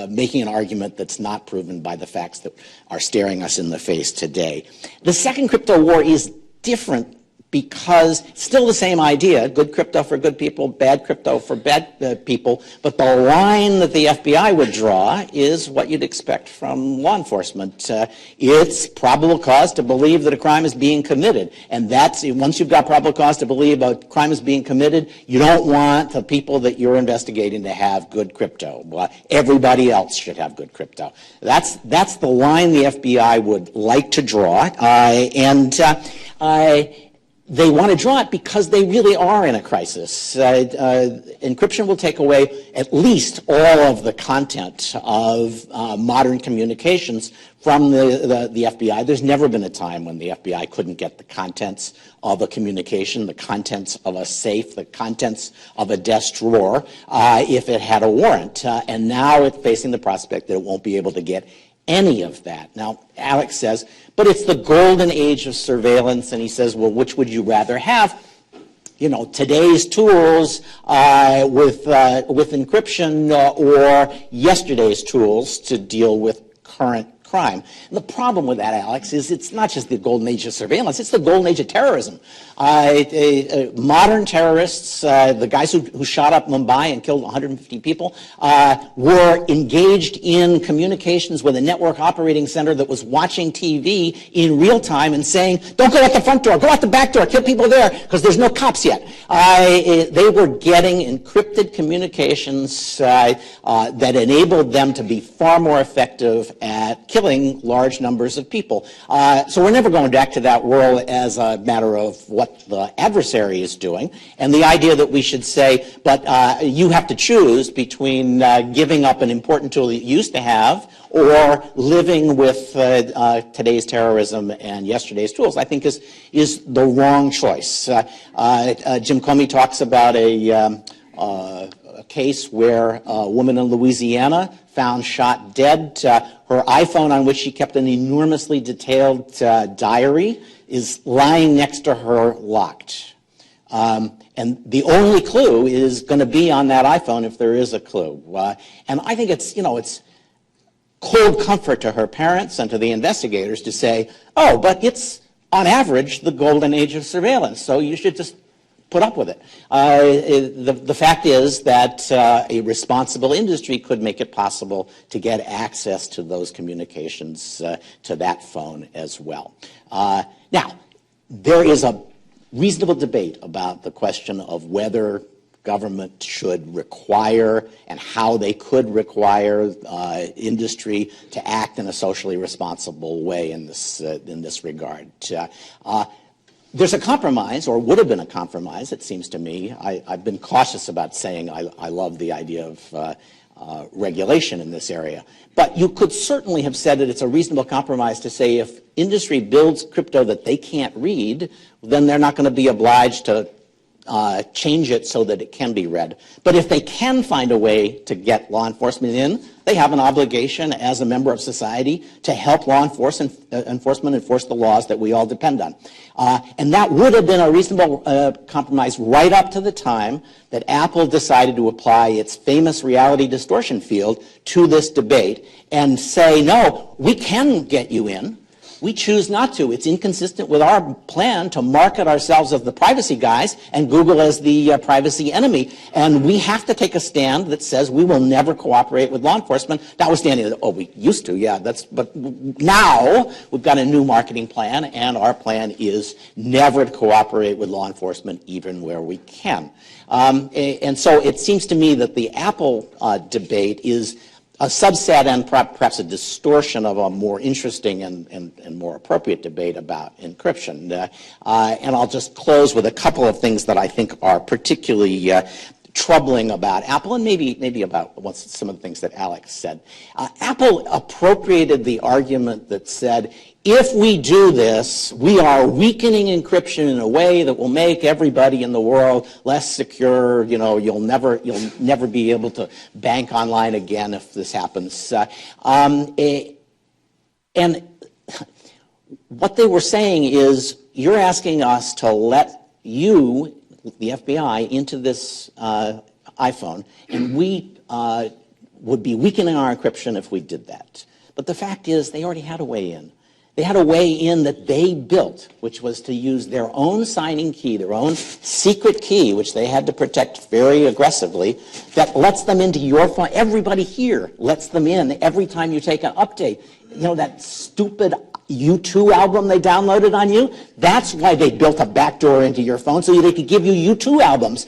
making an argument that's not proven by the facts that are staring us in the face today. The second crypto war is different because it's still the same idea, good crypto for good people, bad crypto for bad people, but the line that the FBI would draw is what you'd expect from law enforcement. It's probable cause to believe that a crime is being committed, and that's, once you've got probable cause to believe a crime is being committed, you don't want the people that you're investigating to have good crypto. Everybody else should have good crypto. That's the line the FBI would like to draw, they want to draw it because they really are in a crisis. Encryption will take away at least all of the content of modern communications from the FBI. There's never been a time when the FBI couldn't get the contents of a communication, the contents of a safe, the contents of a desk drawer, if it had a warrant. And now it's facing the prospect that it won't be able to get any of that. Now, Alex says, but it's the golden age of surveillance, and he says, well, which would you rather have? You know, today's tools with encryption or yesterday's tools to deal with current crime. And the problem with that, Alex, is it's not just the golden age of surveillance, it's the golden age of terrorism. Modern terrorists, the guys who shot up Mumbai and killed 150 people, were engaged in communications with a network operating center that was watching TV in real time and saying, don't go out the front door, go out the back door, kill people there, because there's no cops yet. They were getting encrypted communications that enabled them to be far more effective at killing large numbers of people. So we're never going back to that world as a matter of what the adversary is doing. And the idea that we should say, but you have to choose between giving up an important tool that you used to have or living with today's terrorism and yesterday's tools, I think is the wrong choice. Jim Comey talks about a case where a woman in Louisiana found shot dead. Her iPhone, on which she kept an enormously detailed diary, is lying next to her locked. And the only clue is going to be on that iPhone if there is a clue. And I think it's cold comfort to her parents and to the investigators to say, oh, but it's on average the golden age of surveillance, so you should just put up with it. The fact is that a responsible industry could make it possible to get access to those communications to that phone as well. Now, there is a reasonable debate about the question of whether government should require and how they could require industry to act in a socially responsible way in this regard. There's a compromise, or would have been a compromise, it seems to me. I've been cautious about saying I love the idea of regulation in this area. But you could certainly have said that it's a reasonable compromise to say if industry builds crypto that they can't read, then they're not going to be obliged to change it so that it can be read. But if they can find a way to get law enforcement in, they have an obligation as a member of society to help law enforcement enforce the laws that we all depend on. And that would have been a reasonable compromise right up to the time that Apple decided to apply its famous reality distortion field to this debate and say, no, we can get you in. We choose not to. It's inconsistent with our plan to market ourselves as the privacy guys and Google as the privacy enemy. And we have to take a stand that says we will never cooperate with law enforcement. Notwithstanding, oh, we used to, yeah, but now we've got a new marketing plan, and our plan is never to cooperate with law enforcement even where we can. And so it seems to me that the Apple debate is a subset and perhaps a distortion of a more interesting and more appropriate debate about encryption. And I'll just close with a couple of things that I think are particularly troubling about Apple, and maybe about some of the things that Alex said. Apple appropriated the argument that said, if we do this, we are weakening encryption in a way that will make everybody in the world less secure. You know, you'll never be able to bank online again if this happens. And what they were saying is, you're asking us to let you, the FBI, into this iPhone, and we would be weakening our encryption if we did that. But the fact is, they already had a way in. They had a way in that they built, which was to use their own signing key, their own secret key, which they had to protect very aggressively, that lets them into your phone. Everybody here lets them in every time you take an update. You know, that stupid U2 album they downloaded on you? That's why they built a backdoor into your phone, so they could give you U2 albums.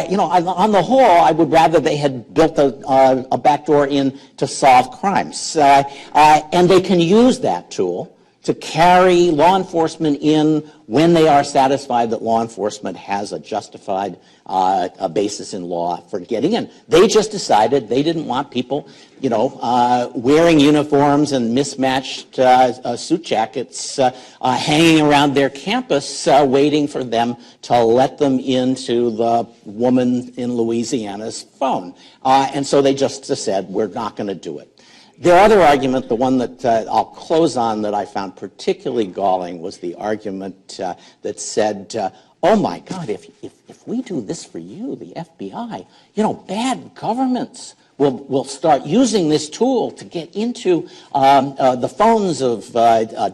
You know, on the whole, I would rather they had built a backdoor in to solve crimes. And they can use that tool to carry law enforcement in when they are satisfied that law enforcement has a justified a basis in law for getting in. They just decided they didn't want people, you know, wearing uniforms and mismatched suit jackets hanging around their campus waiting for them to let them into the woman in Louisiana's phone. And so they just said, we're not going to do it. Their other argument, the one that I'll close on that I found particularly galling, was the argument that said, oh my God, if we do this for you, the FBI, you know, bad governments will start using this tool to get into the phones of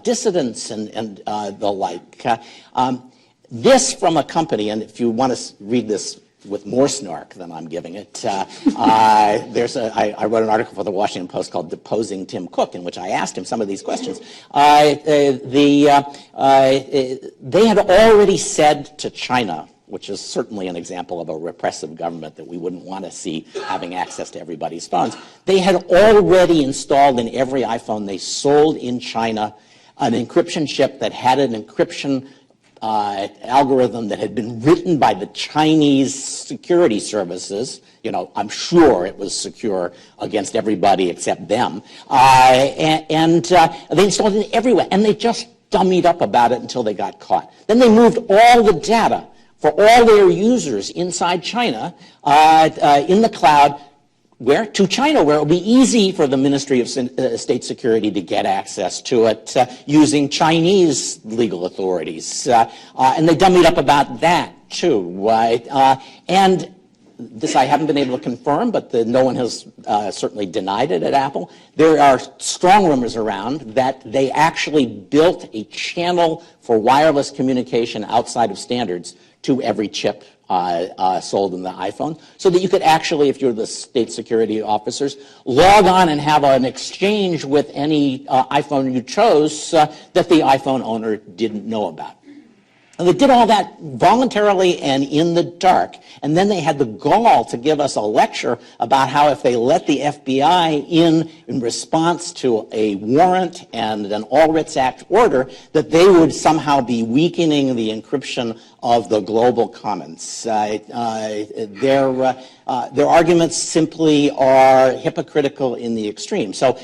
dissidents and the like. This from a company, and if you want to read this with more snark than I'm giving it, I wrote an article for the Washington Post called Deposing Tim Cook, in which I asked him some of these questions. They had already said to China, which is certainly an example of a repressive government that we wouldn't want to see having access to everybody's phones, they had already installed in every iPhone they sold in China an encryption chip that had an encryption algorithm that had been written by the Chinese security services. You know, I'm sure it was secure against everybody except them. And they installed it everywhere, and they just dummied up about it until they got caught. Then they moved all the data for all their users inside China in the cloud. Where? To China, where it will be easy for the Ministry of State Security to get access to it using Chinese legal authorities. And they dummied up about that, too. And this I haven't been able to confirm, but no one has certainly denied it at Apple. There are strong rumors around that they actually built a channel for wireless communication outside of standards to every chip sold in the iPhone, so that you could actually, if you're the state security officers, log on and have an exchange with any iPhone you chose that the iPhone owner didn't know about. And they did all that voluntarily and in the dark. And then they had the gall to give us a lecture about how if they let the FBI in response to a warrant and an All Writs Act order, that they would somehow be weakening the encryption of the global commons. Their arguments simply are hypocritical in the extreme. So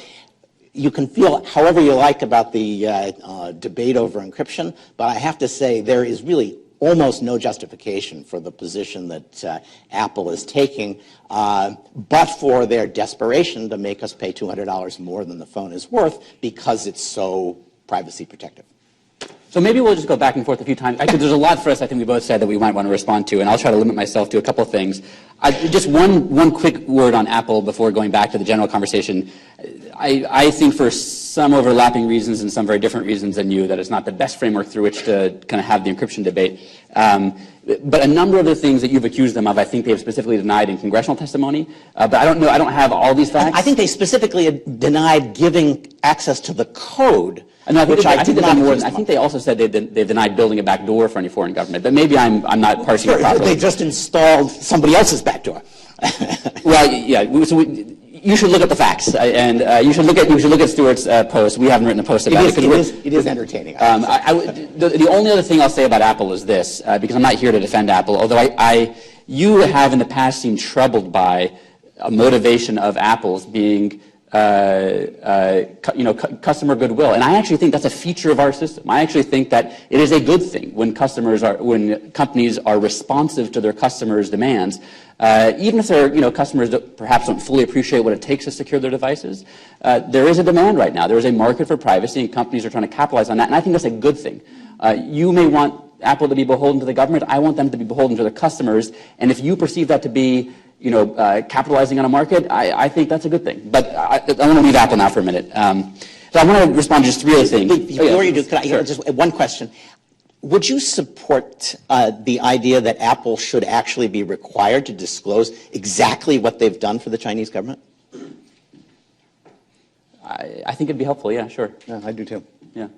you can feel however you like about the debate over encryption, but I have to say there is really almost no justification for the position that Apple is taking, but for their desperation to make us pay $200 more than the phone is worth because it's so privacy protective. So maybe we'll just go back and forth a few times. Actually, there's a lot for us I think we both said that we might want to respond to, and I'll try to limit myself to a couple of things. Just one quick word on Apple before going back to the general conversation. I think for some overlapping reasons and some very different reasons than you that it's not the best framework through which to kind of have the encryption debate. But a number of the things that you've accused them of, I think they've specifically denied in congressional testimony. But I don't know. I don't have all these facts. I think they specifically denied giving access to the code. And I think they also said they've denied building a back door for any foreign government. But maybe I'm not parsing it properly. They just installed somebody else's back door. Well, yeah. You should look at the facts, and you should look at Stuart's post. We haven't written a post about it. It is entertaining. The only other thing I'll say about Apple is this, because I'm not here to defend Apple. Although you have in the past seemed troubled by a motivation of Apple's being customer goodwill, and I actually think that's a feature of our system. I actually think that it is a good thing when companies are responsive to their customers' demands, even if their customers perhaps don't fully appreciate what it takes to secure their devices. There is a demand right now. There is a market for privacy, and companies are trying to capitalize on that, and I think that's a good thing. You may want Apple to be beholden to the government. I want them to be beholden to their customers, and if you perceive that to be capitalizing on a market, I think that's a good thing. But I want to leave Apple now for a minute. So I want to respond to just three other things. Before you do, could I just one question? Would you support the idea that Apple should actually be required to disclose exactly what they've done for the Chinese government? I think it'd be helpful, yeah, sure. Yeah, I do too. Yeah.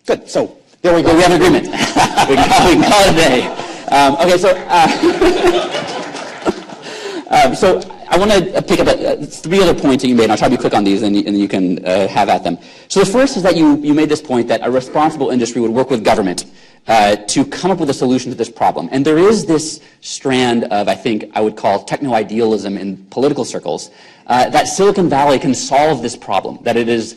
Good. So there we go. We have an agreement. we can call it a day. Okay, so I want to pick up three other points that you made, and I'll try to be quick on these, and you can have at them. So the first is that you made this point that a responsible industry would work with government to come up with a solution to this problem. And there is this strand of, I think, I would call techno-idealism in political circles, that Silicon Valley can solve this problem, that it is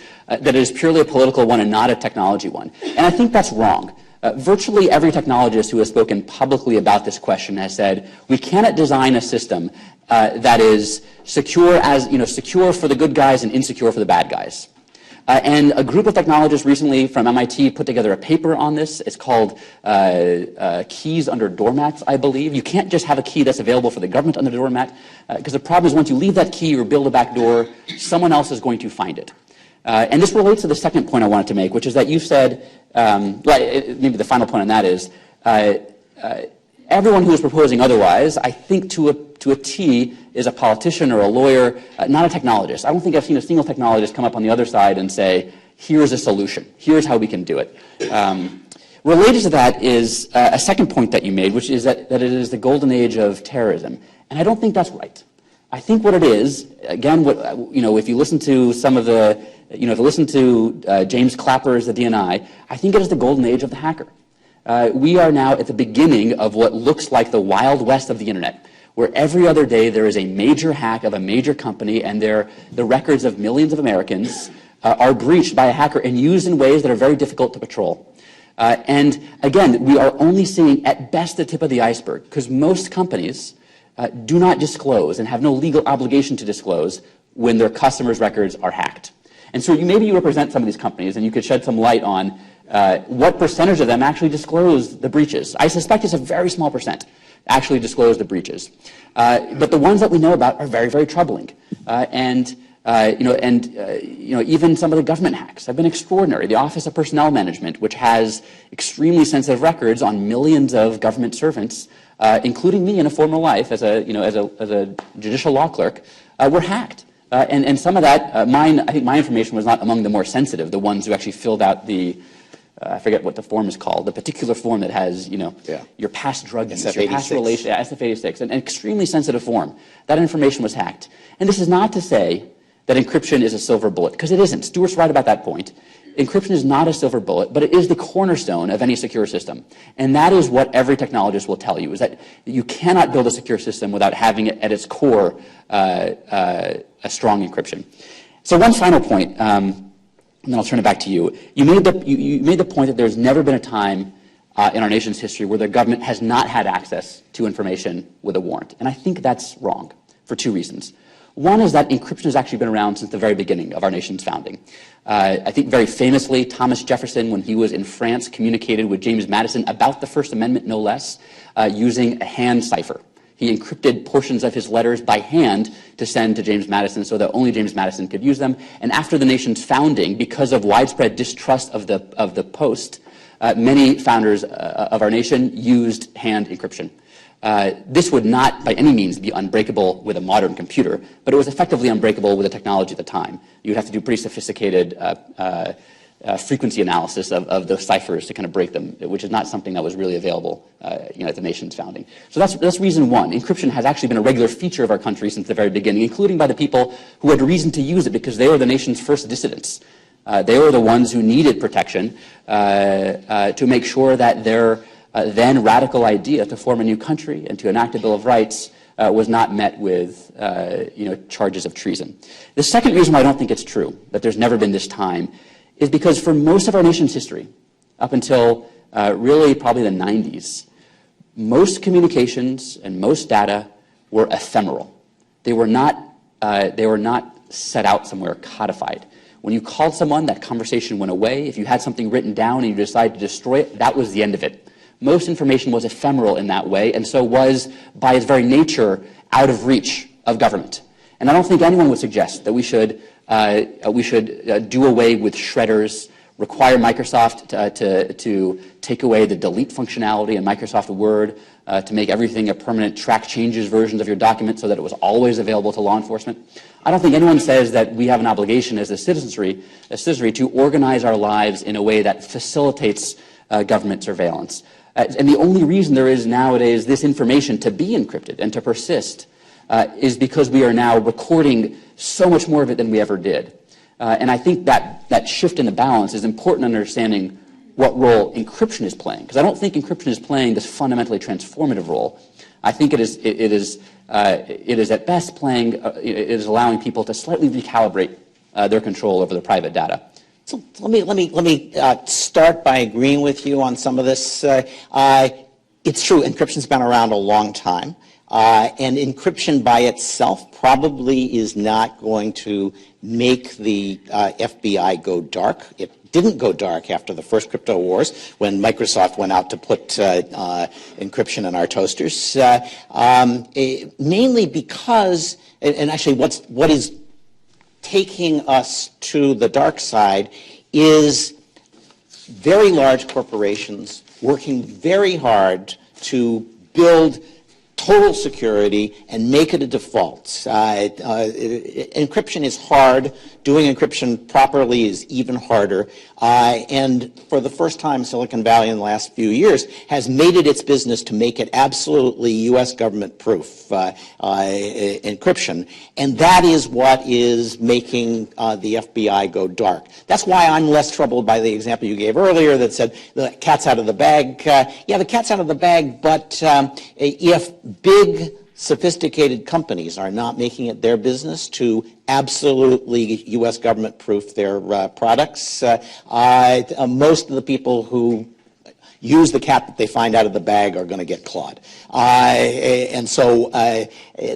purely a political one and not a technology one. And I think that's wrong. Virtually every technologist who has spoken publicly about this question has said, we cannot design a system that is secure for the good guys and insecure for the bad guys. And a group of technologists recently from MIT put together a paper on this. It's called Keys Under Doormats, I believe. You can't just have a key that's available for the government under the doormat, because the problem is once you leave that key or build a back door, someone else is going to find it. And this relates to the second point I wanted to make, which is that you said, maybe the final point on that is, everyone who is proposing otherwise, I think to a T, is a politician or a lawyer, not a technologist. I don't think I've seen a single technologist come up on the other side and say, here's a solution. Here's how we can do it. Related to that is a second point that you made, which is that it is the golden age of terrorism. And I don't think that's right. I think what it is, again, if you listen to some of the, if you listen to James Clapper's The DNI, I think it is the golden age of the hacker. We are now at the beginning of what looks like the Wild West of the Internet, where every other day there is a major hack of a major company, and the records of millions of Americans are breached by a hacker and used in ways that are very difficult to patrol. And again, we are only seeing at best the tip of the iceberg, because most companies do not disclose and have no legal obligation to disclose when their customers' records are hacked. And so maybe you represent some of these companies, and you could shed some light on what percentage of them actually disclose the breaches. I suspect it's a very small percent actually disclose the breaches. But the ones that we know about are very, very troubling. Even some of the government hacks have been extraordinary. The Office of Personnel Management, which has extremely sensitive records on millions of government servants, including me in a former life as a judicial law clerk, were hacked. And some of that, I think my information was not among the more sensitive, the ones who actually filled out the, I forget what the form is called, the particular form that has, your past drug use, your past relation, SF-86, an extremely sensitive form. That information was hacked. And this is not to say that encryption is a silver bullet, because it isn't. Stuart's right about that point. Encryption is not a silver bullet, but it is the cornerstone of any secure system. And that is what every technologist will tell you, is that you cannot build a secure system without having it at its core a strong encryption. So one final point, and then I'll turn it back to you. You made the point that there's never been a time in our nation's history where the government has not had access to information with a warrant. And I think that's wrong for two reasons. One is that encryption has actually been around since the very beginning of our nation's founding. I think very famously, Thomas Jefferson, when he was in France, communicated with James Madison about the First Amendment, no less, using a hand cipher. He encrypted portions of his letters by hand to send to James Madison so that only James Madison could use them. And after the nation's founding, because of widespread distrust of the post, many founders of our nation used hand encryption. This would not by any means be unbreakable with a modern computer, but it was effectively unbreakable with the technology at the time. You would have to do pretty sophisticated frequency analysis of those ciphers to kind of break them, which is not something that was really available at the nation's founding. So that's reason one. Encryption has actually been a regular feature of our country since the very beginning, including by the people who had reason to use it because they were the nation's first dissidents. They were the ones who needed protection to make sure that their then radical idea to form a new country and to enact a Bill of Rights was not met with charges of treason. The second reason why I don't think it's true that there's never been this time is because for most of our nation's history, up until really probably the 90s, most communications and most data were ephemeral. They were not set out somewhere codified. When you called someone, that conversation went away. If you had something written down and you decided to destroy it, that was the end of it. Most information was ephemeral in that way, and so was, by its very nature, out of reach of government. And I don't think anyone would suggest that we should do away with shredders, require Microsoft to take away the delete functionality in Microsoft Word, to make everything a permanent track changes versions of your document so that it was always available to law enforcement. I don't think anyone says that we have an obligation as a citizenry to organize our lives in a way that facilitates government surveillance. And the only reason there is nowadays this information to be encrypted and to persist is because we are now recording so much more of it than we ever did. And I think that shift in the balance is important in understanding what role encryption is playing. Because I don't think encryption is playing this fundamentally transformative role. I think it is at best playing, it is allowing people to slightly recalibrate their control over their private data. So let me start by agreeing with you on some of this. It's true, encryption's been around a long time, and encryption by itself probably is not going to make the FBI go dark. It didn't go dark after the first crypto wars when Microsoft went out to put encryption in our toasters, mainly because, and actually what is taking us to the dark side is very large corporations working very hard to build total security and make it a default. Encryption is hard. Doing encryption properly is even harder. And for the first time, Silicon Valley in the last few years has made it its business to make it absolutely U.S. government proof encryption. And that is what is making the FBI go dark. That's why I'm less troubled by the example you gave earlier that said the cat's out of the bag. Yeah, the cat's out of the bag, but if big, sophisticated companies are not making it their business to absolutely U.S. government proof their products, most of the people who use the cat that they find out of the bag are going to get clawed. And so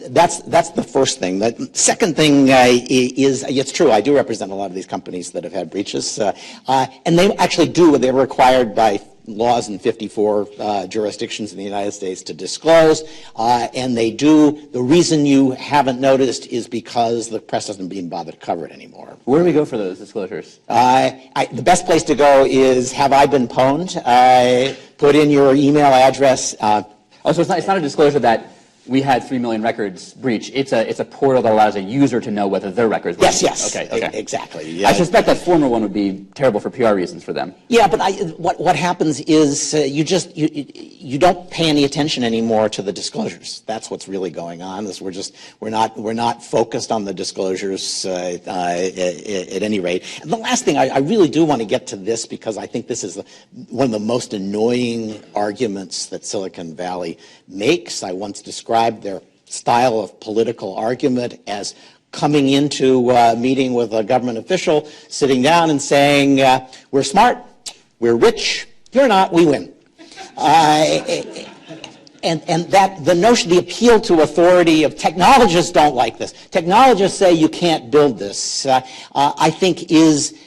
that's the first thing. The second thing is, it's true, I do represent a lot of these companies that have had breaches, and they actually do what they're required by laws in 54 jurisdictions in the United States to disclose, and they do. The reason you haven't noticed is because the press doesn't even bother to cover it anymore. Where do we go for those disclosures? The best place to go is, have I been pwned? Put in your email address. So it's not a disclosure that we had 3 million records breach. It's a portal that allows a user to know whether their records were breached. Yes. Okay. Exactly. Yeah. I suspect that former one would be terrible for PR reasons for them. Yeah, but what happens is you don't pay any attention anymore to the disclosures. That's what's really going on. We're not focused on the disclosures at any rate. And the last thing, I really do want to get to this because I think this is one of the most annoying arguments that Silicon Valley makes. I once described their style of political argument as coming into a meeting with a government official, sitting down and saying, we're smart, we're rich, you're not, we win. And that the notion, the appeal to authority of technologists don't like this. Technologists say you can't build this, I think is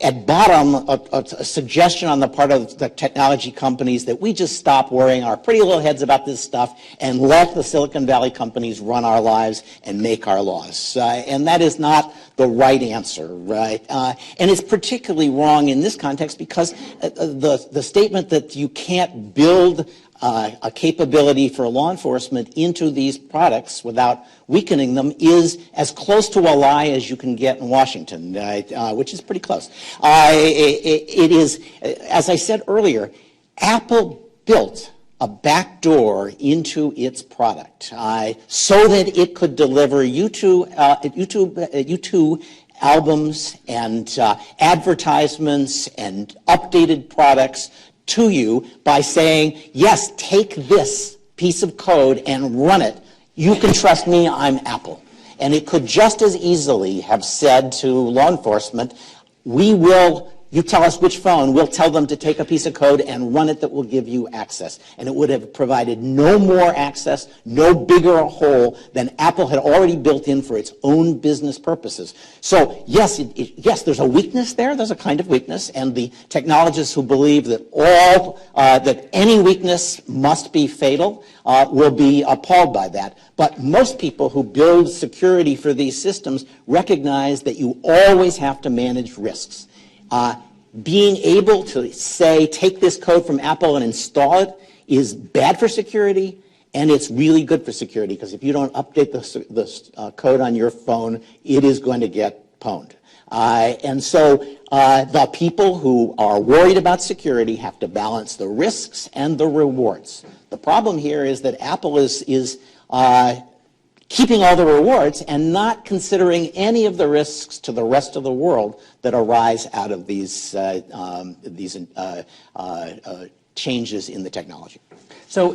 at bottom a suggestion on the part of the technology companies that we just stop worrying our pretty little heads about this stuff and let the Silicon Valley companies run our lives and make our laws. And that is not the right answer, right? And it's particularly wrong in this context because the statement that you can't build a capability for law enforcement into these products without weakening them is as close to a lie as you can get in Washington, which is pretty close. It is, as I said earlier, Apple built a backdoor into its product so that it could deliver YouTube albums and advertisements and updated products to you by saying, yes, take this piece of code and run it. You can trust me, I'm Apple. And it could just as easily have said to law enforcement, you tell us which phone, we'll tell them to take a piece of code and run it that will give you access. And it would have provided no more access, no bigger a hole than Apple had already built in for its own business purposes. So yes, yes, there's a weakness there, there's a kind of weakness, and the technologists who believe that that any weakness must be fatal will be appalled by that. But most people who build security for these systems recognize that you always have to manage risks. Being able to say, take this code from Apple and install it is bad for security, and it's really good for security, because if you don't update the code on your phone, it is going to get pwned. And so the people who are worried about security have to balance the risks and the rewards. The problem here is that Apple is keeping all the rewards and not considering any of the risks to the rest of the world that arise out of these changes in the technology. So,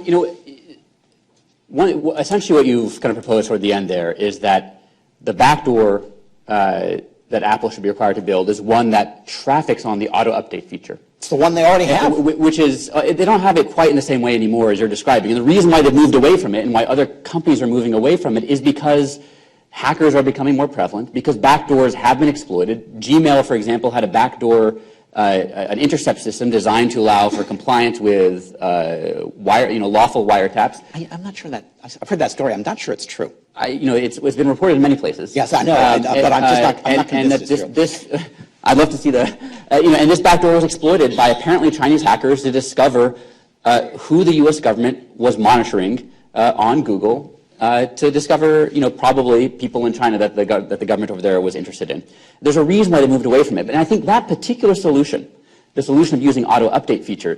essentially what you've kind of proposed toward the end there is that the backdoor that Apple should be required to build is one that traffics on the auto-update feature. It's the one they already have. Which is, they don't have it quite in the same way anymore as you're describing. And the reason why they've moved away from it and why other companies are moving away from it is because hackers are becoming more prevalent, because backdoors have been exploited. Gmail, for example, had a backdoor, an intercept system designed to allow for compliance with lawful wiretaps. I'm not sure that, I've heard that story. I'm not sure it's true. It's been reported in many places. Yes, I know, but I'm not convinced it's true. I'd love to see and this backdoor was exploited by apparently Chinese hackers to discover who the U.S. government was monitoring on Google to discover, probably people in China that the government over there was interested in. There's a reason why they moved away from it, and I think that particular solution, the solution of using the auto update feature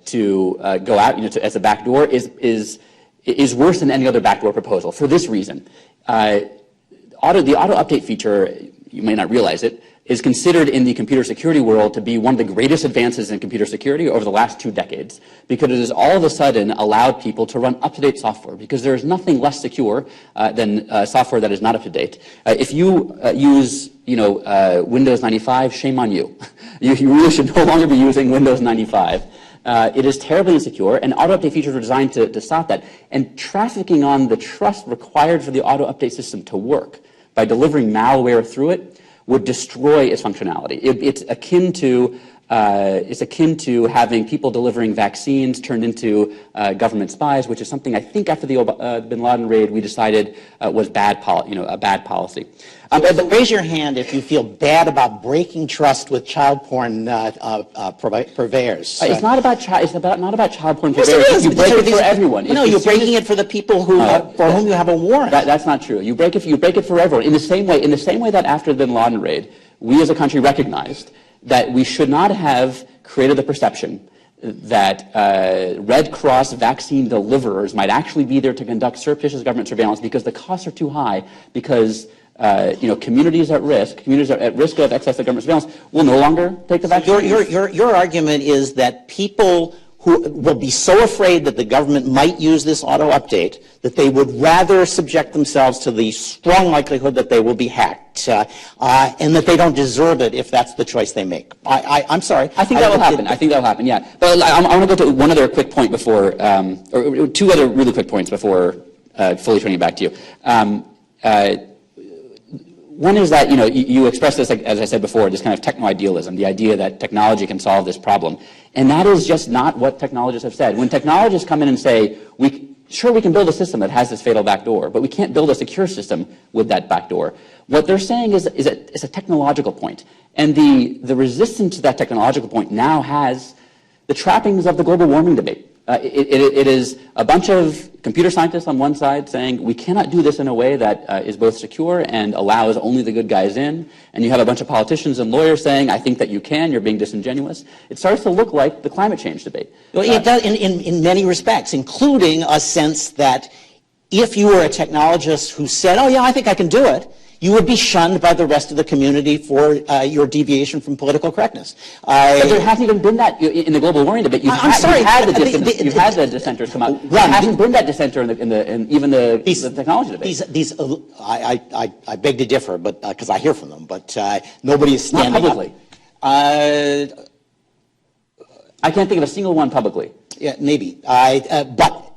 to go out, as a backdoor is worse than any other backdoor proposal for this reason. The auto update feature, you may not realize it, is considered in the computer security world to be one of the greatest advances in computer security over the last 2 decades, because it has all of a sudden allowed people to run up-to-date software, because there is nothing less secure than software that is not up-to-date. If you use Windows 95, shame on you. You really should no longer be using Windows 95. It is terribly insecure, and auto-update features are designed to stop that. And trafficking on the trust required for the auto-update system to work by delivering malware through it would destroy its functionality. It's akin to having people delivering vaccines turned into government spies, which is something I think after the Bin Laden raid we decided was a bad policy. But raise your hand if you feel bad about breaking trust with child porn purveyors. It's not about not about child porn Yes, purveyors. it is. You break it for everyone. No, you're breaking it for the people who for whom you have a warrant. That's not true. You break it for everyone. In the same way that after the Bin Laden raid, we as a country recognized that we should not have created the perception that Red Cross vaccine deliverers might actually be there to conduct surreptitious government surveillance because the costs are too high, because communities at risk of excessive government surveillance will no longer take the vaccine. Your argument is that people who will be so afraid that the government might use this auto-update that they would rather subject themselves to the strong likelihood that they will be hacked, and that they don't deserve it if that's the choice they make. I'm sorry. I think that will happen. Yeah. But I want to go to one other quick point before, or 2 other really quick points before fully turning it back to you. One is that, you expressed this, as I said before, this kind of techno-idealism, the idea that technology can solve this problem. And that is just not what technologists have said. When technologists come in and say, sure, we can build a system that has this fatal backdoor, but we can't build a secure system with that backdoor, what they're saying is a technological point. And the resistance to that technological point now has the trappings of the global warming debate. It is a bunch of computer scientists on one side saying we cannot do this in a way that is both secure and allows only the good guys in, and you have a bunch of politicians and lawyers saying I think that you can, you're being disingenuous. It starts to look like the climate change debate. Well, it does in many respects, including a sense that if you were a technologist who said, oh yeah, I think I can do it, you would be shunned by the rest of the community for your deviation from political correctness. But there hasn't even been that in the global warming debate. You've had the dissenters come out. There hasn't been that dissenter in even the technology debate. I beg to differ, but because I hear from them, but nobody is standing Not publicly. I can't think of a single one publicly. Yeah, maybe. But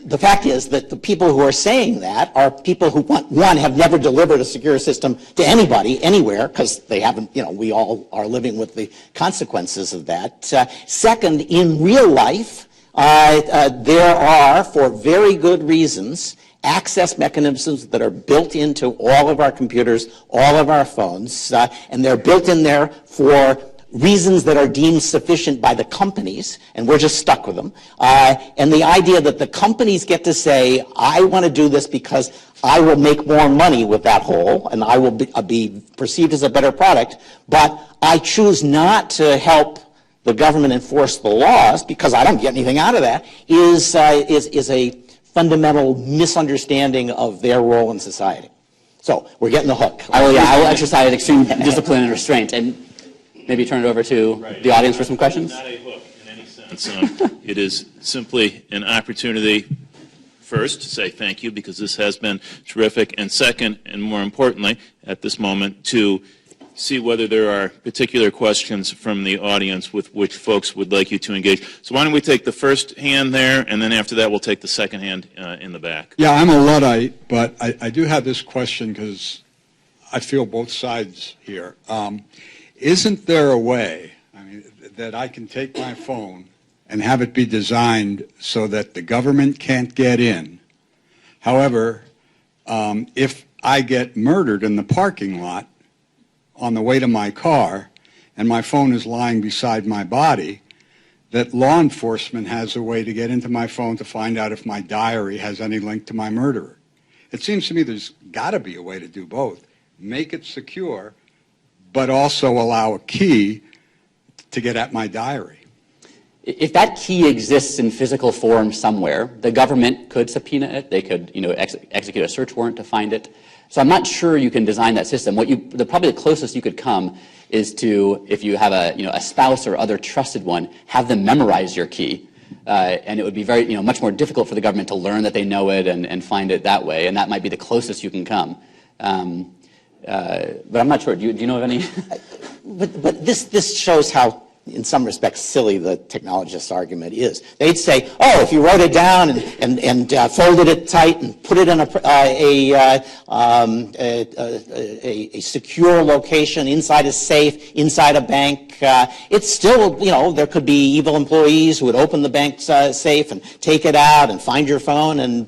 the fact is that the people who are saying that are people who, one, have never delivered a secure system to anybody, anywhere, because they haven't, we all are living with the consequences of that. Second, in real life, there are, for very good reasons, access mechanisms that are built into all of our computers, all of our phones, and they're built in there for reasons that are deemed sufficient by the companies, and we're just stuck with them. And the idea that the companies get to say, I want to do this because I will make more money with that hole, and I will be perceived as a better product, but I choose not to help the government enforce the laws because I don't get anything out of that, is a fundamental misunderstanding of their role in society. So we're getting the hook. I will exercise extreme discipline and restraint, and maybe turn it over to the audience for some questions. Not a hook in any sense. It is simply an opportunity, first, to say thank you because this has been terrific, and second, and more importantly, at this moment, to see whether there are particular questions from the audience with which folks would like you to engage. So why don't we take the first hand there, and then after that we'll take the second hand in the back. Yeah, I'm a Luddite, but I do have this question because I feel both sides here. Isn't there a way, that I can take my phone and have it be designed so that the government can't get in? However, if I get murdered in the parking lot on the way to my car and my phone is lying beside my body, that law enforcement has a way to get into my phone to find out if my diary has any link to my murderer? It seems to me there's got to be a way to do both. Make it secure, but also allow a key to get at my diary. If that key exists in physical form somewhere, the government could subpoena it. They could, execute a search warrant to find it. So I'm not sure you can design that system. Probably the closest you could come is to, if you have a spouse or other trusted one, have them memorize your key. And it would be very, much more difficult for the government to learn that they know it and find it that way. And that might be the closest you can come. But I'm not sure. Do you know of any? But this shows how, in some respects, silly the technologist's argument is. They'd say, oh, if you wrote it down and folded it tight and put it in a secure location inside a safe, inside a bank, it's still, there could be evil employees who would open the bank safe and take it out and find your phone and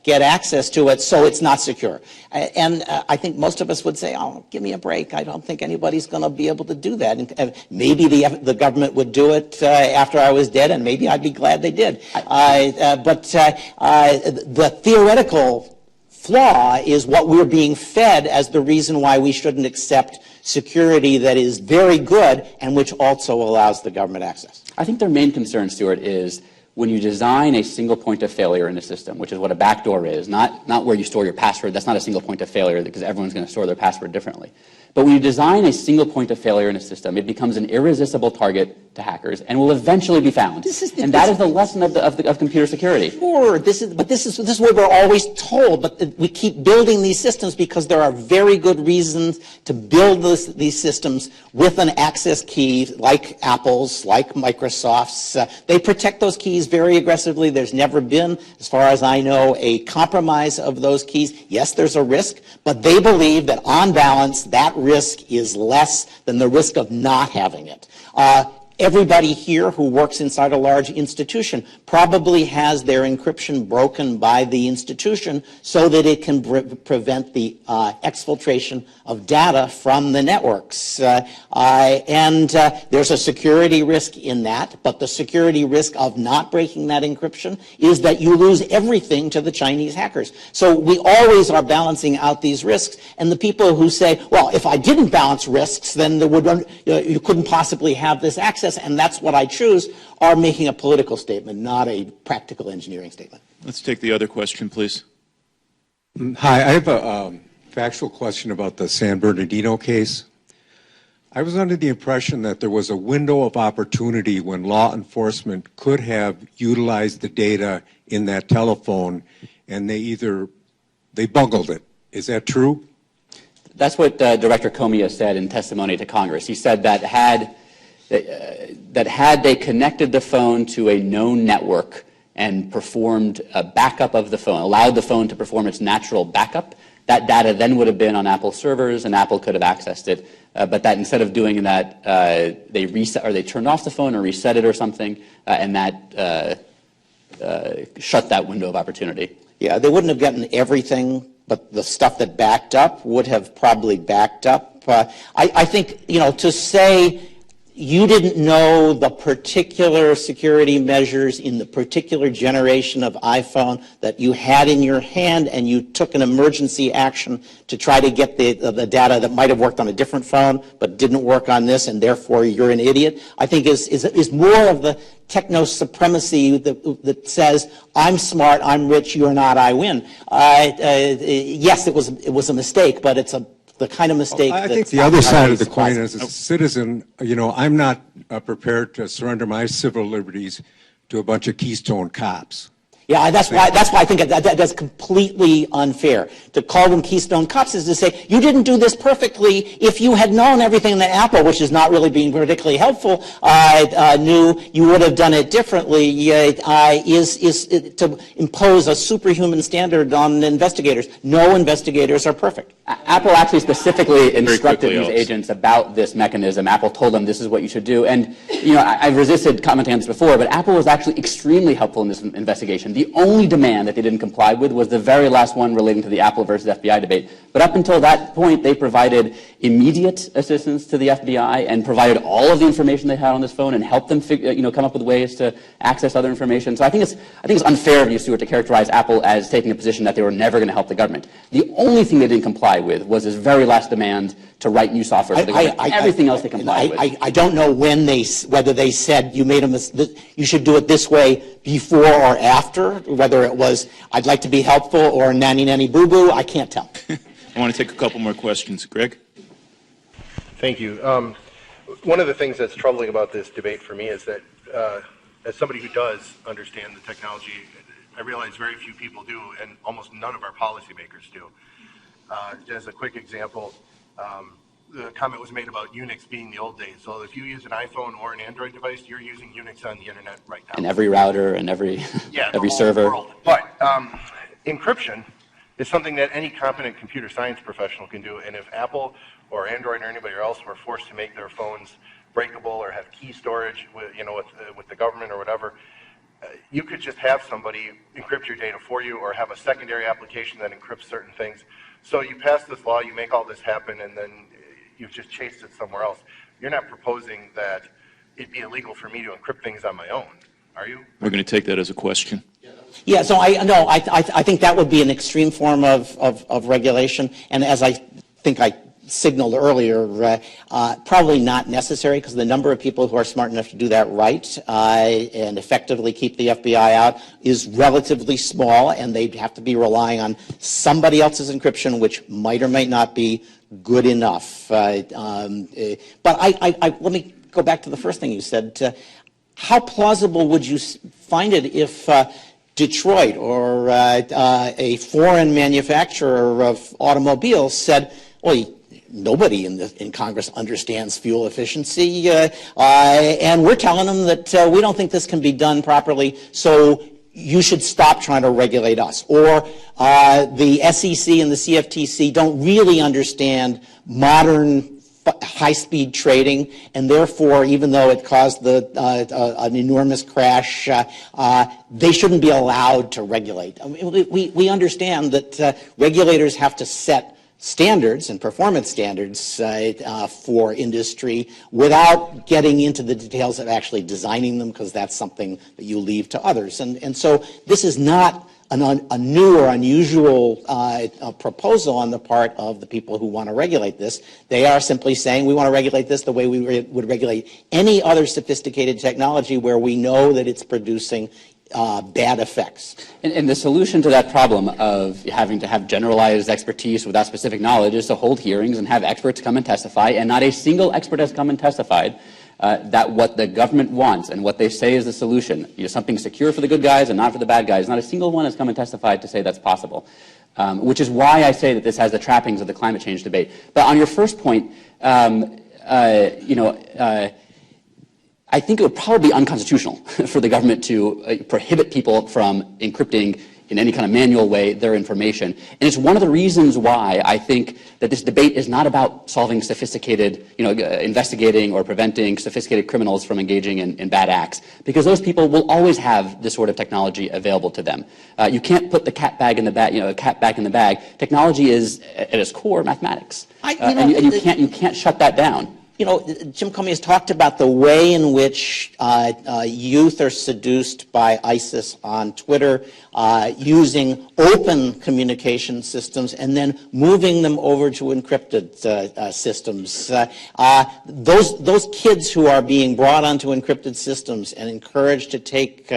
get access to it, so it's not secure. And I think most of us would say, oh, give me a break. I don't think anybody's going to be able to do that. And maybe the government would do it after I was dead, and maybe I'd be glad they did. But the theoretical flaw is what we're being fed as the reason why we shouldn't accept security that is very good and which also allows the government access. I think their main concern, Stuart, is when you design a single point of failure in a system, which is what a backdoor is, not where you store your password. That's not a single point of failure because everyone's going to store their password differently. But when you design a single point of failure in a system, it becomes an irresistible target to hackers and will eventually be found. And that is the lesson of computer security. Sure, this is what we're always told, but we keep building these systems because there are very good reasons to build these systems with an access key like Apple's, like Microsoft's. They protect those keys very aggressively. There's never been, as far as I know, a compromise of those keys. Yes, there's a risk, but they believe that on balance, that risk is less than the risk of not having it. Everybody here who works inside a large institution probably has their encryption broken by the institution so that it can prevent the exfiltration of data from the networks. And there's a security risk in that, but the security risk of not breaking that encryption is that you lose everything to the Chinese hackers. So we always are balancing out these risks, and the people who say, well, if I didn't balance risks, then you couldn't possibly have this access, and that's what I choose, are making a political statement, not a practical engineering statement. Let's take the other question, please. Hi, I have a factual question about the San Bernardino case. I was under the impression that there was a window of opportunity when law enforcement could have utilized the data in that telephone, and they bungled it. Is that true? That's what Director Comey said in testimony to Congress. He said that had they connected the phone to a known network and performed a backup of the phone, allowed the phone to perform its natural backup, that data then would have been on Apple servers and Apple could have accessed it. But that instead of doing that, they reset, or they turned off the phone or reset it or something, and that shut that window of opportunity. Yeah, they wouldn't have gotten everything, but the stuff that backed up would have probably backed up. I think, to say you didn't know the particular security measures in the particular generation of iPhone that you had in your hand and you took an emergency action to try to get the data that might have worked on a different phone but didn't work on this and therefore you're an idiot, I think is more of the techno-supremacy that says, I'm smart, I'm rich, you're not, I win. Yes, it was a mistake, but it's the kind of mistake I think the other side of the coin as a citizen, I'm not prepared to surrender my civil liberties to a bunch of Keystone cops. Yeah, that's why I think that's completely unfair. To call them Keystone cops is to say, you didn't do this perfectly. If you had known everything that Apple, which is not really being particularly helpful, knew, you would have done it differently, is to impose a superhuman standard on investigators. No investigators are perfect. Apple actually specifically instructed these agents about this mechanism. Apple told them this is what you should do. And, I've resisted commenting on this before, but Apple was actually extremely helpful in this investigation. The only demand that they didn't comply with was the very last one relating to the Apple versus FBI debate. But up until that point, they provided immediate assistance to the FBI and provided all of the information they had on this phone and helped them come up with ways to access other information. So I think it's unfair of you, Stuart, to characterize Apple as taking a position that they were never going to help the government. The only thing they didn't comply with was this very last demand to write new software for the government. Everything else they complied with. I don't know whether they said you made a mistake, you should do it this way before or after, whether it was I'd like to be helpful or nanny nanny boo boo. I can't tell. I want to take a couple more questions. Greg? Thank you. One of the things that's troubling about this debate for me is that as somebody who does understand the technology, I realize very few people do, and almost none of our policymakers do. As a quick example, the comment was made about Unix being the old days. So if you use an iPhone or an Android device, you're using Unix on the internet right now. And every router and every every server. World. But encryption is something that any competent computer science professional can do. And if Apple or Android or anybody else were forced to make their phones breakable or have key storage with, with the government or whatever, you could just have somebody encrypt your data for you or have a secondary application that encrypts certain things. So you pass this law, you make all this happen, and then you've just chased it somewhere else. You're not proposing that it'd be illegal for me to encrypt things on my own, are you? We're going to take that as a question. Yeah, so I think that would be an extreme form of regulation, and as I think I signaled earlier, probably not necessary because the number of people who are smart enough to do that right and effectively keep the FBI out is relatively small, and they'd have to be relying on somebody else's encryption, which might or might not be good enough. But let me go back to the first thing you said. How plausible would you find it if Detroit or a foreign manufacturer of automobiles said, well, nobody in Congress understands fuel efficiency, and we're telling them that we don't think this can be done properly, so you should stop trying to regulate us. Or the SEC and the CFTC don't really understand modern high-speed trading, and therefore, even though it caused an enormous crash, they shouldn't be allowed to regulate. I mean, we understand that regulators have to set standards and performance standards for industry without getting into the details of actually designing them, because that's something that you leave to others. And so this is not a new or unusual proposal on the part of the people who want to regulate this. They are simply saying we want to regulate this the way we would regulate any other sophisticated technology where we know that it's producing bad effects. And the solution to that problem of having to have generalized expertise without specific knowledge is to hold hearings and have experts come and testify, and not a single expert has come and testified that what the government wants and what they say is the solution, something secure for the good guys and not for the bad guys, not a single one has come and testified to say that's possible, which is why I say that this has the trappings of the climate change debate. But on your first point, I think it would probably be unconstitutional for the government to prohibit people from encrypting in any kind of manual way their information. And it's one of the reasons why I think that this debate is not about solving sophisticated, investigating or preventing sophisticated criminals from engaging in bad acts, because those people will always have this sort of technology available to them. You can't put the cat back in the bag. Technology is, at its core, mathematics. And you can't shut that down. Jim Comey has talked about the way in which youth are seduced by ISIS on Twitter, using open communication systems and then moving them over to encrypted systems. Those kids who are being brought onto encrypted systems and encouraged to take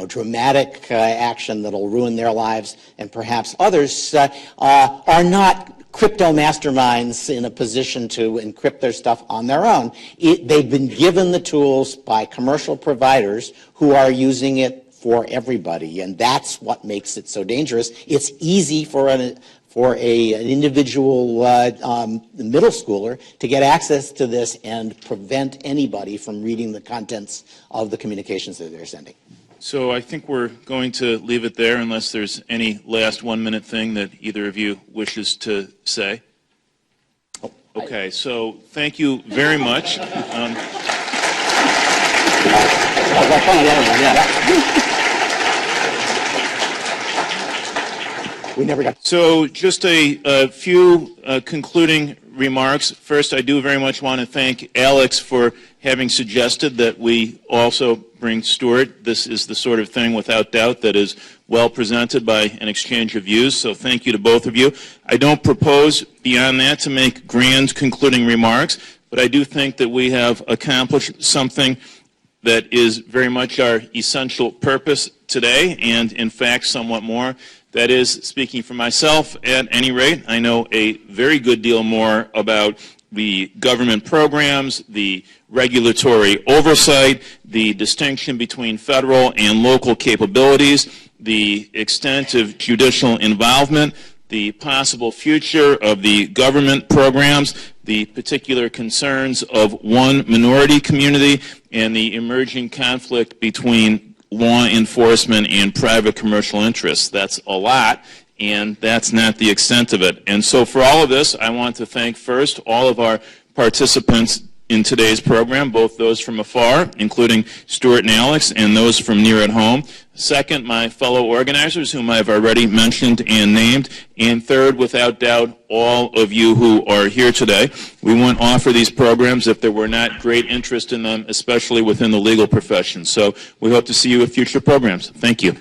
dramatic action that'll ruin their lives and perhaps others are not crypto masterminds in a position to encrypt their stuff on their own. They've been given the tools by commercial providers who are using it for everybody, and that's what makes it so dangerous. It's easy for an individual middle schooler to get access to this and prevent anybody from reading the contents of the communications that they're sending. So I think we're going to leave it there unless there's any last 1-minute thing that either of you wishes to say. Okay, so thank you very much. We never got. So just a few concluding remarks. First, I do very much want to thank Alex for having suggested that we also bring Stuart. This is the sort of thing, without doubt, that is well presented by an exchange of views, so thank you to both of you. I don't propose, beyond that, to make grand concluding remarks, but I do think that we have accomplished something that is very much our essential purpose today, and in fact somewhat more. That is, speaking for myself at any rate, I know a very good deal more about the government programs, the regulatory oversight, the distinction between federal and local capabilities, the extent of judicial involvement, the possible future of the government programs, the particular concerns of one minority community, and the emerging conflict between law enforcement and private commercial interests. That's a lot, and that's not the extent of it. And so for all of this, I want to thank first all of our participants in today's program, both those from afar, including Stuart and Alex, and those from near at home. Second, my fellow organizers, whom I've already mentioned and named. And third, without doubt, all of you who are here today. We wouldn't offer these programs if there were not great interest in them, especially within the legal profession. So we hope to see you at future programs. Thank you.